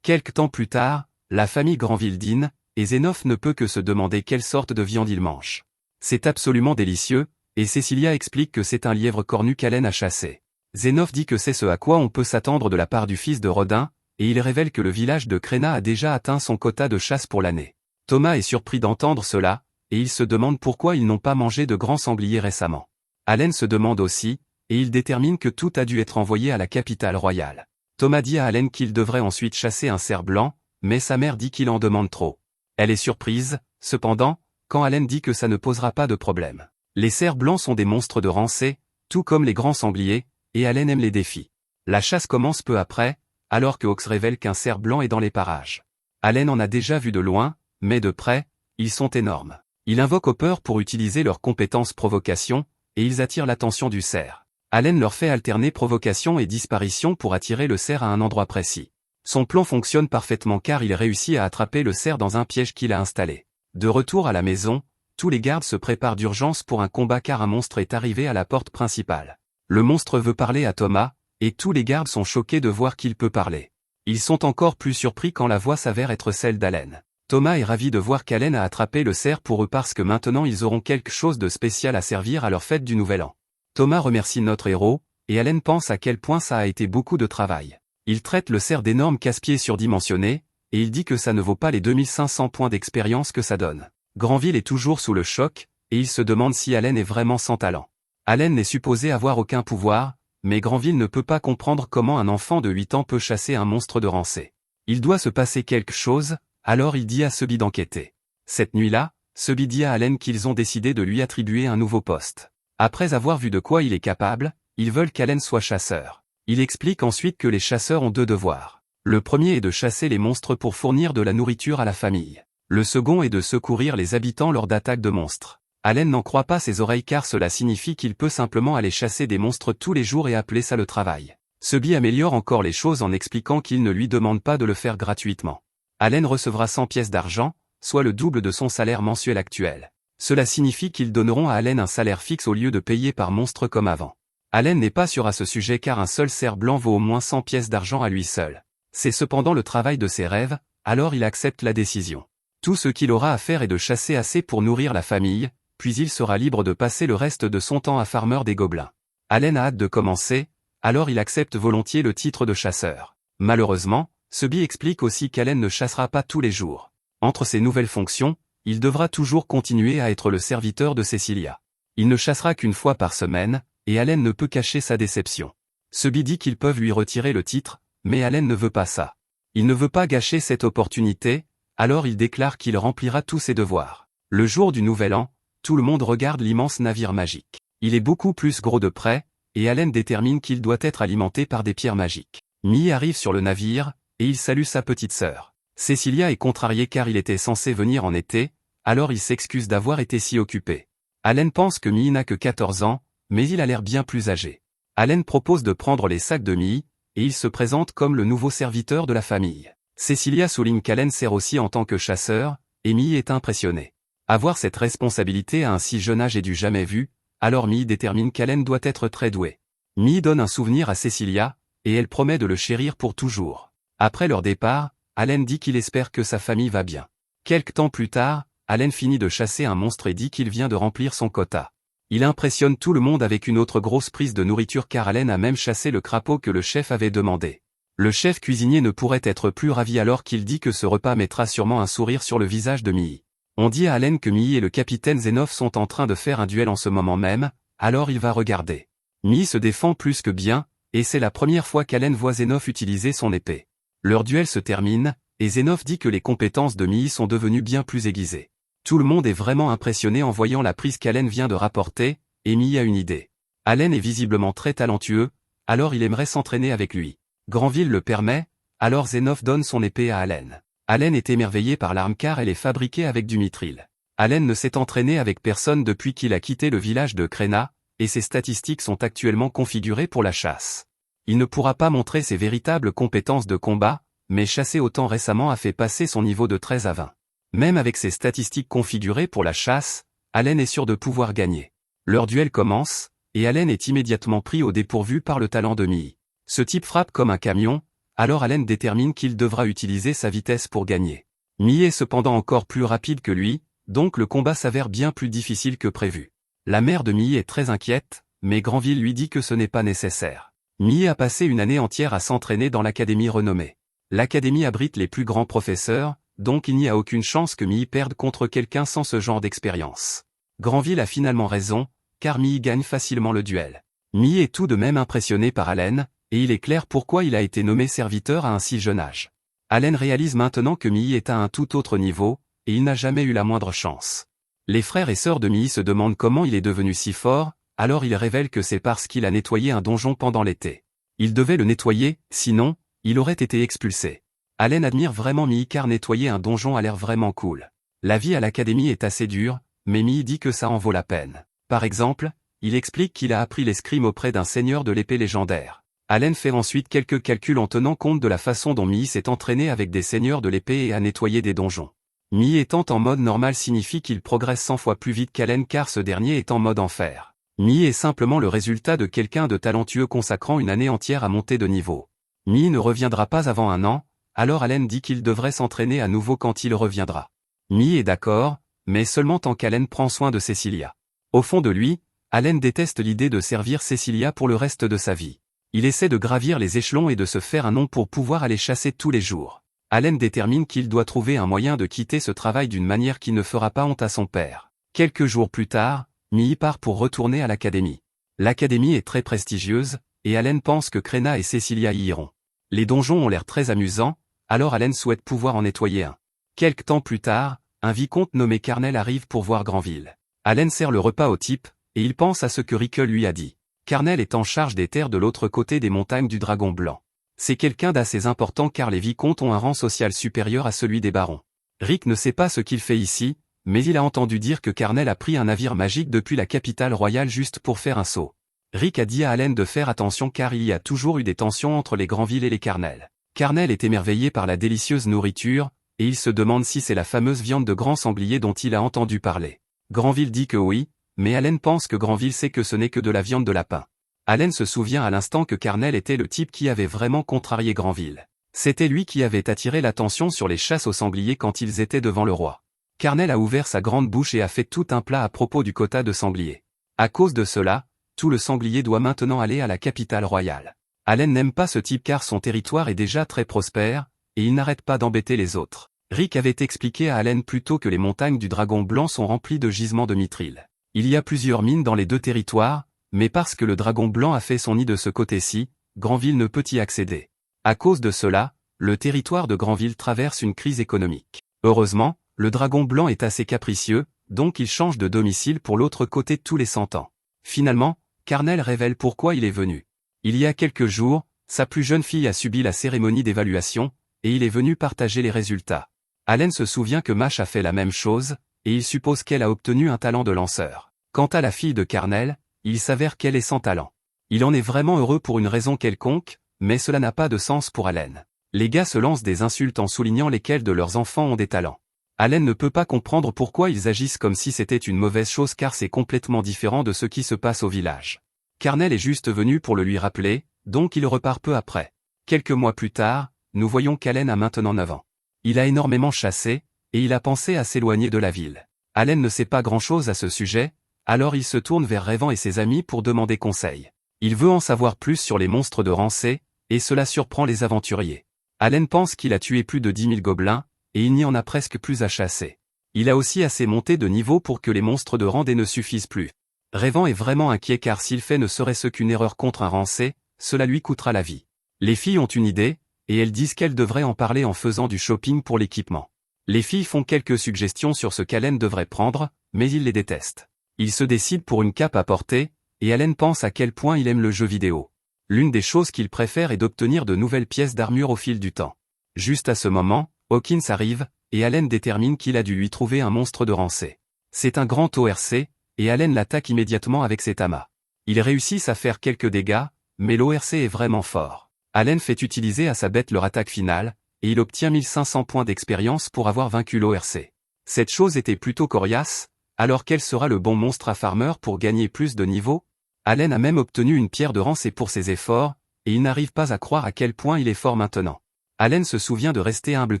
Quelque temps plus tard, la famille Granville dîne, et Zénoph ne peut que se demander quelle sorte de viande il mange. C'est absolument délicieux, et Cecilia explique que c'est un lièvre cornu qu'Allen a chassé. Zénoph dit que c'est ce à quoi on peut s'attendre de la part du fils de Rodin, et il révèle que le village de Kréna a déjà atteint son quota de chasse pour l'année. Thomas est surpris d'entendre cela, et il se demande pourquoi ils n'ont pas mangé de grands sangliers récemment. Allen se demande aussi, et il détermine que tout a dû être envoyé à la capitale royale. Thomas dit à Allen qu'il devrait ensuite chasser un cerf blanc, mais sa mère dit qu'il en demande trop. Elle est surprise, cependant, quand Allen dit que ça ne posera pas de problème. Les cerfs blancs sont des monstres de rancée, tout comme les grands sangliers, et Allen aime les défis. La chasse commence peu après, alors que Hawks révèle qu'un cerf blanc est dans les parages. Allen en a déjà vu de loin, mais de près, ils sont énormes. Il invoque Hopper pour utiliser leur compétence provocation, et ils attirent l'attention du cerf. Allen leur fait alterner provocation et disparition pour attirer le cerf à un endroit précis. Son plan fonctionne parfaitement car il réussit à attraper le cerf dans un piège qu'il a installé. De retour à la maison, tous les gardes se préparent d'urgence pour un combat car un monstre est arrivé à la porte principale. Le monstre veut parler à Thomas, et tous les gardes sont choqués de voir qu'il peut parler. Ils sont encore plus surpris quand la voix s'avère être celle d'Allen. Thomas est ravi de voir qu'Allen a attrapé le cerf pour eux parce que maintenant ils auront quelque chose de spécial à servir à leur fête du Nouvel An. Thomas remercie notre héros, et Allen pense à quel point ça a été beaucoup de travail. Il traite le cerf d'énormes casse-pieds surdimensionnés, et il dit que ça ne vaut pas les 2500 points d'expérience que ça donne. Granville est toujours sous le choc, et il se demande si Allen est vraiment sans talent. Allen n'est supposé avoir aucun pouvoir, mais Granville ne peut pas comprendre comment un enfant de 8 ans peut chasser un monstre de rancée. Il doit se passer quelque chose, alors il dit à Subby d'enquêter. Cette nuit-là, Subby dit à Allen qu'ils ont décidé de lui attribuer un nouveau poste. Après avoir vu de quoi il est capable, ils veulent qu'Allen soit chasseur. Il explique ensuite que les chasseurs ont 2 devoirs. Le premier est de chasser les monstres pour fournir de la nourriture à la famille. Le second est de secourir les habitants lors d'attaques de monstres. Allen n'en croit pas ses oreilles car cela signifie qu'il peut simplement aller chasser des monstres tous les jours et appeler ça le travail. Subby améliore encore les choses en expliquant qu'il ne lui demande pas de le faire gratuitement. Allen recevra 100 pièces d'argent, soit le double de son salaire mensuel actuel. Cela signifie qu'ils donneront à Allen un salaire fixe au lieu de payer par monstre comme avant. Allen n'est pas sûr à ce sujet car un seul cerf blanc vaut au moins 100 pièces d'argent à lui seul. C'est cependant le travail de ses rêves, alors il accepte la décision. Tout ce qu'il aura à faire est de chasser assez pour nourrir la famille, puis il sera libre de passer le reste de son temps à farmer des gobelins. Allen a hâte de commencer, alors il accepte volontiers le titre de chasseur. Malheureusement, Subby explique aussi qu'Allen ne chassera pas tous les jours. Entre ses nouvelles fonctions, il devra toujours continuer à être le serviteur de Cecilia. Il ne chassera qu'une fois par semaine, et Allen ne peut cacher sa déception. Subby dit qu'ils peuvent lui retirer le titre, mais Allen ne veut pas ça. Il ne veut pas gâcher cette opportunité, alors il déclare qu'il remplira tous ses devoirs. Le jour du Nouvel An, tout le monde regarde l'immense navire magique. Il est beaucoup plus gros de près, et Allen détermine qu'il doit être alimenté par des pierres magiques. Mie arrive sur le navire, et il salue sa petite sœur. Cecilia est contrariée car il était censé venir en été, alors il s'excuse d'avoir été si occupé. Allen pense que Mie n'a que 14 ans, mais il a l'air bien plus âgé. Allen propose de prendre les sacs de Mie, et il se présente comme le nouveau serviteur de la famille. Cecilia souligne qu'Allen sert aussi en tant que chasseur, et Mie est impressionné. Avoir cette responsabilité à un si jeune âge est du jamais vu, alors Mie détermine qu'Allen doit être très doué. Mie donne un souvenir à Cecilia, et elle promet de le chérir pour toujours. Après leur départ, Allen dit qu'il espère que sa famille va bien. Quelque temps plus tard, Allen finit de chasser un monstre et dit qu'il vient de remplir son quota. Il impressionne tout le monde avec une autre grosse prise de nourriture car Allen a même chassé le crapaud que le chef avait demandé. Le chef cuisinier ne pourrait être plus ravi alors qu'il dit que ce repas mettra sûrement un sourire sur le visage de Mie. On dit à Allen que Mie et le capitaine Zenov sont en train de faire un duel en ce moment même, alors il va regarder. Mie se défend plus que bien, et c'est la première fois qu'Allen voit Zenov utiliser son épée. Leur duel se termine, et Zenov dit que les compétences de Mie sont devenues bien plus aiguisées. Tout le monde est vraiment impressionné en voyant la prise qu'Allen vient de rapporter, et Mie a une idée. Allen est visiblement très talentueux, alors il aimerait s'entraîner avec lui. Granville le permet, alors Zenov donne son épée à Allen. Allen est émerveillé par l'arme car elle est fabriquée avec du mithril. Allen ne s'est entraîné avec personne depuis qu'il a quitté le village de Krena, et ses statistiques sont actuellement configurées pour la chasse. Il ne pourra pas montrer ses véritables compétences de combat, mais chasser autant récemment a fait passer son niveau de 13 à 20. Même avec ses statistiques configurées pour la chasse, Allen est sûr de pouvoir gagner. Leur duel commence, et Allen est immédiatement pris au dépourvu par le talent de Mie. Ce type frappe comme un camion, alors Allen détermine qu'il devra utiliser sa vitesse pour gagner. Mie est cependant encore plus rapide que lui, donc le combat s'avère bien plus difficile que prévu. La mère de Mie est très inquiète, mais Granville lui dit que ce n'est pas nécessaire. Mie a passé une année entière à s'entraîner dans l'académie renommée. L'académie abrite les plus grands professeurs, donc il n'y a aucune chance que Mie perde contre quelqu'un sans ce genre d'expérience. Granville a finalement raison, car Mie gagne facilement le duel. Mie est tout de même impressionné par Allen, et il est clair pourquoi il a été nommé serviteur à un si jeune âge. Allen réalise maintenant que Mii est à un tout autre niveau, et il n'a jamais eu la moindre chance. Les frères et sœurs de Mii se demandent comment il est devenu si fort, alors il révèle que c'est parce qu'il a nettoyé un donjon pendant l'été. Il devait le nettoyer, sinon, il aurait été expulsé. Allen admire vraiment Mii car nettoyer un donjon a l'air vraiment cool. La vie à l'académie est assez dure, mais Mii dit que ça en vaut la peine. Par exemple, il explique qu'il a appris l'escrime auprès d'un seigneur de l'épée légendaire. Allen fait ensuite quelques calculs en tenant compte de la façon dont Mii s'est entraîné avec des seigneurs de l'épée et a nettoyé des donjons. Mii étant en mode normal signifie qu'il progresse 100 fois plus vite qu'Allen car ce dernier est en mode enfer. Mii est simplement le résultat de quelqu'un de talentueux consacrant une année entière à monter de niveau. Mii ne reviendra pas avant un an, alors Allen dit qu'il devrait s'entraîner à nouveau quand il reviendra. Mii est d'accord, mais seulement tant qu'Allen prend soin de Cecilia. Au fond de lui, Allen déteste l'idée de servir Cecilia pour le reste de sa vie. Il essaie de gravir les échelons et de se faire un nom pour pouvoir aller chasser tous les jours. Allen détermine qu'il doit trouver un moyen de quitter ce travail d'une manière qui ne fera pas honte à son père. Quelques jours plus tard, Mii part pour retourner à l'académie. L'académie est très prestigieuse, et Allen pense que Krena et Cecilia y iront. Les donjons ont l'air très amusants, alors Allen souhaite pouvoir en nettoyer un. Quelque temps plus tard, un vicomte nommé Carnel arrive pour voir Granville. Allen sert le repas au type, et il pense à ce que Rick lui a dit. Carnel est en charge des terres de l'autre côté des montagnes du Dragon Blanc. C'est quelqu'un d'assez important car les vicomtes ont un rang social supérieur à celui des barons. Rick ne sait pas ce qu'il fait ici, mais il a entendu dire que Carnel a pris un navire magique depuis la capitale royale juste pour faire un saut. Rick a dit à Allen de faire attention car il y a toujours eu des tensions entre les Granville et les Carnel. Carnel est émerveillé par la délicieuse nourriture, et il se demande si c'est la fameuse viande de grand sanglier dont il a entendu parler. Granville dit que oui, mais Allen pense que Granville sait que ce n'est que de la viande de lapin. Allen se souvient à l'instant que Carnel était le type qui avait vraiment contrarié Granville. C'était lui qui avait attiré l'attention sur les chasses aux sangliers quand ils étaient devant le roi. Carnel a ouvert sa grande bouche et a fait tout un plat à propos du quota de sanglier. À cause de cela, tout le sanglier doit maintenant aller à la capitale royale. Allen n'aime pas ce type car son territoire est déjà très prospère, et il n'arrête pas d'embêter les autres. Rick avait expliqué à Allen plus tôt que les montagnes du Dragon Blanc sont remplies de gisements de mithril. Il y a plusieurs mines dans les deux territoires, mais parce que le Dragon Blanc a fait son nid de ce côté-ci, Granville ne peut y accéder. À cause de cela, le territoire de Granville traverse une crise économique. Heureusement, le Dragon Blanc est assez capricieux, donc il change de domicile pour l'autre côté tous les 100 ans. Finalement, Carnel révèle pourquoi il est venu. Il y a quelques jours, sa plus jeune fille a subi la cérémonie d'évaluation, et il est venu partager les résultats. Allen se souvient que Mash a fait la même chose, et il suppose qu'elle a obtenu un talent de lanceur. Quant à la fille de Carnel, il s'avère qu'elle est sans talent. Il en est vraiment heureux pour une raison quelconque, mais cela n'a pas de sens pour Allen. Les gars se lancent des insultes en soulignant lesquels de leurs enfants ont des talents. Allen ne peut pas comprendre pourquoi ils agissent comme si c'était une mauvaise chose car c'est complètement différent de ce qui se passe au village. Carnel est juste venu pour le lui rappeler, donc il repart peu après. Quelques mois plus tard, nous voyons qu'Allen a maintenant 9 ans. Il a énormément chassé, et il a pensé à s'éloigner de la ville. Allen ne sait pas grand-chose à ce sujet, alors il se tourne vers Rayvan et ses amis pour demander conseil. Il veut en savoir plus sur les monstres de Rancé, et cela surprend les aventuriers. Allen pense qu'il a tué plus de 10 000 gobelins, et il n'y en a presque plus à chasser. Il a aussi assez monté de niveau pour que les monstres de Randé ne suffisent plus. Rayvan est vraiment inquiet car s'il fait ne serait-ce qu'une erreur contre un Rancé, cela lui coûtera la vie. Les filles ont une idée, et elles disent qu'elles devraient en parler en faisant du shopping pour l'équipement. Les filles font quelques suggestions sur ce qu'Allen devrait prendre, mais il les déteste. Il se décide pour une cape à porter, et Allen pense à quel point il aime le jeu vidéo. L'une des choses qu'il préfère est d'obtenir de nouvelles pièces d'armure au fil du temps. Juste à ce moment, Hawkins arrive, et Allen détermine qu'il a dû lui trouver un monstre de Rancé. C'est un grand ORC, et Allen l'attaque immédiatement avec ses tamas. Ils réussissent à faire quelques dégâts, mais l'ORC est vraiment fort. Allen fait utiliser à sa bête leur attaque finale, et il obtient 1500 points d'expérience pour avoir vaincu l'ORC. Cette chose était plutôt coriace, alors quel sera le bon monstre à farmer pour gagner plus de niveau? Allen a même obtenu une pierre de Rancé pour ses efforts, et il n'arrive pas à croire à quel point il est fort maintenant. Allen se souvient de rester humble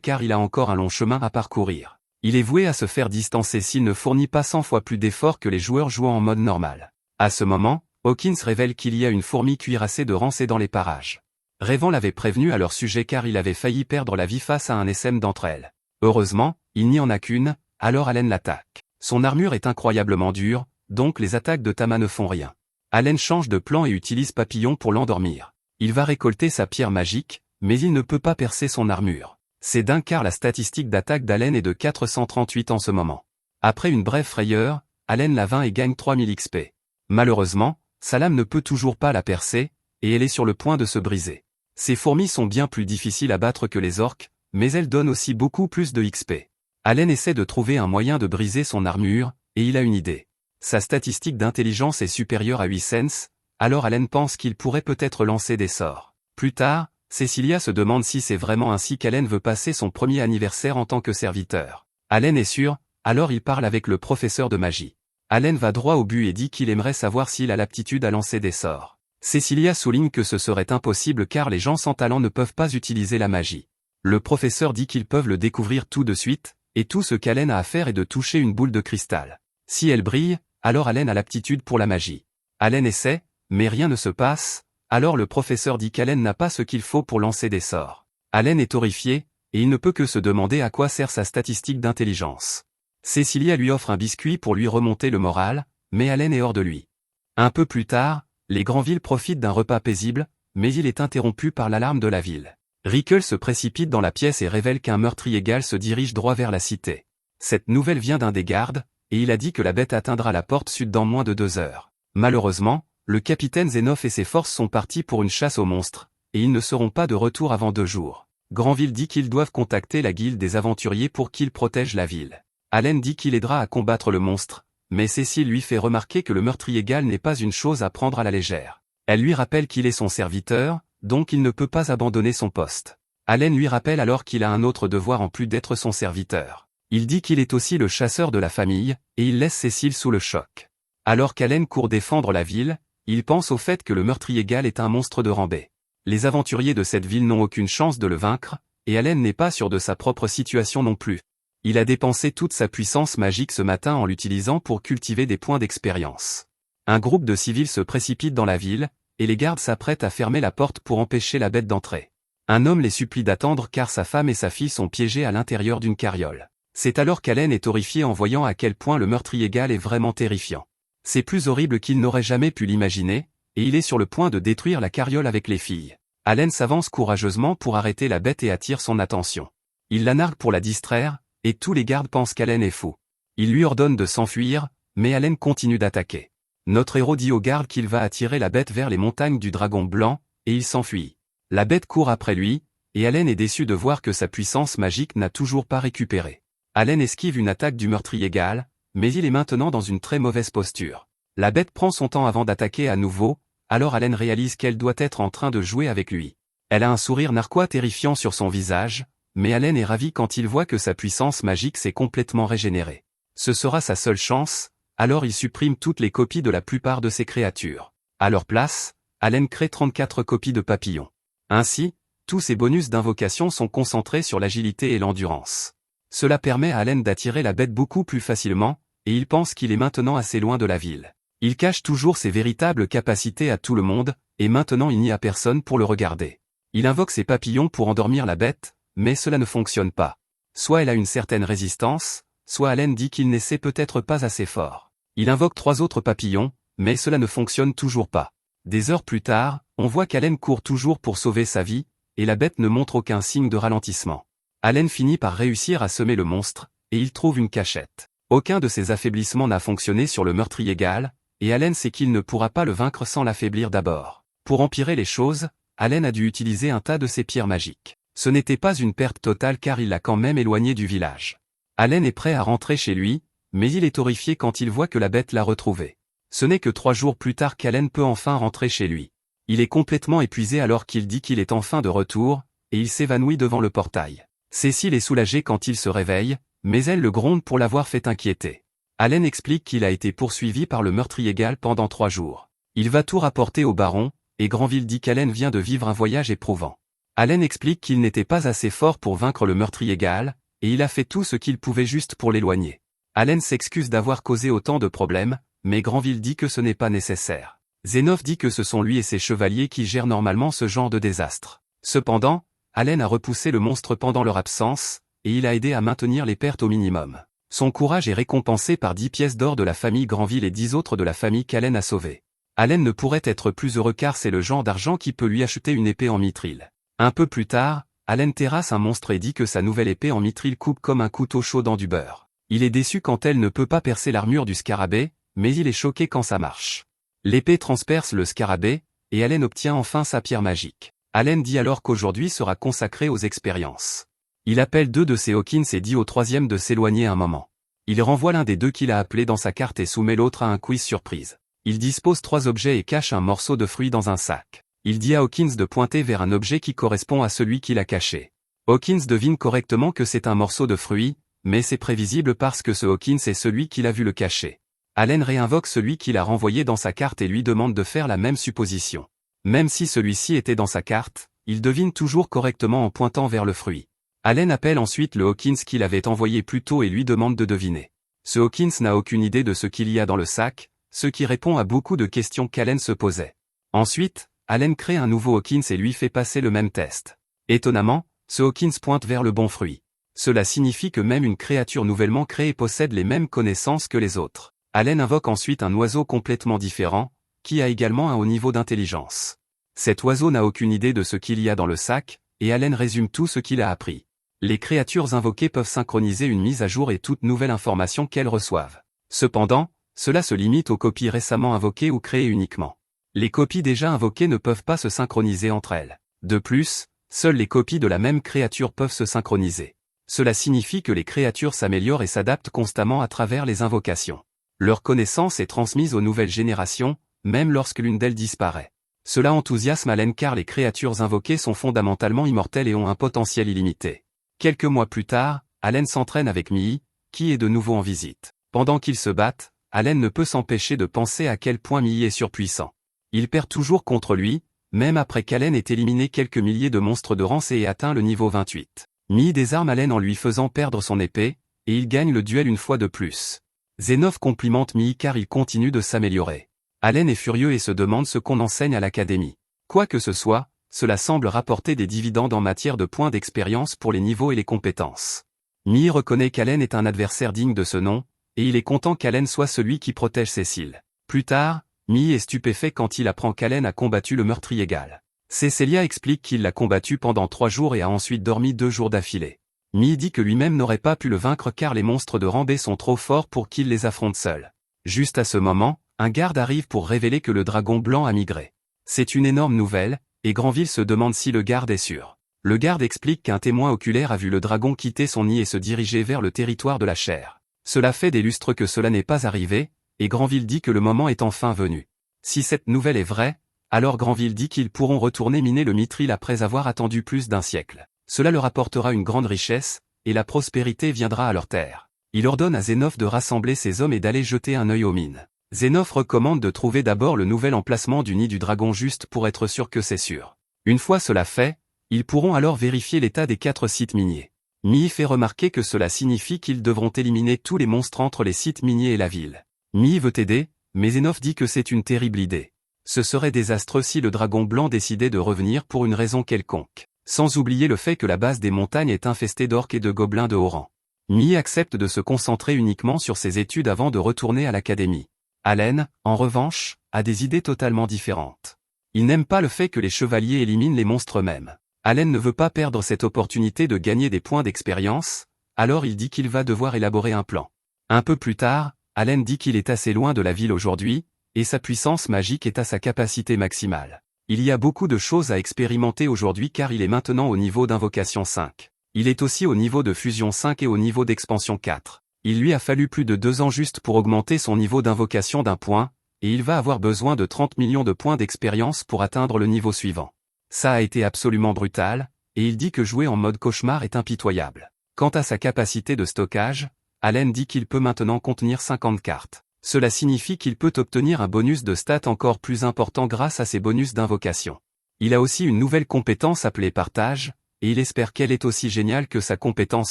car il a encore un long chemin à parcourir. Il est voué à se faire distancer s'il ne fournit pas 100 fois plus d'efforts que les joueurs jouant en mode normal. À ce moment, Hawkins révèle qu'il y a une fourmi cuirassée de Rancé dans les parages. Rayvan l'avait prévenu à leur sujet car il avait failli perdre la vie face à un SM d'entre elles. Heureusement, il n'y en a qu'une, alors Allen l'attaque. Son armure est incroyablement dure, donc les attaques de Tama ne font rien. Allen change de plan et utilise Papillon pour l'endormir. Il va récolter sa pierre magique, mais il ne peut pas percer son armure. C'est dingue car la statistique d'attaque d'Allen est de 438 en ce moment. Après une brève frayeur, Allen la vainc et gagne 3000 XP. Malheureusement, sa lame ne peut toujours pas la percer, et elle est sur le point de se briser. Ces fourmis sont bien plus difficiles à battre que les orques, mais elles donnent aussi beaucoup plus de XP. Allen essaie de trouver un moyen de briser son armure, et il a une idée. Sa statistique d'intelligence est supérieure à 8 sens, alors Allen pense qu'il pourrait peut-être lancer des sorts. Plus tard, Cecilia se demande si c'est vraiment ainsi qu'Allen veut passer son premier anniversaire en tant que serviteur. Allen est sûr, alors il parle avec le professeur de magie. Allen va droit au but et dit qu'il aimerait savoir s'il a l'aptitude à lancer des sorts. Cecilia souligne que ce serait impossible car les gens sans talent ne peuvent pas utiliser la magie. Le professeur dit qu'ils peuvent le découvrir tout de suite, et tout ce qu'Allen a à faire est de toucher une boule de cristal. Si elle brille, alors Allen a l'aptitude pour la magie. Allen essaie, mais rien ne se passe, alors le professeur dit qu'Allen n'a pas ce qu'il faut pour lancer des sorts. Allen est horrifié, et il ne peut que se demander à quoi sert sa statistique d'intelligence. Cecilia lui offre un biscuit pour lui remonter le moral, mais Allen est hors de lui. Un peu plus tard, les Granville profitent d'un repas paisible, mais il est interrompu par l'alarme de la ville. Rickle se précipite dans la pièce et révèle qu'un meurtrier Gale se dirige droit vers la cité. Cette nouvelle vient d'un des gardes, et il a dit que la bête atteindra la porte sud dans moins de 2 heures. Malheureusement, le capitaine Zenoff et ses forces sont partis pour une chasse aux monstres, et ils ne seront pas de retour avant 2 jours. Granville dit qu'ils doivent contacter la guilde des aventuriers pour qu'ils protègent la ville. Allen dit qu'il aidera à combattre le monstre, mais Cécile lui fait remarquer que le meurtrier Gale n'est pas une chose à prendre à la légère. Elle lui rappelle qu'il est son serviteur, donc il ne peut pas abandonner son poste. Allen lui rappelle alors qu'il a un autre devoir en plus d'être son serviteur. Il dit qu'il est aussi le chasseur de la famille, et il laisse Cécile sous le choc. Alors qu'Allen court défendre la ville, il pense au fait que le meurtrier Gale est un monstre de Rambay. Les aventuriers de cette ville n'ont aucune chance de le vaincre, et Allen n'est pas sûr de sa propre situation non plus. Il a dépensé toute sa puissance magique ce matin en l'utilisant pour cultiver des points d'expérience. Un groupe de civils se précipite dans la ville, et les gardes s'apprêtent à fermer la porte pour empêcher la bête d'entrer. Un homme les supplie d'attendre car sa femme et sa fille sont piégées à l'intérieur d'une carriole. C'est alors qu'Allen est horrifié en voyant à quel point le meurtrier Gale est vraiment terrifiant. C'est plus horrible qu'il n'aurait jamais pu l'imaginer, et il est sur le point de détruire la carriole avec les filles. Allen s'avance courageusement pour arrêter la bête et attire son attention. Il la nargue pour la distraire, et tous les gardes pensent qu'Allen est fou. Il lui ordonne de s'enfuir, mais Allen continue d'attaquer. Notre héros dit aux gardes qu'il va attirer la bête vers les montagnes du Dragon Blanc, et il s'enfuit. La bête court après lui, et Allen est déçu de voir que sa puissance magique n'a toujours pas récupéré. Allen esquive une attaque du meurtrier Gale, mais il est maintenant dans une très mauvaise posture. La bête prend son temps avant d'attaquer à nouveau, alors Allen réalise qu'elle doit être en train de jouer avec lui. Elle a un sourire narquois terrifiant sur son visage, mais Allen est ravi quand il voit que sa puissance magique s'est complètement régénérée. Ce sera sa seule chance, alors il supprime toutes les copies de la plupart de ses créatures. À leur place, Allen crée 34 copies de papillons. Ainsi, tous ses bonus d'invocation sont concentrés sur l'agilité et l'endurance. Cela permet à Allen d'attirer la bête beaucoup plus facilement, et il pense qu'il est maintenant assez loin de la ville. Il cache toujours ses véritables capacités à tout le monde, et maintenant il n'y a personne pour le regarder. Il invoque ses papillons pour endormir la bête, mais cela ne fonctionne pas. Soit elle a une certaine résistance, soit Allen dit qu'il n'essaie peut-être pas assez fort. Il invoque 3 autres papillons, mais cela ne fonctionne toujours pas. Des heures plus tard, on voit qu'Allen court toujours pour sauver sa vie, et la bête ne montre aucun signe de ralentissement. Allen finit par réussir à semer le monstre, et il trouve une cachette. Aucun de ses affaiblissements n'a fonctionné sur le meurtrier Gale, et Allen sait qu'il ne pourra pas le vaincre sans l'affaiblir d'abord. Pour empirer les choses, Allen a dû utiliser un tas de ses pierres magiques. Ce n'était pas une perte totale car il l'a quand même éloigné du village. Allen est prêt à rentrer chez lui, mais il est horrifié quand il voit que la bête l'a retrouvé. Ce n'est que 3 jours plus tard qu'Allen peut enfin rentrer chez lui. Il est complètement épuisé alors qu'il dit qu'il est enfin de retour, et il s'évanouit devant le portail. Cécile est soulagée quand il se réveille, mais elle le gronde pour l'avoir fait inquiéter. Allen explique qu'il a été poursuivi par le meurtrier Gale pendant 3 jours. Il va tout rapporter au baron, et Granville dit qu'Allen vient de vivre un voyage éprouvant. Allen explique qu'il n'était pas assez fort pour vaincre le meurtrier Gale, et il a fait tout ce qu'il pouvait juste pour l'éloigner. Allen s'excuse d'avoir causé autant de problèmes, mais Granville dit que ce n'est pas nécessaire. Zenoff dit que ce sont lui et ses chevaliers qui gèrent normalement ce genre de désastre. Cependant, Allen a repoussé le monstre pendant leur absence, et il a aidé à maintenir les pertes au minimum. Son courage est récompensé par 10 pièces d'or de la famille Granville et 10 autres de la famille qu'Allen a sauvée. Allen ne pourrait être plus heureux car c'est le genre d'argent qui peut lui acheter une épée en mithril. Un peu plus tard, Allen terrasse un monstre et dit que sa nouvelle épée en mithril coupe comme un couteau chaud dans du beurre. Il est déçu quand elle ne peut pas percer l'armure du scarabée, mais il est choqué quand ça marche. L'épée transperce le scarabée, et Allen obtient enfin sa pierre magique. Allen dit alors qu'aujourd'hui sera consacré aux expériences. Il appelle deux de ses Hawkins et dit au troisième de s'éloigner un moment. Il renvoie l'un des deux qu'il a appelé dans sa carte et soumet l'autre à un quiz surprise. Il dispose 3 objets et cache un morceau de fruit dans un sac. Il dit à Hawkins de pointer vers un objet qui correspond à celui qu'il a caché. Hawkins devine correctement que c'est un morceau de fruit, mais c'est prévisible parce que ce Hawkins est celui qu'il a vu le cacher. Allen réinvoque celui qu'il a renvoyé dans sa carte et lui demande de faire la même supposition. Même si celui-ci était dans sa carte, il devine toujours correctement en pointant vers le fruit. Allen appelle ensuite le Hawkins qu'il avait envoyé plus tôt et lui demande de deviner. Ce Hawkins n'a aucune idée de ce qu'il y a dans le sac, ce qui répond à beaucoup de questions qu'Allen se posait. Ensuite, Allen crée un nouveau Hawkins et lui fait passer le même test. Étonnamment, ce Hawkins pointe vers le bon fruit. Cela signifie que même une créature nouvellement créée possède les mêmes connaissances que les autres. Allen invoque ensuite un oiseau complètement différent, qui a également un haut niveau d'intelligence. Cet oiseau n'a aucune idée de ce qu'il y a dans le sac, et Allen résume tout ce qu'il a appris. Les créatures invoquées peuvent synchroniser une mise à jour et toute nouvelle information qu'elles reçoivent. Cependant, cela se limite aux copies récemment invoquées ou créées uniquement. Les copies déjà invoquées ne peuvent pas se synchroniser entre elles. De plus, seules les copies de la même créature peuvent se synchroniser. Cela signifie que les créatures s'améliorent et s'adaptent constamment à travers les invocations. Leur connaissance est transmise aux nouvelles générations, même lorsque l'une d'elles disparaît. Cela enthousiasme Allen car les créatures invoquées sont fondamentalement immortelles et ont un potentiel illimité. Quelques mois plus tard, Allen s'entraîne avec Mii, qui est de nouveau en visite. Pendant qu'ils se battent, Allen ne peut s'empêcher de penser à quel point Mii est surpuissant. Il perd toujours contre lui, même après qu'Allen ait éliminé quelques milliers de monstres de rang C et atteint le niveau 28. Mii désarme Allen en lui faisant perdre son épée, et il gagne le duel une fois de plus. Xenov complimente Mii car il continue de s'améliorer. Allen est furieux et se demande ce qu'on enseigne à l'académie. Quoi que ce soit, cela semble rapporter des dividendes en matière de points d'expérience pour les niveaux et les compétences. Mii reconnaît qu'Allen est un adversaire digne de ce nom, et il est content qu'Allen soit celui qui protège Cécile. Plus tard, Mii est stupéfait quand il apprend qu'Allen a combattu le meurtrier Gal. Cecilia explique qu'il l'a combattu pendant 3 jours et a ensuite dormi 2 jours d'affilée. Mii dit que lui-même n'aurait pas pu le vaincre car les monstres de rang B sont trop forts pour qu'il les affronte seul. Juste à ce moment, un garde arrive pour révéler que le dragon blanc a migré. C'est une énorme nouvelle, et Granville se demande si le garde est sûr. Le garde explique qu'un témoin oculaire a vu le dragon quitter son nid et se diriger vers le territoire de la chair. Cela fait des lustres que cela n'est pas arrivé, et Granville dit que le moment est enfin venu. Si cette nouvelle est vraie, alors Granville dit qu'ils pourront retourner miner le mithril après avoir attendu plus d'1 siècle. Cela leur apportera une grande richesse, et la prospérité viendra à leur terre. Il ordonne à Xenov de rassembler ses hommes et d'aller jeter un œil aux mines. Xenov recommande de trouver d'abord le nouvel emplacement du nid du dragon juste pour être sûr que c'est sûr. Une fois cela fait, ils pourront alors vérifier l'état des 4 sites miniers. Mii fait remarquer que cela signifie qu'ils devront éliminer tous les monstres entre les sites miniers et la ville. Mii veut aider, mais Xenov dit que c'est une terrible idée. Ce serait désastreux si le dragon blanc décidait de revenir pour une raison quelconque. Sans oublier le fait que la base des montagnes est infestée d'orques et de gobelins de haut rang. Mii accepte de se concentrer uniquement sur ses études avant de retourner à l'académie. Allen, en revanche, a des idées totalement différentes. Il n'aime pas le fait que les chevaliers éliminent les monstres eux-mêmes. Allen ne veut pas perdre cette opportunité de gagner des points d'expérience, alors il dit qu'il va devoir élaborer un plan. Un peu plus tard, Allen dit qu'il est assez loin de la ville aujourd'hui, et sa puissance magique est à sa capacité maximale. Il y a beaucoup de choses à expérimenter aujourd'hui car il est maintenant au niveau d'invocation 5. Il est aussi au niveau de fusion 5 et au niveau d'expansion 4. Il lui a fallu plus de 2 ans juste pour augmenter son niveau d'invocation d'1 point, et il va avoir besoin de 30 millions de points d'expérience pour atteindre le niveau suivant. Ça a été absolument brutal, et il dit que jouer en mode cauchemar est impitoyable. Quant à sa capacité de stockage, Allen dit qu'il peut maintenant contenir 50 cartes. Cela signifie qu'il peut obtenir un bonus de stats encore plus important grâce à ses bonus d'invocation. Il a aussi une nouvelle compétence appelée partage, et il espère qu'elle est aussi géniale que sa compétence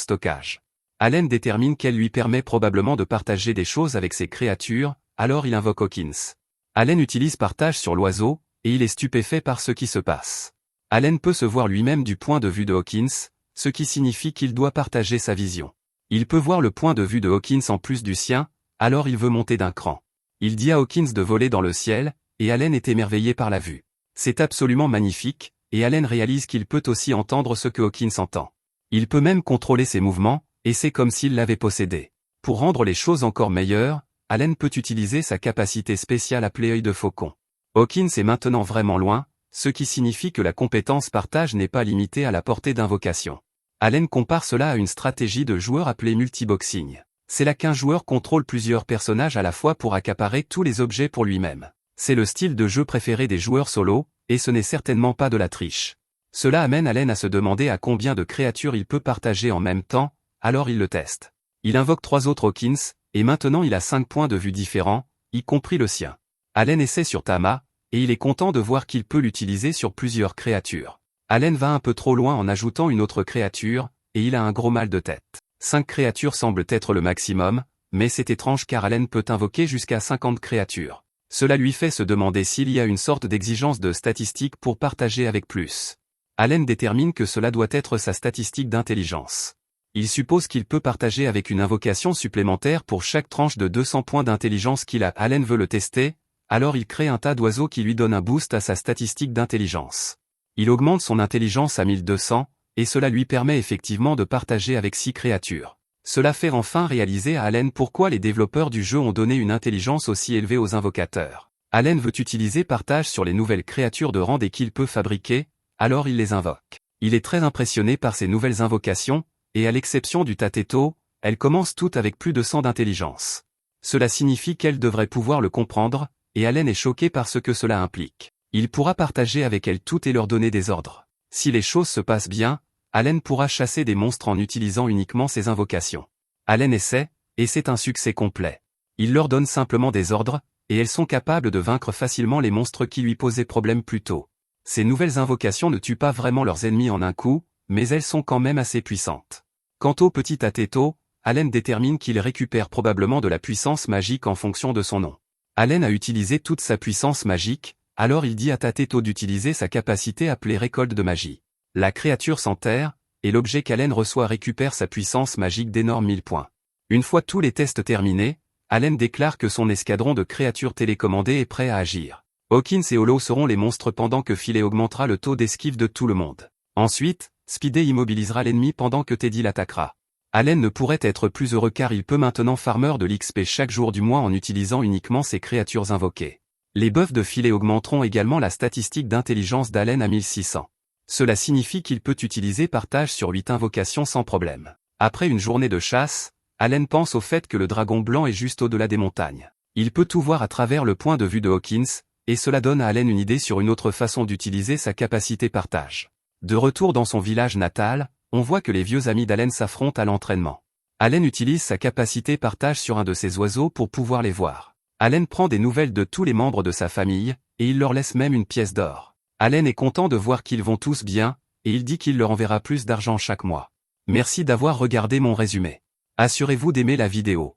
stockage. Allen détermine qu'elle lui permet probablement de partager des choses avec ses créatures, alors il invoque Hawkins. Allen utilise partage sur l'oiseau, et il est stupéfait par ce qui se passe. Allen peut se voir lui-même du point de vue de Hawkins, ce qui signifie qu'il doit partager sa vision. Il peut voir le point de vue de Hawkins en plus du sien, alors il veut monter d'un cran. Il dit à Hawkins de voler dans le ciel, et Allen est émerveillé par la vue. C'est absolument magnifique, et Allen réalise qu'il peut aussi entendre ce que Hawkins entend. Il peut même contrôler ses mouvements, et c'est comme s'il l'avait possédé. Pour rendre les choses encore meilleures, Allen peut utiliser sa capacité spéciale appelée œil de faucon. Hawkins est maintenant vraiment loin, ce qui signifie que la compétence partage n'est pas limitée à la portée d'invocation. Allen compare cela à une stratégie de joueur appelée multiboxing. C'est là qu'un joueur contrôle plusieurs personnages à la fois pour accaparer tous les objets pour lui-même. C'est le style de jeu préféré des joueurs solo, et ce n'est certainement pas de la triche. Cela amène Allen à se demander à combien de créatures il peut partager en même temps, alors il le teste. Il invoque 3 autres Hawkins, et maintenant il a 5 points de vue différents, y compris le sien. Allen essaie sur Tama, et il est content de voir qu'il peut l'utiliser sur plusieurs créatures. Allen va un peu trop loin en ajoutant une autre créature, et il a un gros mal de tête. 5 créatures semblent être le maximum, mais c'est étrange car Allen peut invoquer jusqu'à 50 créatures. Cela lui fait se demander s'il y a une sorte d'exigence de statistique pour partager avec plus. Allen détermine que cela doit être sa statistique d'intelligence. Il suppose qu'il peut partager avec une invocation supplémentaire pour chaque tranche de 200 points d'intelligence qu'il a. Allen veut le tester, alors il crée un tas d'oiseaux qui lui donne un boost à sa statistique d'intelligence. Il augmente son intelligence à 1200, et cela lui permet effectivement de partager avec 6 créatures. Cela fait enfin réaliser à Allen pourquoi les développeurs du jeu ont donné une intelligence aussi élevée aux invocateurs. Allen veut utiliser partage sur les nouvelles créatures de rang dès qu'il peut fabriquer, alors il les invoque. Il est très impressionné par ces nouvelles invocations, et à l'exception du Tateto, elles commencent toutes avec plus de 100 d'intelligence. Cela signifie qu'elles devraient pouvoir le comprendre, et Allen est choqué par ce que cela implique. Il pourra partager avec elles toutes et leur donner des ordres. Si les choses se passent bien, Allen pourra chasser des monstres en utilisant uniquement ses invocations. Allen essaie, et c'est un succès complet. Il leur donne simplement des ordres, et elles sont capables de vaincre facilement les monstres qui lui posaient problème plus tôt. Ces nouvelles invocations ne tuent pas vraiment leurs ennemis en un coup, mais elles sont quand même assez puissantes. Quant au petit Tateto, Allen détermine qu'il récupère probablement de la puissance magique en fonction de son nom. Allen a utilisé toute sa puissance magique, alors il dit à Tateto d'utiliser sa capacité appelée récolte de magie. La créature s'enterre, et l'objet qu'Allen reçoit récupère sa puissance magique d'énormes 1000 points. Une fois tous les tests terminés, Allen déclare que son escadron de créatures télécommandées est prêt à agir. Hawkins et Holo seront les monstres pendant que Filet augmentera le taux d'esquive de tout le monde. Ensuite, Speedy immobilisera l'ennemi pendant que Teddy l'attaquera. Allen ne pourrait être plus heureux car il peut maintenant farmer de l'XP chaque jour du mois en utilisant uniquement ses créatures invoquées. Les buffs de Filet augmenteront également la statistique d'intelligence d'Allen à 1600. Cela signifie qu'il peut utiliser partage sur 8 invocations sans problème. Après une journée de chasse, Allen pense au fait que le dragon blanc est juste au-delà des montagnes. Il peut tout voir à travers le point de vue de Hawkins, et cela donne à Allen une idée sur une autre façon d'utiliser sa capacité partage. De retour dans son village natal, on voit que les vieux amis d'Allen s'affrontent à l'entraînement. Allen utilise sa capacité partage sur un de ses oiseaux pour pouvoir les voir. Allen prend des nouvelles de tous les membres de sa famille, et il leur laisse même une pièce d'or. Allen est content de voir qu'ils vont tous bien, et il dit qu'il leur enverra plus d'argent chaque mois. Merci d'avoir regardé mon résumé. Assurez-vous d'aimer la vidéo.